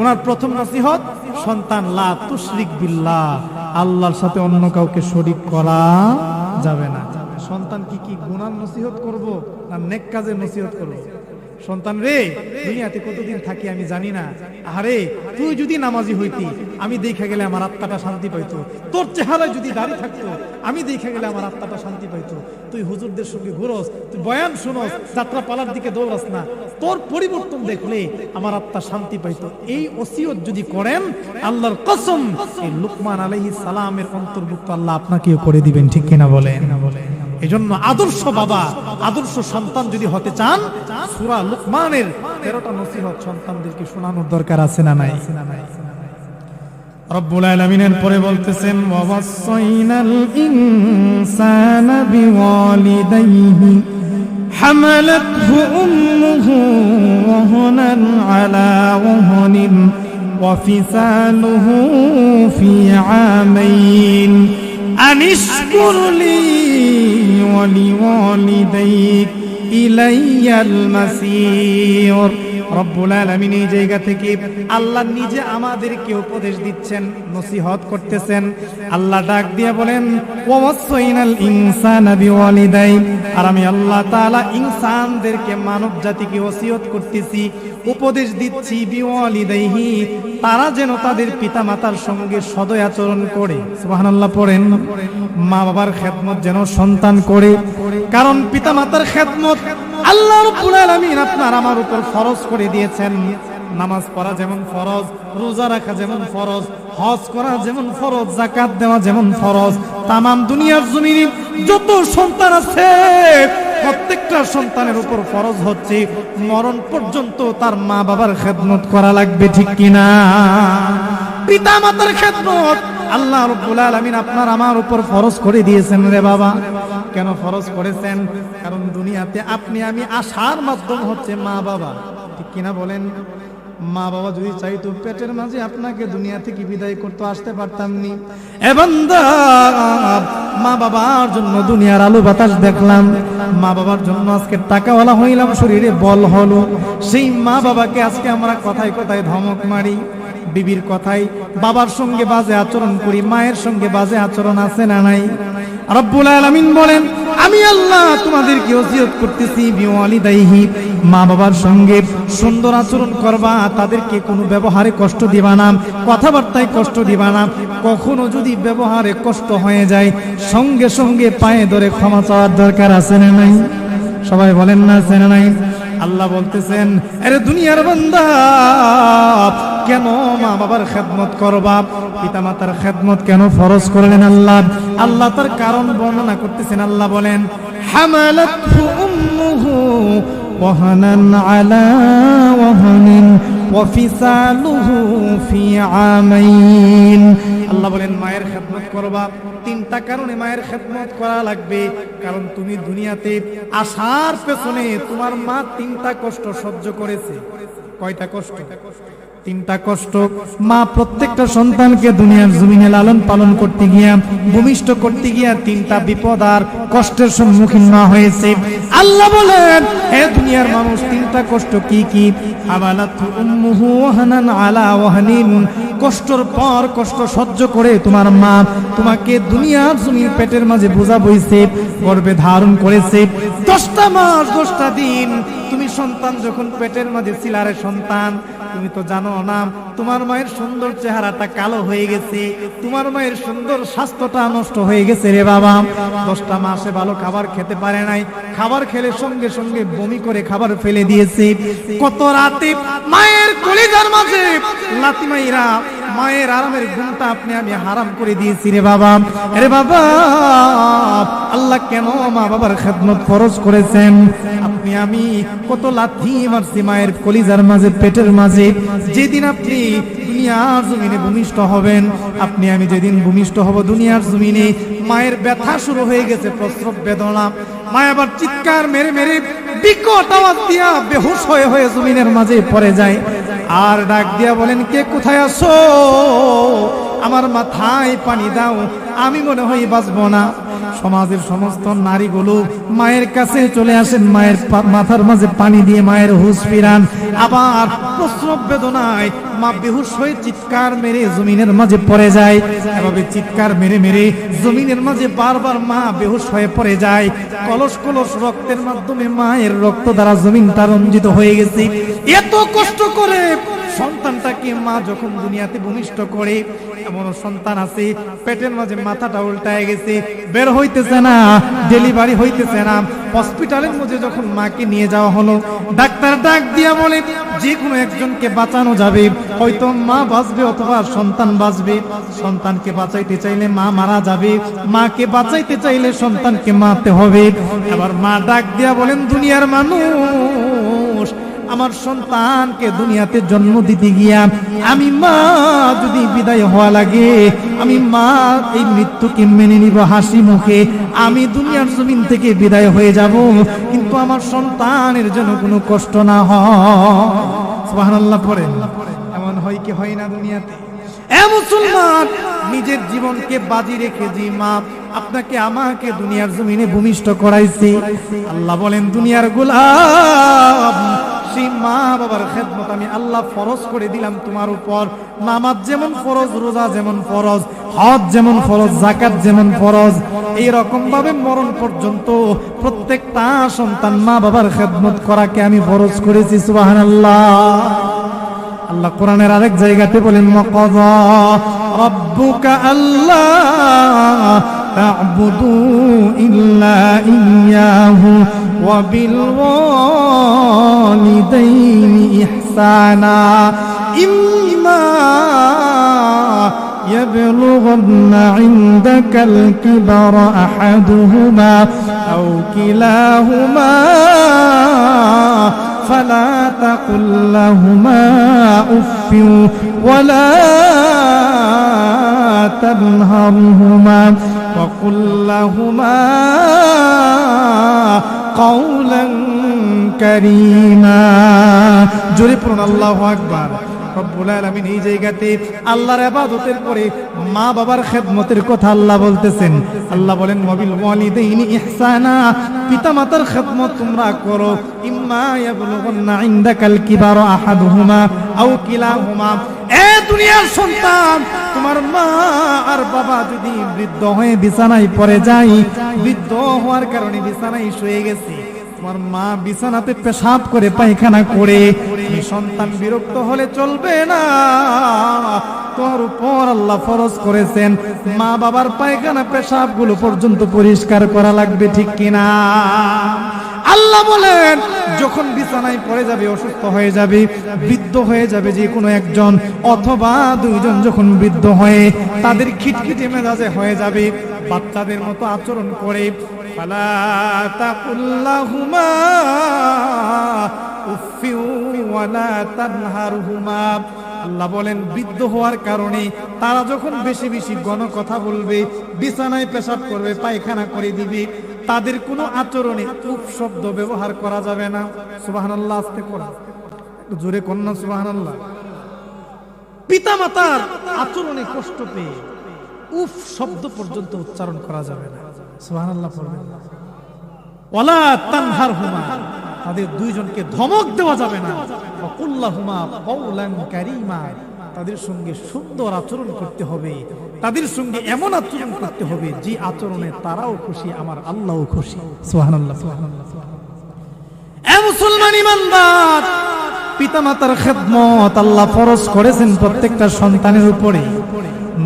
ওনার প্রথম নসিহত, সন্তান লা তুশরিক বিল্লাহ, আল্লাহর সাথে অন্য কাউকে শরীক করা যাবে না। সন্তান কি গুনার নসিহত করব না নেক কাজের নসিহত করব? সন্তান রে, দুনিয়াতে কতদিন থাকি আমি জানি না, আরে তুই যদি নামাজি হইতি আমি দেখা গেলে আমার আত্মাটা শান্তি পাইতো, তোর চেহারায় যদি দাড়ি থাকতো আমি দেখা গেলে আমার আত্মাটা শান্তি পাইতো, তুই হুজুরদের সঙ্গে ঘুরস, তুই বয়ান শুনস, যাত্রা পালার দিকে দৌড়াস না, তোর পরিবর্তন দেখলে আমার আত্মা শান্তি পাইতো। এই ওসিয়ত যদি করেন, আল্লাহর কসম এই লুকমান আলাইহিস সালামের অন্তর্ভুক্ত আল্লাহ আপনাকেও করে দিবেন, ঠিক কিনা বলেন? এজন্য আদর্শ বাবা, আদর্শ সন্তান যদি হতে চান, সূরা লুকমানের 13টা নসিহত সন্তানদেরকে শোনানোর দরকার আছে না নাই? রব্বুল আলামিনের পরে বলতেছেন, ওয়াসাইনাল ইনসানা বিওয়ালিদাইহি হামালাতহু উম্মুহু ওয়াহানান আলা ওয়াহানিন ওয়া ফিসালুহু ফি আমাইন আনিশকুরলি ওয়া লিওয়ালিদাইক ইলাইয়াল মাসির। রব্বুল আলামিন এই জায়গা থেকে আল্লাহ নিজে আমাদেরকে উপদেশ দিচ্ছেন, নসিহত করতেছেন। আল্লাহ ডাক দিয়ে বলেন, ওয়াসাইনাল ইনসানা বিওয়ালিদাই, আর আমি আল্লাহ তাআলা ইনসানদেরকে, মানব জাতিকে ওসিয়ত করতেছি, উপদেশ দিচ্ছি, বিওয়ালিদাইহি, তারা যেন তাদের পিতামাতার সঙ্গে সদয় আচরণ করে। সুবহানাল্লাহ পড়েন। মা বাবার খেদমত যেন সন্তান করে, কারণ পিতামাতার খেদমত আল্লাহ রাব্বুল আলামিন আপনার আমার উপর ফরজ করে দিয়েছেন। নামাজ পড়া যেমন ফরজ, রোজা রাখা যেমন ফরজ, হজ করা যেমন ফরজ, যাকাত দেওয়া যেমন ফরজ, তামাম দুনিয়ার জমিনে যত সন্তান আছে প্রত্যেকটা সন্তানের উপর ফরজ হচ্ছে মরণ পর্যন্ত তার মা বাবার খেদমত করা লাগবে, ঠিক কিনা? পিতা মাতার খেদমত আল্লাহ রাব্বুল আলামিন আপনার আমার উপর ফরজ করে দিয়েছেন রে বাবা। কেন ফরজ করেছেন? কারণ দুনিয়াতে আপনি আমি আসার মাধ্যম হচ্ছে মা বাবা, ঠিক কিনা বলেন? মা বাবা যদি চাইতো পেটের মাঝে আপনাকে দুনিয়া থেকে বিদায় করতে, আসতে পারতাম নি। এ বান্দা, মা বাবার জন্য দুনিয়ার আলো বাতাস দেখলাম, মা বাবার জন্য আজকে টাকাওয়ালা হইলাম, শরীরে বল হলো। সেই মা বাবাকে আজকে আমরা কথায় কথায় ধমক মারি, বিবির কথায় বাবার সঙ্গে বাজে আচরণ করি, মায়ের সঙ্গে বাজে আচরণ আছে না নাই? রব্বুল আলামিন বলেন, আমি আল্লাহ তোমাদেরকে ওসিয়ত করতেছি, বিওয়ালিদাইহি, মা বাবার সঙ্গে সুন্দর আচরণ করবা, তাদেরকে কোনো ব্যবহারে কষ্ট দিবা না, কথাবার্তায় কষ্ট দিবা না। কখনো যদি ব্যবহারে কষ্ট হয়ে যায়, সঙ্গে সঙ্গে পায়ে ধরে ক্ষমা চাওয়ার দরকার আছে না নাই? সবাই বলেন না, আছে না নাই? আল্লাহ বলতেছেন, আরে দুনিয়ার বান্দা, কেন মা বাবার খেদমত করবা, পিতা মাতার খেদমত কেন ফরজ করলেন আল্লাহ? আল্লাহ তার কারণ বর্ণনা করতেছেন। আল্লাহ বলেন, হামালাতহু উম্মুহু ওয়াহানান আলা ওয়াহানিন ওয়া ফিসালুহু ফি আমাইন। আল্লাহ বলেন, মায়ের খেদমত করবা, তিনটা কারণে মায়ের খেদমত করা লাগবে। কারণ তুমি দুনিয়াতে আসার পেছনে তোমার মা তিনটা কষ্ট সহ্য করেছে। কয়টা কষ্ট? তিনটা কষ্ট। মা প্রত্যেকটা সন্তানকে দুনিয়ার জমিনে লালন পালন করতে গিয়া, ভূমিষ্ঠ করতে গিয়া তিনটা বিপদ আর কষ্টের সম্মুখীন মা হয়েছে। আল্লাহ বলেন, হে দুনিয়ার মানুষ, তিনটা কষ্ট কি কি? হামালাতহু উম্মুহু ওয়াহানান আলা ওয়াহানিন, কষ্টর পর কষ্ট সহ্য করে তোমার মা তোমাকে দুনিয়ার জমিন পেটের মাঝে বোঝা বইছে, গর্ভে ধারণ করেছে। 10টা মাস 10টা দিন তুমি সন্তান যখন পেটের মাঝে ছিলারে সন্তান, তুমি তো জানো না তোমার মায়ের সুন্দর চেহারাটা কালো হয়ে গেছে, তোমার মায়ের সুন্দর স্বাস্থ্যটা নষ্ট হয়ে গেছে রে বাবা। 10টা মাসে ভালো খাবার খেতে পারে নাই, খাবার খেলে সঙ্গে সঙ্গে বমি করে খাবার ফেলে দিয়েছে। কত রাতে মায়ের কলিজার মাঝে লাথি মাইরা মায়ের আরামের ঘুমটা আপনি আমি হারাম করে দিয়েছি রে বাবা। আরে বাবা, আল্লাহ কেন মা বাবার খেদমত ফরজ করেছেন? আপনি আমি কত লাথি মারছি মায়ের কলিজার মাঝে, পেটের মাঝে। যেদিন আপনি দুনিয়ার জমিনে ভূমিষ্ঠ হবেন, আপনি আমি যেদিন ভূমিষ্ঠ হব দুনিয়ার জমিনে, মায়ের ব্যথা শুরু হয়ে গেছে, প্রস্রব বেদনা। মা আবার চিৎকার মেরে মেরে বিকট আওয়াজ দিয়া বেহুশ হয়ে হয়ে জমিনের মাঝে পড়ে যায়। আর ডাক দিয়া বলেন, কে কোথায় আছো? আমার মাথায় পানি দাও, আমি মনে হয় বাঁচবো না। সমাজের সমস্ত নারীগুলো মায়ের কাছে চলে আসেন, মায়ের মাথার মাঝে পানি দিয়ে মায়ের হুঁশ ফিরান, আবার প্রসব বেদনায় মা বেহুশ হয়ে চিৎকার মেরে জমিনের মাঝে পড়ে যায়। এভাবে চিৎকার মেরে মেরে জমিনের মাঝে বারবার মা বেহুশ হয়ে পড়ে যায়। কলস কলস রক্তের মাধ্যমে মায়ের রক্ত দ্বারা জমিনটা রঞ্জিত হয়ে গেছে। এত কষ্ট করে সন্তানটাকে মা যখন দুনিয়াতে ভূমিষ্ঠ করে, এমন সন্তান আছে পেটের মাঝে মাথাটা উল্টায় গেছে, বের হইতেছে না, ডেলিভারি হইতেছে না। হসপিটালের মধ্যে যখন মাকে নিয়ে যাওয়া হলো, ডাক্তার ডাক দিয়া বলে যে কোনো একজনকে বাঁচানো যাবে, হয়তো মা বাঁচবে অথবা সন্তান বাঁচবে। সন্তানকে বাঁচাইতে চাইলে মা মারা যাবে, মাকে বাঁচাইতে চাইলে সন্তানকে মারতে হবে। আবার মা ডাক দিয়া বলেন, দুনিয়ার মানুষ, আমার সন্তানকে দুনিয়াতে জন্ম দিতে গিয়া আমি মা যদি বিদায় হওয়া লাগে, আমি মা এই মৃত্যুকে মেনে নিব হাসি মুখে, আমি দুনিয়ার জমিন থেকে বিদায় হয়ে যাব, কিন্তু আমার সন্তানের জন্য কোনো কষ্ট না হয়। সুবহানাল্লাহ পড়েন। এমন হয় কি হয় না দুনিয়াতে? এ মুসলমান, নিজের জীবনকে বাজি রেখে যে মা আপনাকে আমাকে দুনিয়ার জমিনে ভূমিষ্ঠ করাইছে, আল্লাহ বলেন দুনিয়ার গোলাম, সেই মা বাবার খেদমত আমি আল্লাহ ফরজ করে দিলাম তোমার উপর। নামাজ যেমন ফরজ, রোজা যেমন ফরজ, হজ যেমন ফরজ, যাকাত যেমন ফরজ, এই রকম ভাবে মরণ পর্যন্ত প্রত্যেকটা সন্তান মা বাবার খেদমত করাকে আমি ফরজ করেছি। সুবহানাল্লাহ। আল্লাহ কোরআনের আরেক জায়গাতে বলেন, ওয়াকাযা রাব্বুকা আল্লা তা'বুদু ইল্লা ইয়্যাহু ওয়া বিল ওয়ালিদাইনি ইহসানা ইম্মা ইয়াবলুগান্না ইনদাকাল কিবারা আহাদুহুমা আও কিলাহুমা فلا تقل لهما أف ولا تنهرهما وقل لهما قولا كريما। জোরে পড়ুন আল্লাহু আকবার। রব্বুল আলামিন এই জায়গাতে আল্লাহর ইবাদতের পরে মা বাবার খেদমতের কথা আল্লাহ বলতেছেন। আল্লাহ বলেন, ওয়াবিল ওয়ালিদাইনি ইহসানা, পিতামাতার খেদমত তোমরা করো। ইম্মা ইয়াবলুগান্না ইনদাকাল কিবারা আহাদুহুমা আও কিলাহুমা, এ দুনিয়ার সন্তান, তোমার মা আর বাবা যদি বৃদ্ধ হয়ে বিছানায় পড়ে যায়, বৃদ্ধ হওয়ার কারণে বিছানায় শুয়ে গেছে, তোমার মা বিছানাতে পেশাব করে পায়খানা করে, তুমি সন্তান বিরক্ত হলে চলবে না। তোমার উপর আল্লাহ ফরজ করেছেন মা বাবার পায়খানা পেশাব গুলো পর্যন্ত পরিষ্কার করা লাগবে, ঠিক কিনা? আল্লাহ বলেন, যখন বিছানায় পড়ে যাবে, অসুস্থ হয়ে যাবে, বৃদ্ধ হয়ে যাবে যে কোনো একজন অথবা দুইজন, যখন বৃদ্ধ হয়ে তাদের খিটখিটে মেজাজে হয়ে যাবে, বাচ্চাদের মতো আচরণ করে, ফালা তাকুল লাহুমা উফফি ওয়ালা তানহারহুমা, আল্লাহ বলেন বৃদ্ধ হওয়ার কারণে তারা যখন বেশি বেশি গণ কথা বলবে, বিছানায় পেশাব করবে, পায়খানা করে দিবে, তাদের কোনো আচরণে উফ শব্দ ব্যবহার করা যাবে না। সুবহানাল্লাহ। আস্তে করে জোরে কন্যা সুবহানাল্লাহ। পিতামাতার আচরণে কষ্ট পেয়ে উফ শব্দ পর্যন্ত উচ্চারণ করা যাবে না। সুবহানাল্লাহ পড়বেন। ওয়ালা তানহারহুমা, তাদের দুইজনকে ধমক দেওয়া যাবে না। ওয়াকুল্লাহুমা কাওলান কারীমা, তাদের সঙ্গে সুন্দর আচরণ করতে হবে, তাদের সঙ্গে এমন আচরণ করতে হবে যে আচরণে তারাও খুশি, আমার আল্লাহও খুশি। সুবহানাল্লাহ, সুবহানাল্লাহ। এ মুসলমান ইমানদার, পিতামাতার খেদমত আল্লাহ ফরজ করেছেন প্রত্যেকটা সন্তানের উপরে।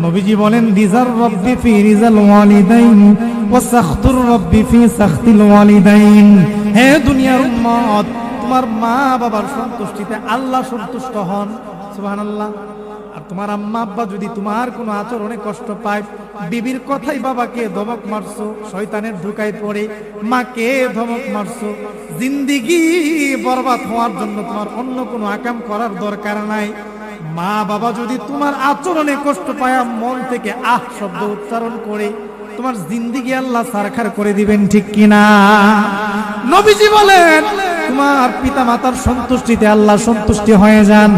নবীজি বলেন, রিজার রব্বি ফি রিজাল ওয়ালিদাইন ওয়া সাখতুর রব্বি ফি সাখতিল ওয়ালিদাইন। হে দুনিয়ার উম্মত, তোমার মা বাবার সন্তুষ্টিতে আল্লাহ সন্তুষ্ট হন। সুবহানাল্লাহ। আর তোমার আম্মা আব্বা যদি তোমার কোনো আচরণে কষ্ট পায়, বিবির কথাই বাবাকে ধমক মারছো, শয়তানের ধোঁকায় পড়ে মাকে ধমক মারছো, জিন্দেগি বরবাদ হওয়ার জন্য তোমার অন্য কোনো আকাম করার দরকার নাই। মা বাবা যদি তোমার আচরণে কষ্ট পায়, মন থেকে আহ শব্দ উচ্চারণ করে, তোমার জিন্দেগি আল্লাহ সারখার করে দিবেন, ঠিক কিনা? নবীজি বলেন, তোমার পিতা মাতার সন্তুষ্টিতে আল্লাহ সন্তুষ্টি হয়ে যান,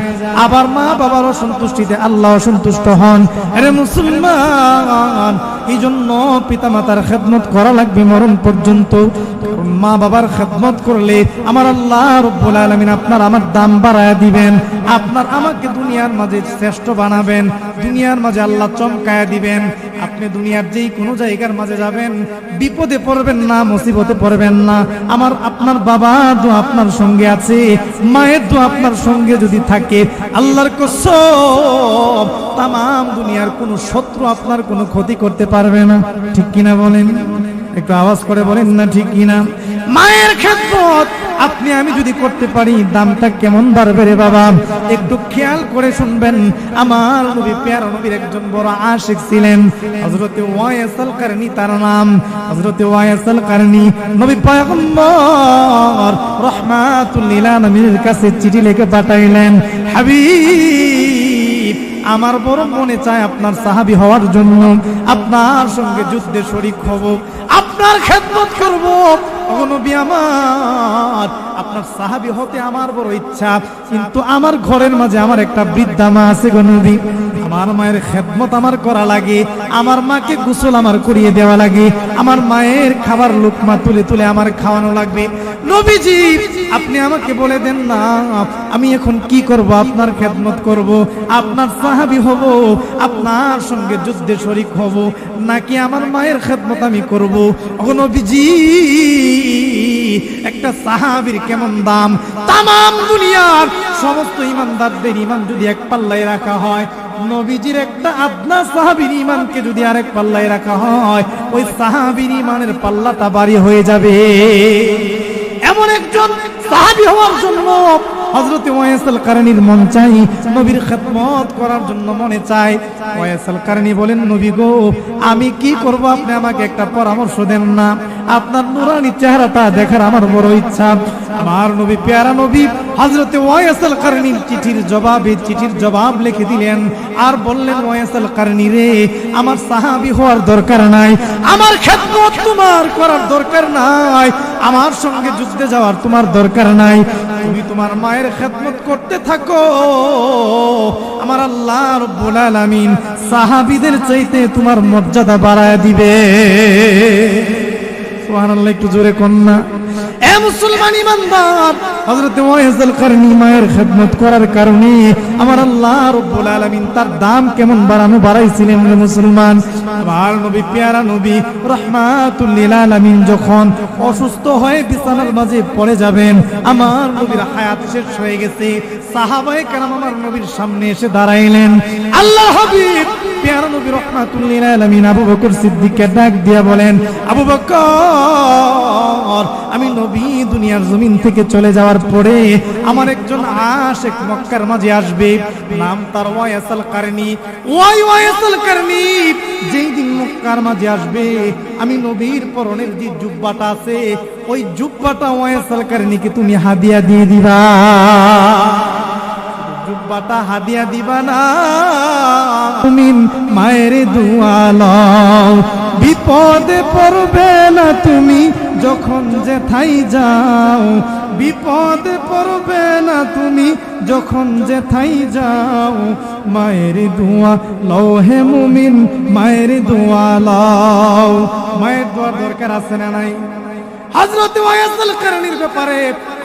আবার মা বাবারও সন্তুষ্টিতে আল্লাহ সন্তুষ্ট হন। আরে মুসলমান, এই জন্য পিতামাতার খেদমত করা লাগবে মরণ পর্যন্ত। কারণ মা বাবার খেদমত করলে আমার আল্লাহ রব্বুল আলামিন আপনার আমার দাম বাড়ায় দিবেন, আপনার আমাকে দুনিয়ার মাঝে শ্রেষ্ঠ বানাবেন, দুনিয়ার মাঝে আল্লাহ চমকায়া দিবেন। আপনি দুনিয়ার যেই কোনো জায়গার মাঝে যাবেন, বিপদে পড়বেন না, মুসিবতে পড়বেন না। আমার আপনার বাবা তো আপনার সঙ্গে আছে, মায়ের তো আপনার সঙ্গে যদি থাকে, আল্লাহর কসম তামাম দুনিয়ার কোনো শত্রু আপনার কোনো ক্ষতি করতে পারবে না। ঠিক কিনা বলেন? একটু আওয়াজ করে বলেন না ঠিক কিনা? মায়ের খেদমত আপনি আমি যদি করতে পারি, দামটা কেমন বাড়বে রে বাবা। একটু খেয়াল করে শুনবেন। আমার নবী প্যারা নবীর একজন বড় আশিক ছিলেন, হযরতে ওয়াইস আল কারনী তার নাম। হযরতে ওয়াইস আল কারনী নবী পয়গম্বর রাহমাতুল লিল আলামিনের কাছে চিঠি লিখে পাঠাইলেন, হাবিব আমার বড় মনে চায় আপনার সাহাবী হওয়ার জন্য, আপনার সঙ্গে যুদ্ধে শরীক হব, আপনার খেদমত করব। ও নবী আমার, আপনার সাহাবী হতে আমার বড় ইচ্ছা, কিন্তু আমার ঘরের মাঝে আমার একটা বৃদ্ধা মা আছে গো নবী। আমার মায়ের খেদমত আমার করা লাগে, আমার মাকে গোসল আমার করিয়ে দেওয়া লাগে, আমার মায়ের খাবার লোকমা তুলে তুলে আমার খাওয়ানো লাগবে। নবীজি আপনি আমাকে বলে দেন না, আমি এখন কি করব? আপনার খেদমত করব, আপনার সাহাবী হব, আপনার সঙ্গে যুদ্ধে শরীক হব, নাকি আমার মায়ের খেদমত আমি করব? ও নবীজি একটা সাহাবীর কেমন দাম! তামাম দুনিয়ার সমস্ত ইমানদারদের ইমান যদি এক পাল্লায় রাখা হয়, নবীজির একটা আদনা সাহাবীর ইমানকে যদি আরেক পাল্লায় রাখা হয়, ওই সাহাবীর ইমানের পাল্লাটা ভারী হয়ে যাবে। এমন একজন সাহাবী হওয়ার জন্য হযরতে ওয়াইস আল কারনীর মন চাই, নবীর খেদমত করার জন্য মনে চায়। ওয়াইস আল কারনী বলেন, নবী গো আমি কি করব? আপনি আমাকে একটা পরামর্শ দেন না, আপনার নুরানি চেহারাটা দেখার আমার বড় ইচ্ছা। আমার নবী প্যারা নবী হযরতে ওয়াইস আল কারনীর চিঠির জবাব লিখে দিলেন, আর বললেন, ওয়াইস আল কারনী রে, আমার সাহাবী হওয়ার দরকার নাই, আমার খেদমত তোমার করার দরকার নাই, আমার সঙ্গে যুদ্ধে যাওয়ার তোমার দরকার নাই, তুমি তোমার মায়ের খেদমত করতে থাকো। আমার আল্লাহ রব্বুল আলামিন সাহাবীদের চাইতে তোমার মর্যাদা বাড়ায় দিবে। সুবহানাল্লাহ, একটু জোরে কন্যা। এ মুসলমান ইমানদার, হযরতে ওয়াইস আল কারনী মায়ের খেদমত করার কারণে আমার আল্লাহ রব্বুল আলামিন তার দাম কেমন বাড়াইছিলেন রে মুসলমান। আমার নবী প্যারা নবী রাহমাতুল লিল আলামিন যখন অসুস্থ হয়ে বিছানার মাঝে পড়ে যাবেন, আমার নবীর হায়াত শেষ হয়ে গেছে, সাহাবায়ে কেরাম আমার নবীর সামনে এসে দাঁড়াইলেন। আল্লাহর হাবিব প্যারা নবী রাহমাতুল লিল আলামিন আবু বকর সিদ্দিককে ডাক দিয়া বলেন, আবু বকর, আমি নবী দুনিয়ার জমিন থেকে চলে যাওয়ার পরে আমার একজন আশিক মক্কার মাঝে আসবে, নাম তার ওয়াইস আল কারনী। ওয়াইস আল কারনী যেই দিন মক্কার মাঝে আসবে, আমি নবীর পরনের যে জুব্বাটা আছে, ওই জুব্বাটা ওয়াইস আল কারনীকে তুমি হাদিয়া দিয়ে দিবা। জুব্বাটা হাদিয়া দিবা না, তুমি মায়ের দোয়া লও, বিপদে পড়বে না তুমি যখন যেথায় যাও, বিপদে পড়বে না তুমি যখন যেথায় যাও, মায়ের দোয়া লও হে মুমিন, মায়ের দোয়া লও। মায়ের দোয়ার দরকার আছে না নাই? হযরতে ওয়াইস আল কারনীর ব্যাপারে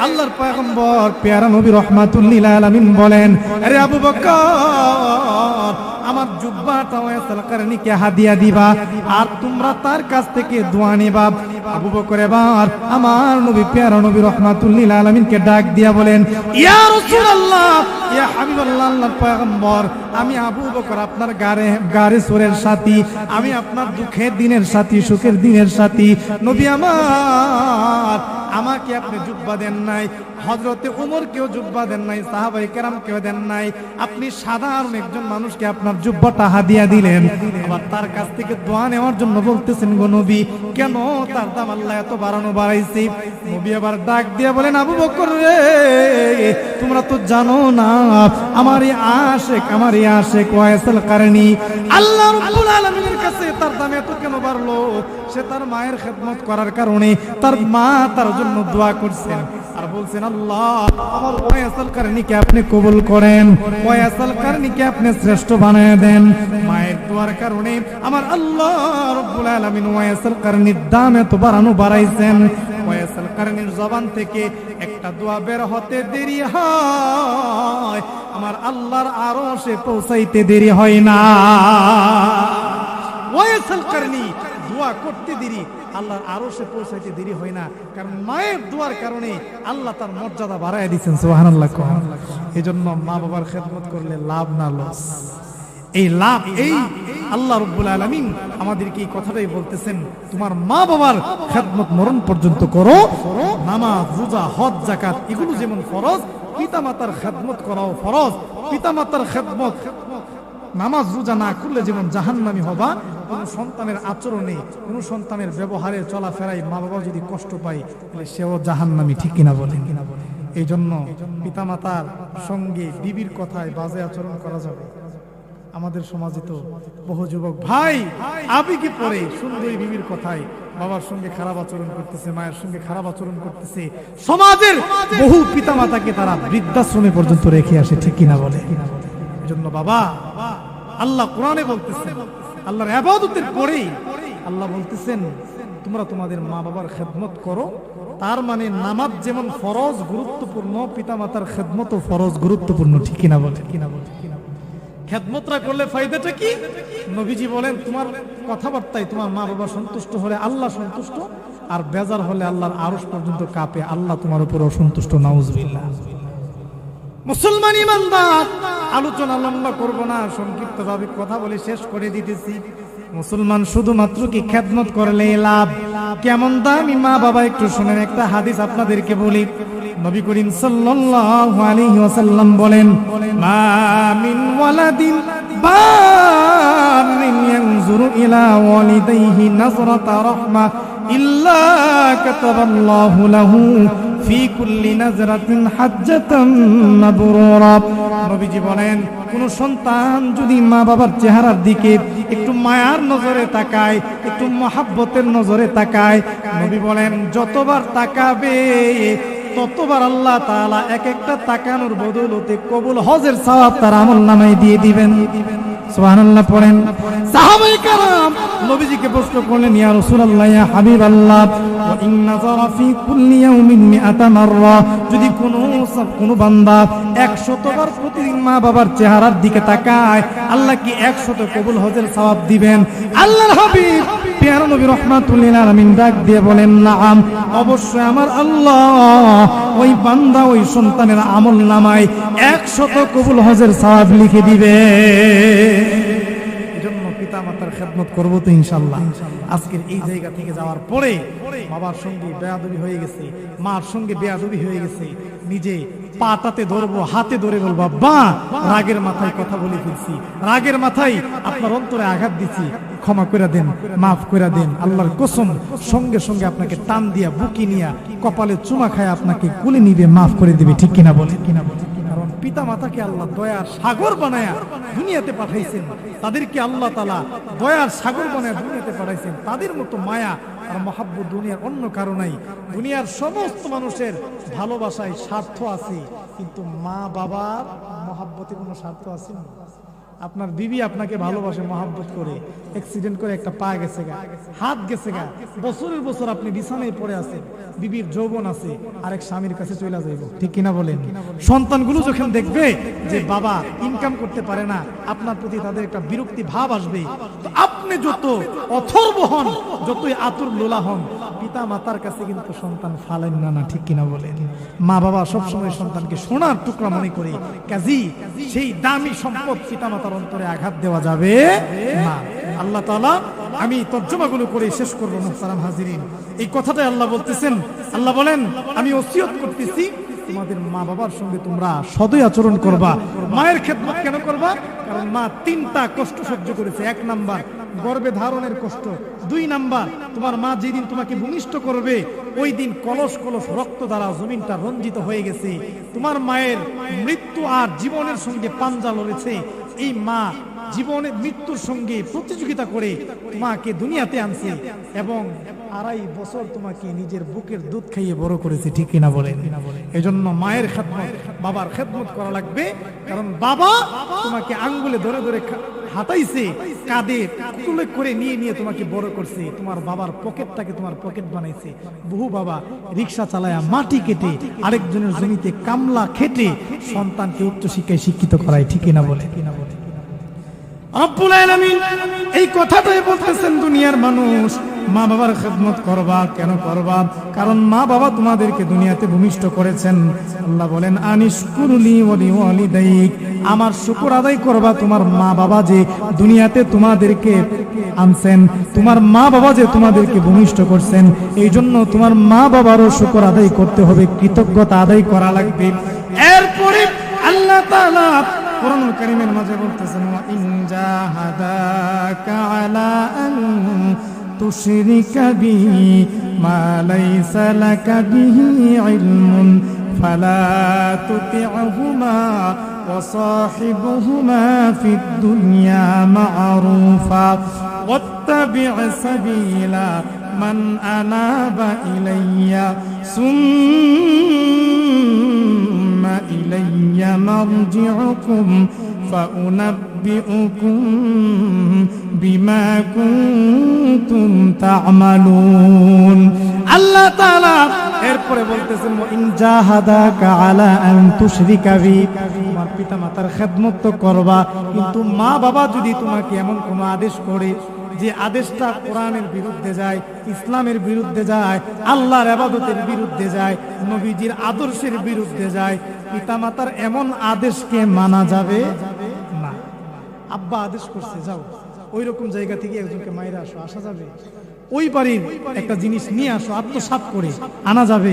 আল্লাহর পয়গম্বর প্যারা নবী রাহমাতুল লিল আলামিন বলেন, আরে আবু বকর, আমার জুব্বাটা ওয়াইস আল কারনীকে হাদিয়া দিবা, আর তোমরা তার কাছ থেকে দোয়া নিবা। আবু বকর এবার আমার নবী প্যারা নবী রাহমাতুল লিল আলামিনকে ডাক দিয়া বলেন, ইয়া রাসূলুল্লাহ, ইয়া হাবিবাল্লাহ, আল্লাহর পয়গম্বর, আমি আবু বকর আপনার গারে সুরের সাথী, আমি আপনার দুঃখের দিনের সাথী, সুখের দিনের সাথী। নবী আমার, আমাকে আপনি জুব্বা দেন নাই, হযরতে ওমরকেও জুব্বা দেন নাই, সাহাবায়ে কেরামকেও দেন নাই, আপনি সাধারণ একজন মানুষকে আপনার জুব্বাটা হাদিয়া দিলেন, আবার তার কাছ থেকে দোয়া নেওয়ার জন্য বলতেছেন গো নবী, কেন তার দাম আল্লাহ এত বাড়াইছে? নবী আবার ডাক দিয়ে বলেন, আবু বকর রে, তোমরা তো জানো না আমার এই আশিক ওয়াইস আল কারনী আল্লাহ রাব্বুল আলামিনের কাছে তার দাম এত কেন বাড়লো? সে তার মায়ের খেদমত করার কারণে তার মা তার জন্য দোয়া করছেন, আর বলছেন, আল্লাহ আমার ওয়াইস আল কারনীকে আপনি কবুল করেন, ওয়াইস আল কারনীকে আপনি শ্রেষ্ঠ বানায় বানায় দেন। মায়ের দোয়ার কারণে আমার আল্লাহ রাব্বুল আলামিন ওয়াইসুল কারনির দাম এত বাড়াইছেন। ওয়াইসুল কারনির জবান থেকে একটা দোয়া বের হতে দেরি হয়, আমার আল্লাহর আরশে পৌঁছাইতে দেরি হয় না। ওয়াইসুল কারনি দোয়া করতে দেরি, আল্লাহর আরশে পৌঁছাইতে দেরি হয় না, কারণ মায়ের দোয়ার কারণে আল্লাহ তার মর্যাদা বাড়ায় দিয়েছেন। সুবহানাল্লাহ। এজন্য মা বাবার খেদমত করলে লাভ না লস, এই লাভ এই আল্লাহ রাব্বুল আলামিন আমাদেরকে এই কথাটাই বলতেছেন, তোমার মা বাবার খেদমত মরণ পর্যন্ত করো। নামাজ, রোজা, হজ, যাকাত এগুলো যেমন ফরজ, পিতামাতার খেদমত করাও ফরজ। পিতামাতার খেদমত, নামাজ রোজা না করলে যেমন জাহান্নামী হবা, কোন সন্তানের আচরণে, কোন সন্তানের ব্যবহারে, চলাফেরায় মা বাবা যদি কষ্ট পায় তাহলে সেও জাহান্নামী, ঠিক কিনা বলেন? এই জন্য পিতামাতার সঙ্গে বিবির কথায় বাজে আচরণ করা যাবে। আমাদের সমাজে তো বহু যুবক ভাই আবেগে পড়ে সুন্দরী বিবির কথায় বাবার সঙ্গে খারাপ আচরণ করতেছে, মায়ের সঙ্গে খারাপ আচরণ করতেছে। সমাজের বহু পিতামাতাকে তারা বৃদ্ধাশ্রমে পর্যন্ত রেখে আসে, ঠিক কিনা বলে? এজন্য বাবা, আল্লাহ কোরআনে বলতেছেন, আল্লাহর ইবাদতের পরেই আল্লাহ বলতেছেন তোমরা তোমাদের মা বাবার খেদমত করো। তার মানে নামাজ যেমন ফরজ গুরুত্বপূর্ণ, পিতামাতার খেদমতও ফরজ গুরুত্বপূর্ণ, ঠিক কিনা বলে? খেদমতরা করলে ফায়দাটা কি? নবীজি বলেন তোমার কথাবার্তায় তোমার মা বাবা সন্তুষ্ট হলে আল্লাহ সন্তুষ্ট, আর বেজার হলে আল্লাহর আরশ পর্যন্ত কাঁপে, আল্লাহ তোমার উপর অসন্তুষ্ট। নাউজুবিল্লাহ। মুসলমান ইমানদার, আলোচনা লম্বা করব না, সংক্ষিপ্ত ভাবে কথা বলে শেষ করে দিতেছি। মুসলমান শুধুমাত্র কি খেদমত করলে লাভ? কেমন দামি মা বাবা একটু শুনেন, একটা হাদিস আপনাদেরকে বলি। নবী করিম সাল্লাল্লাহু আলাইহি ওয়াসাল্লাম বলেন, মা মিন ওয়ালাদিন বারিন ইয়ানজুরু ইলা ওয়ালিদাইহি নাজরাতা রাহমা ইল্লা কাতাবাল্লাহু লাহু ফি কুল্লি নাজরাতিন হাজ্জাতাম মাবরুরা। নবীজি বলেন, কোন সন্তান যদি মা বাবার চেহারার দিকে একটু মায়ার নজরে তাকায়, একটু মহাব্বতের নজরে তাকায়, নবী বলেন যতবার তাকাবে ততবার আল্লাহ তাআলা এক একটা তাকানোর বদৌলতে কবুল হজের সওয়াব তার আমলনামায় দিয়ে দিবেন। সুবহানাল্লাহ পড়েন। সাহাবায়ে কেরাম নবীজিকে প্রশ্ন করলেন, ইয়া রাসূলুল্লাহ, ইয়া হাবিবাল্লাহ, ওয়া ইন নাযারা ফি কুল্লি ইয়াউমিন মিআতা মাররা, যদি কোনো বান্দা 100 বার প্রতিদিন মা বাবার চেহারার দিকে তাকায়, আল্লাহ কি 100 কবুল হজের সওয়াব দিবেন? আল্লাহর হাবিব প্যারা নবী রাহমাতুল লিল আলামিন ডাক দিয়ে বলেন, নাআম, অবশ্যই আমার আল্লাহ ওই বান্দা, ওই সন্তানের আমলনামায় 100 কবুল হজের সওয়াব লিখে দিবে। এজন্য পিতামাতার খেদমত করব তো ইনশাআল্লাহ। আজকের এই জায়গা থেকে যাওয়ার পরে বাবার সঙ্গে বেয়াদবি হয়ে গেছে, মার সঙ্গে বেয়াদবি হয়ে গেছে, নিজে পাটাতে ধরবো, হাতে ধরে বলবো, বা রাগের মাথায় কথা বলে ফেলছি, রাগের মাথায় আপনার অন্তরে আঘাত দিচ্ছি, ক্ষমা করে দেন, মাফ করে দেন। আল্লাহর কসম, সঙ্গে সঙ্গে আপনাকে টান দিয়া বুকি নিয়া কপালে চুমা খায় আপনাকে কুলে নিবে, মাফ করে দিবে, ঠিক কিনা বলে? কারণ পিতা মাতাকে আল্লাহ দয়ার সাগর বানায়া দুনিয়াতে পাঠাইছেন, তাদেরকে আল্লাহ তাআলা দয়ার সাগর বানায়া দুনিয়াতে পাঠাইছেন। তাদের মতো মায়া আর মহাব্বত দুনিয়ার অন্য কারো নাই। দুনিয়ার সমস্ত মানুষের ভালোবাসায় স্বার্থ আছে, কিন্তু মা বাবার মহাব্বতে কোনো স্বার্থ আছে না। আপনার বিবি আপনাকে ভালোবাসে, মহাব্বত করে, অ্যাক্সিডেন্ট করে একটা পা গেছে গা, হাত গেছে গা, বছরের বছর আপনি বিছানায় পড়ে আছেন, বিবির যৌবন আছে, আরেক স্বামীর কাছে চলে যাইব, ঠিক কিনা বলেন? সন্তানগুলো যখন দেখবে যে বাবা ইনকাম করতে পারে না, আপনার প্রতি তাদের একটা বিরক্তি ভাব আসবে। তো আপনি যত অথর্ব হন, যতই আতুর লোলা হন, পিতা মাতার কাছে কিন্তু সন্তান ফালেন না, ঠিক কিনা বলেন? মা বাবা সবসময় সন্তানকে সোনার টুকরা মনে করে, কাজী সেই দামি সম্পদ পিতা মাতার অন্তরে আঘাত দেওয়া যাবে না। আল্লাহ তাআলা, আমি তর্জমাগুলো করে শেষ করব মুহতারাম হাজিরিন। এই কথাটাই আল্লাহ বলতেছেন, আল্লাহ বলেন, আমি ওসিয়ত করতেছি তোমাদের মা বাবার সঙ্গে তোমরা সদয় আচরণ করবা। মায়ের খেদমত কেন করবা? কারণ মা 3টা কষ্ট সহ্য করেছে। 1 নাম্বার গর্ভে ধারণের কষ্ট, 2 নাম্বার তোমার মা যেদিন তোমাকে ভূমিষ্ঠ করবে ওই দিন কলস কলস রক্ত দ্বারা জমিনটা রঞ্জিত হয়ে গেছে। তোমার মায়ের মৃত্যু আর জীবনের সঙ্গে পাঞ্জা লড়েছে। এই মা জীবনে মৃত্যুর সঙ্গে প্রতিযোগিতা করে তোমাকে দুনিয়াতে আনছে এবং 2.5 বছর তোমাকে নিজের বুকের দুধ খাইয়ে বড় করেছে, ঠিক কিনা বলেন? এজন্য মায়ের খেদমত, বাবার খেদমত করা লাগবে। কারণ বাবা তোমাকে আঙ্গুলে ধরে ধরে হাতাইছে, কাঁধে তুলে করে নিয়ে নিয়ে তোমাকে বড় করছে, তোমার বাবার পকেটটাকে তোমার পকেট বানাইছে। বহু বাবা রিক্সা চালায়া মাটি কেটে আরেকজনের জমিতে কামলা খেটে সন্তানকে উচ্চ শিক্ষায় শিক্ষিত করায়, ঠিক কিনা বলে? রব্বুল আলামিন এই কথাটাই বলতেছেন, দুনিয়ার মানুষ মা বাবার খেদমত করবা। কেন করবা? কারণ মা বাবা তোমাদেরকে দুনিয়াতে ভূমিষ্ঠ করেছেন। আল্লাহ বলেন, আনিশকুরলি ওয়া লিওয়ালিদাইক, আমার শুকর আদায় করবা। তোমার মা বাবা যে দুনিয়াতে তোমাদেরকে আনছেন, তোমার মা বাবা যে তোমাদেরকে ভূমিষ্ঠ করছেন, এই জন্য তোমার মা বাবারও শুকর আদায় করতে হবে, কৃতজ্ঞতা আদায় করা লাগবে। এরপরে আল্লাহ তাআলা কোরআনুল কারীমের মাঝে বলতেছেন, ওয়া ইন জাহাদাকা আলা আন তুশরিকা বিহি মা লাইসা লাকা বিহি ইলমুন ফালা তুতি'হুমা ওয়া সাহিবহুমা ফিদ দুনিয়া মা'রুফা ওয়াত্তাবি' সাবিলা মান আনাবা ইলাইয়া সুম্মা ইলাইয়া মারজি'ুকুম فأنبئكم بما كنتم تعملون। আল্লাহ তাআলা এরপরে বলতেছেন, ইন জাহাদাকা আলা আন তুশরিকা বি, তোমার পিতামাতার খেদমত তো করবা, কিন্তু মা বাবা যদি তোমাকে এমন কোনো আদেশ করে যে আদেশটা কোরআনের বিরুদ্ধে যায়, ইসলামের বিরুদ্ধে যায়, আল্লাহর ইবাদতের বিরুদ্ধে যায়, নবীজির আদর্শের বিরুদ্ধে যায়, পিতামাতার এমন আদেশকে মানা যাবে না। আব্বা আদেশ করছে যাও, ওই রকম জায়গা থেকে একজনকে মাইরা আসো, আসা যাবে? ওই বাড়ির একটা জিনিস নিয়ে আসো, আত্মসাৎ করে আনা যাবে?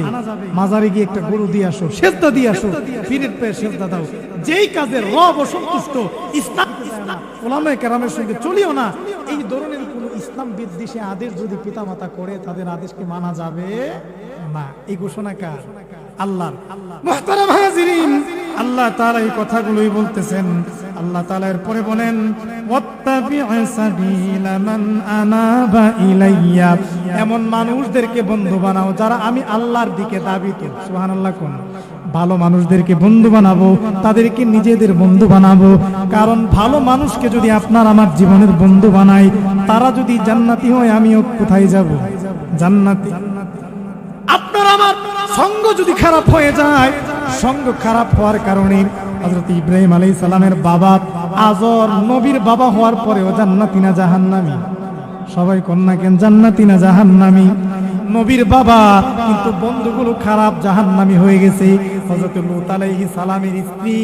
মাজারে গিয়ে একটা গরু দিয়ে আসো, সেজদা দিয়ে আসো, পীরের পায়ে সেজদা দাও। যেই কাজের রব অসন্তুষ্ট, ইসলাম ওলামায়ে কেরামের সঙ্গে চলিও না, এই ধরনের কোন ইসলাম বিদ্বেষী আদেশ যদি পিতামাতা করে, তাদের আদেশকে মানা যাবে না। এই ঘোষণা কার? আল্লাহর। মুহতারাম হাজিরিন, আল্লাহ তাআলা এই কথাগুলোই বলতেছেন। আল্লাহ তাআলা এরপরে বলেন, ওয়াত্তাবি' সাবিলা মান আনাবা ইলাইয়া, এমন মানুষদেরকে বন্ধু বানাও যারা আমি আল্লাহর দিকে দাবিত। সুবহানাল্লাহ। কোন ভালো মানুষদেরকে বন্ধু বানাবো, তাদেরকে নিজেদের বন্ধু বানাবো। কারণ ভালো মানুষকে যদি আপনার আমার জীবনের বন্ধু বানাই, তারা যদি জান্নাতি হয়, আমিও কোথায় যাব? জান্নাতি। আপনার আমার সঙ্গ যদি খারাপ হয়ে যায়, সঙ্গ খারাপ হওয়ার কারণে হযরত ইব্রাহিম আলাইহিস সালামের বাবা আজর নবীর বাবা হওয়ার পরেও জান্নাতি না জাহান্নামী? সবাই কন্যা কেন জান্নাতি না জাহান্নামী? নবীর বাবা কিন্তু বন্ধুগুলো খারাপ, জাহান্নামী হয়ে গেছে। হযরত লূত আলাইহিস সালামের স্ত্রী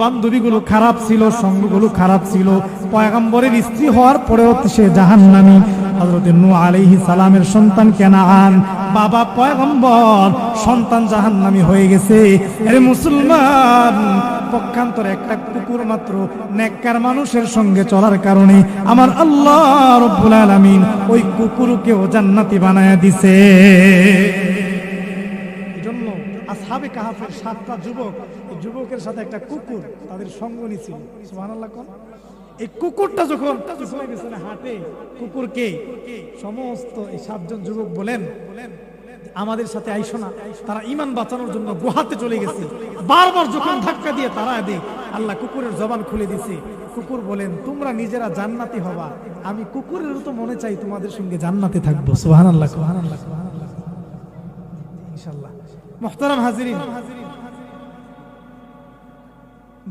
বান্ধবীগুলো খারাপ ছিল, সঙ্গগুলো খারাপ ছিল। পয়গম্বরের স্ত্রী হওয়ার পরেও সে জাহান্নামী। হযরত নূহ আলাইহিস সালামের সন্তান কানান, বাবা পয়গম্বর, সন্তান জাহান্নামী হয়ে গেছে। আরে মুসলমান, পক্ষান্তরে একটা কুকুর মাত্র নেককার মানুষের সঙ্গে চলার কারণে আমার আল্লাহ রাব্বুল আলামিন ওই কুকুরকেও জান্নাতি বানায়া দিছে। এজন্য আসহাবে কাহাফের 7টা যুবক, এই যুবকের সাথে একটা কুকুর তাদের সঙ্গ নিছিল। সুবহানাল্লাহ। কোন এই কুকুরটা যখন পিছনে হাঁটে, কুকুরকে সমস্ত এই 7 জন যুবক বলেন, আমাদের সাথে আইসো না। তারা ঈমান বাঁচানোর জন্য গুহাতে চলে গেছে। বারবার যখন ধাক্কা দিয়ে তারা দেয়, আল্লাহ কুকুরের জবান খুলে দিছে। কুকুর বলেন, তোমরা নিজেরা জান্নাতি হবা, আমি কুকুরেরও তো মনে চাই তোমাদের সঙ্গে জান্নাতে থাকবো। সুবহানাল্লাহ, সুবহানাল্লাহ, সুবহানাল্লাহ। ইনশাআল্লাহ। মুহতারাম হাজিরিন,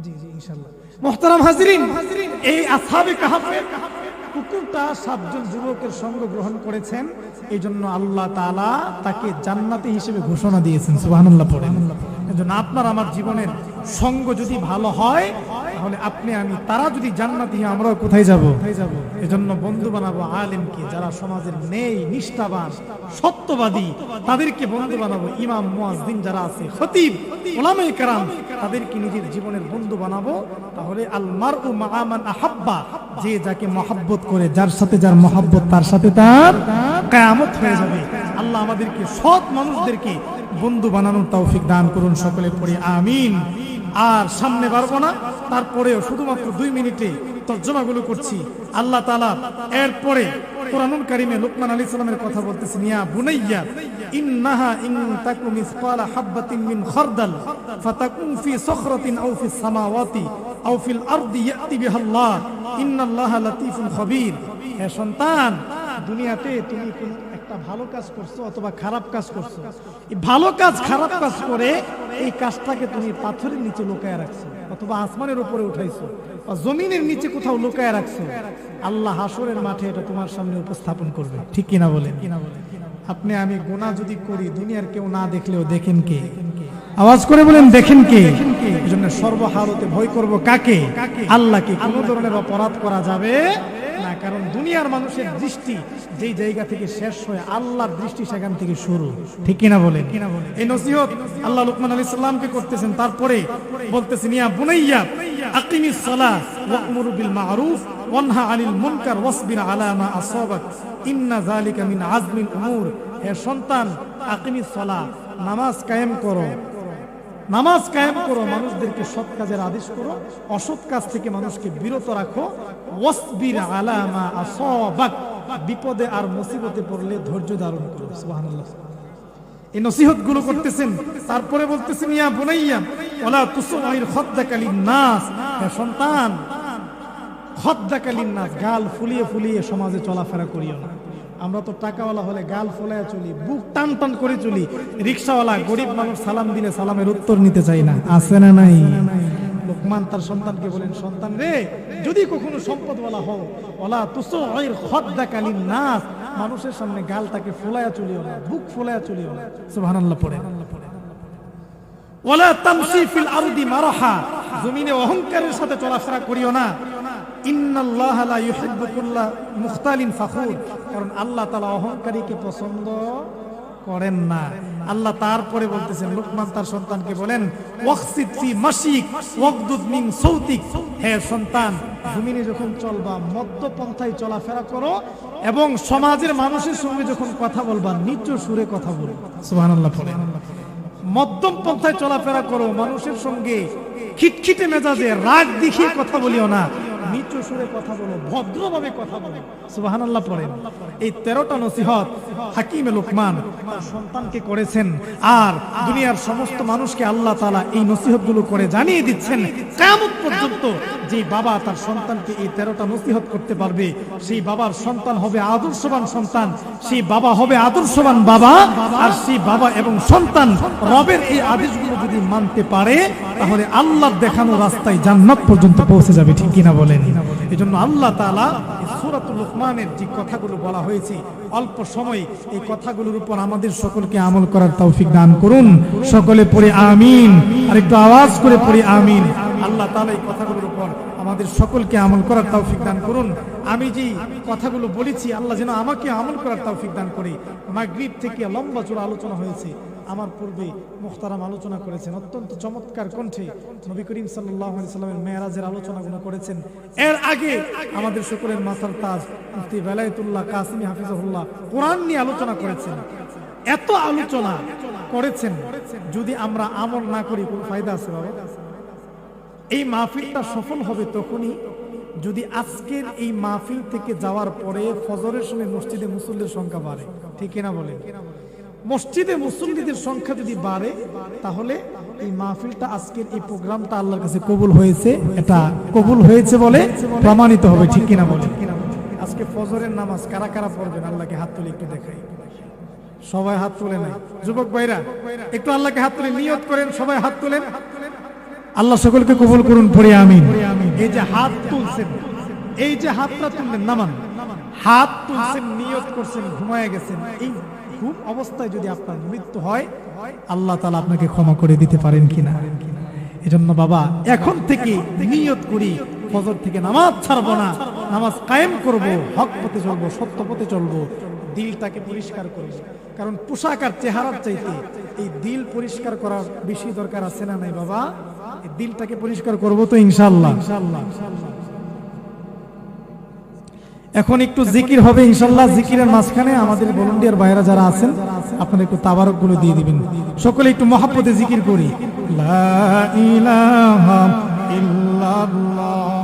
জি জি ইনশাআল্লাহ। মুহতারাম হাজিরিন, এই আসহাবে কাহাফের কুকুরটা 7 জন যুবকের সঙ্গ গ্রহণ করেছেন, এই জন্য আল্লাহ তাআলা তাকে জান্নাতি হিসেবে ঘোষণা দিয়েছেন। সুবহানাল্লাহ পড়েন। এজন্য আপনার আমার জীবনের সঙ্গ যদি ভালো হয়, তাহলে আপনি আমি তারা যদি জান্নাতি হয়, আমরাও কোথায় যাব? এজন্য বন্ধু বানাবো আলেমকে, যারা সমাজের নেই, নিষ্ঠাবান, সত্যবাদী, তাদেরকে বন্ধু বানাবো। ইমাম, মুয়াজ্জিন যারা আছে, খতিব, উলামায়ে কেরাম, তাদেরকে নিজের জীবনের বন্ধু বানাবো। তাহলে আল মারউ মা'a মান আহাব্বা, যে যাকে মহব্বত করে, যার সাথে যার মহব্বত, তার সাথে তার কিয়ামত হয়ে যাবে। আল্লাহ আমাদেরকে সৎ মানুষদেরকে বন্ধু বানানোর তৌফিক দান করুন। সকলে পড়ি আমিন। আর সামনে পারবো না, তারপরেও শুধুমাত্র 2 মিনিটে তর্জমাগুলো করছি, আল্লাহ তাআলা এরপরে কুরআনুল কারীমে লুকমান আলাইহিস সালামের কথা বলতেছেন, ইয়া বুনাইয়া ইন্নাহা ইন তাকু মিসকালা হাববাতিন মিন খারদাল ফাতাকুন ফি সখরাতিন আও ফিস সামাওয়াতি আও ফিল আরদি ইয়াতি বিহাল্লাহ ইন্নাল্লাহা লাতীফুন খাবীর। হে সন্তান, দুনিয়াতে তুমি কোন একটা ভালো কাজ করছো অথবা খারাপ কাজ করছো, এই ভালো কাজ খারাপ কাজ করে এই কাজটাকে তুমি পাথরের নিচে লুকায় রাখছো অথবা আসমানের উপরে উঠাইছো বা জমিনের নিচে কোথাও লুকায় রাখছো, আল্লাহ হাসরের মাঠে এটা তোমার সামনে উপস্থাপন করবে। ঠিক কিনা বলেন? আপনি আমি গুনাহ যদি করি, দুনিয়ার কেউ না দেখলেও দেখেন কে? আওয়াজ করে বলেন দেখেন কে? এজন্য সর্বহালতে ভয় করব কাকে? আল্লাহকে। কোনো ধরনের অপরাধ করা যাবে না, কারণ দুনিয়ার মানুষের দৃষ্টি যেই জায়গা থেকে শেষ হয়, আল্লাহর দৃষ্টি সেখান থেকে শুরু। ঠিক কিনা বলেন? এই নসিহত আল্লাহ লুকমান আলাইহিস সালামকে করতেছেন, তারপরে বলতেছেন, ইয়া বুনাইয়া আকিমিস সালাহ ওয়া'মুর বিল মা'রুফ ওয়ানহা আনিল মুনকার ওয়াসবির আলা মা আসাবাক ইন্না যালিকা মিন আজমিল উমুর। হে সন্তান, আকিমিস সালাহ, নামাজ কায়েম করো, নামাজ কায়েম করো, মানুষদেরকে সৎ কাজের আদেশ করো, অসৎ কাজ থেকে মানুষকে বিরত রাখো, ওয়াসবির আলা মা আসাবাক, বিপদে আর মুসিবতে পড়লে ধৈর্য ধারণ করো। সুবহানাল্লাহ। এই নসিহত গুলো করতেছেন, তারপরে বলতেছেন, ইয়া বুনাইয়া ওয়ালা তুসআইর খাদ্দাকা লিন-নাস। হে সন্তান, খাদ্দাকা লিন-নাস, গাল ফুলিয়ে ফুলিয়ে সমাজে চলাফেরা করিও না। আমরা তো টাকাওয়ালা হলে গাল ফোলায়া চলি, বুক টান টান করে চলি। রিকশাওয়ালা গরিব মানুষ সালাম দিলে সালামের উত্তর নিতে চাই না, আছে না নাই? লুকমান তার সন্তানকে বলেন, সন্তান রে, যদি কখনো সম্পদওয়ালা হও, ওয়ালা তুসআইর খাদ্দাকা লিন-নাস, মানুষের সামনে গালটাকে ফোলায়া চলিও না, বুক ফোলায়া চলিও না। সুবহানাল্লাহ পড়েন। ওয়ালা তামশি ফিল আরদি মারহা, জমিনে অহংকারের সাথে চলাফেরা করিও না। ইন্নাল্লাহা লা ইউহিব্বু কুল্লা মুখতালিন ফাখুর, কারণ আল্লাহ তাআলা অহংকারীকে পছন্দ করেন না। আল্লাহ তারপরে বলতেছেন, লুকমান তার সন্তানকে বলেন, ওয়াকসিদ ফি মাশিক ওয়াগদুদ মিন সাউতিক। হে সন্তান, জমিনে যখন চলবা মধ্যপন্থায় চলাফেরা করো এবং সমাজের মানুষের সঙ্গে যখন কথা বলবা নিচু সুরে কথা বলো। সুবহানাল্লাহ পড়েন। মধ্যম পন্থায় চলাফেরা করো, মানুষের সঙ্গে খিটখিটে মেজাজে রাগ দেখিয়ে কথা বলিও না, নিচু সুরে কথা বলো, ভদ্রভাবে কথা বলো। সুবহানাল্লাহ পড়েন। এই 13টা নসিহত হাকিম লুকমান তার সন্তানকে করেছেন, আর দুনিয়ার সমস্ত মানুষকে আল্লাহ তাআলা এই নসিহতগুলো করে জানিয়ে দিচ্ছেন, কিয়ামত পর্যন্ত যে বাবা তার সন্তানকে এই 13টা নসিহত করতে পারবে, সেই বাবার সন্তান হবে আদর্শবান সন্তান, সেই বাবা হবে আদর্শবান বাবা, আর সেই বাবা এবং সন্তান রবের এই আদেশগুলো যদি মানতে পারে, তাহলে আল্লাহর দেখানো রাস্তায় জান্নাত পর্যন্ত পৌঁছে যাবে। ঠিক কিনা বলেন? এজন্য আল্লাহ তাআলা সূরাতুল লুকমানের যে কথাগুলো বলা হয়েছে, অল্প সময় এই কথাগুলোর উপর আমাদের সকলকে আমল করার তৌফিক দান করুন। সকলে পড়ে আমিন, আর একটু আওয়াজ করে পড়ে আমিন। আল্লাহ তাআলা এই কথাগুলোর উপর আমাদের সকলকে আমল করার তৌফিক দান করুন। আমি যে কথাগুলো বলেছি, আল্লাহ যেন আমাকে আমল করার তৌফিক দান করে। মাগরিব থেকে লম্বা চূড়া আলোচনা হয়েছে, আমার পূর্বে মুখতারাম আলোচনা করেছেন, অত্যন্ত চমৎকার কণ্ঠে নবী করিম সাল্লাল্লাহু আলাইহি সাল্লামের মেরাজের আলোচনাগুলো করেছেন। এর আগে আমাদের সকলের মাথার তাজ মুফতি বেলায়েতুল্লাহ কাসিমি হাফিজাহুল্লাহ কোরআন নিয়ে আলোচনা করেছেন। এত আলোচনা করেছেন, যদি আমরা আমল না করি কোনো ফায়দা আছে বাবা? এই মাহফিলটা সফল হবে তখনই যদি আজকের এই মাহফিল থেকে যাওয়ার পরে ফজরের সময় মসজিদে মুসল্লির সংখ্যা বাড়ে। ঠিক কিনা বলেন? মসজিদে মুসল্লিদের সংখ্যা যদি বাড়ে, তাহলে এই মাহফিলটা, আজকের এই প্রোগ্রামটা আল্লাহর কাছে কবুল হয়েছে, এটা কবুল হয়েছে বলে প্রমাণিত হবে। ঠিক কিনা বলেন? আজকে ফজরের নামাজ কারা কারা পড়বেন? আল্লাহকে হাত তুলে একটু দেখাই। সবাই হাত তুলে নাই? যুবক ভাইরা একটু আল্লাহকে হাত তুলে নিয়ত করেন, সবাই হাত তুলেন। আল্লাহ সকলকে কবুল করুন, পড়ে আমিন। এই যে হাত তুলছেন, এই যে হাতটা তুললেন, নামান, হাত তুলছেন, নিয়ত করছেন, ঘুমায় গেছেন, এই ঘুম অবস্থায় যদি আপনার মৃত্যু হয়, আল্লাহ তাআলা আপনাকে ক্ষমা করে দিতে পারেন কিনা? এজন্য বাবা, এখন থেকে নিয়ত করি, ফজর থেকে নামাজ ছাড়বো না, নামাজ কায়েম করব, হক পথে চলবো, সত্য পথে চলবো, দিলটাকে পরিষ্কার করব। কারণ পোশাক আর চেহারার চাইতে এই দিল পরিষ্কার করার বেশি দরকার আছে না নাই বাবা? এই দিলটাকে পরিষ্কার করব তো ইনশাআল্লাহ। এখন একটু জিকির হবে ইনশাআল্লাহ। জিকিরের মাঝখানে আমাদের ভলান্টিয়ার ভাইরা যারা আছেন, আপনারা একটু তাবারক গুলো দিয়ে দিবেন। সকলে একটু মহব্বতে জিকির করি, লা ইলাহা ইল্লাল্লাহ।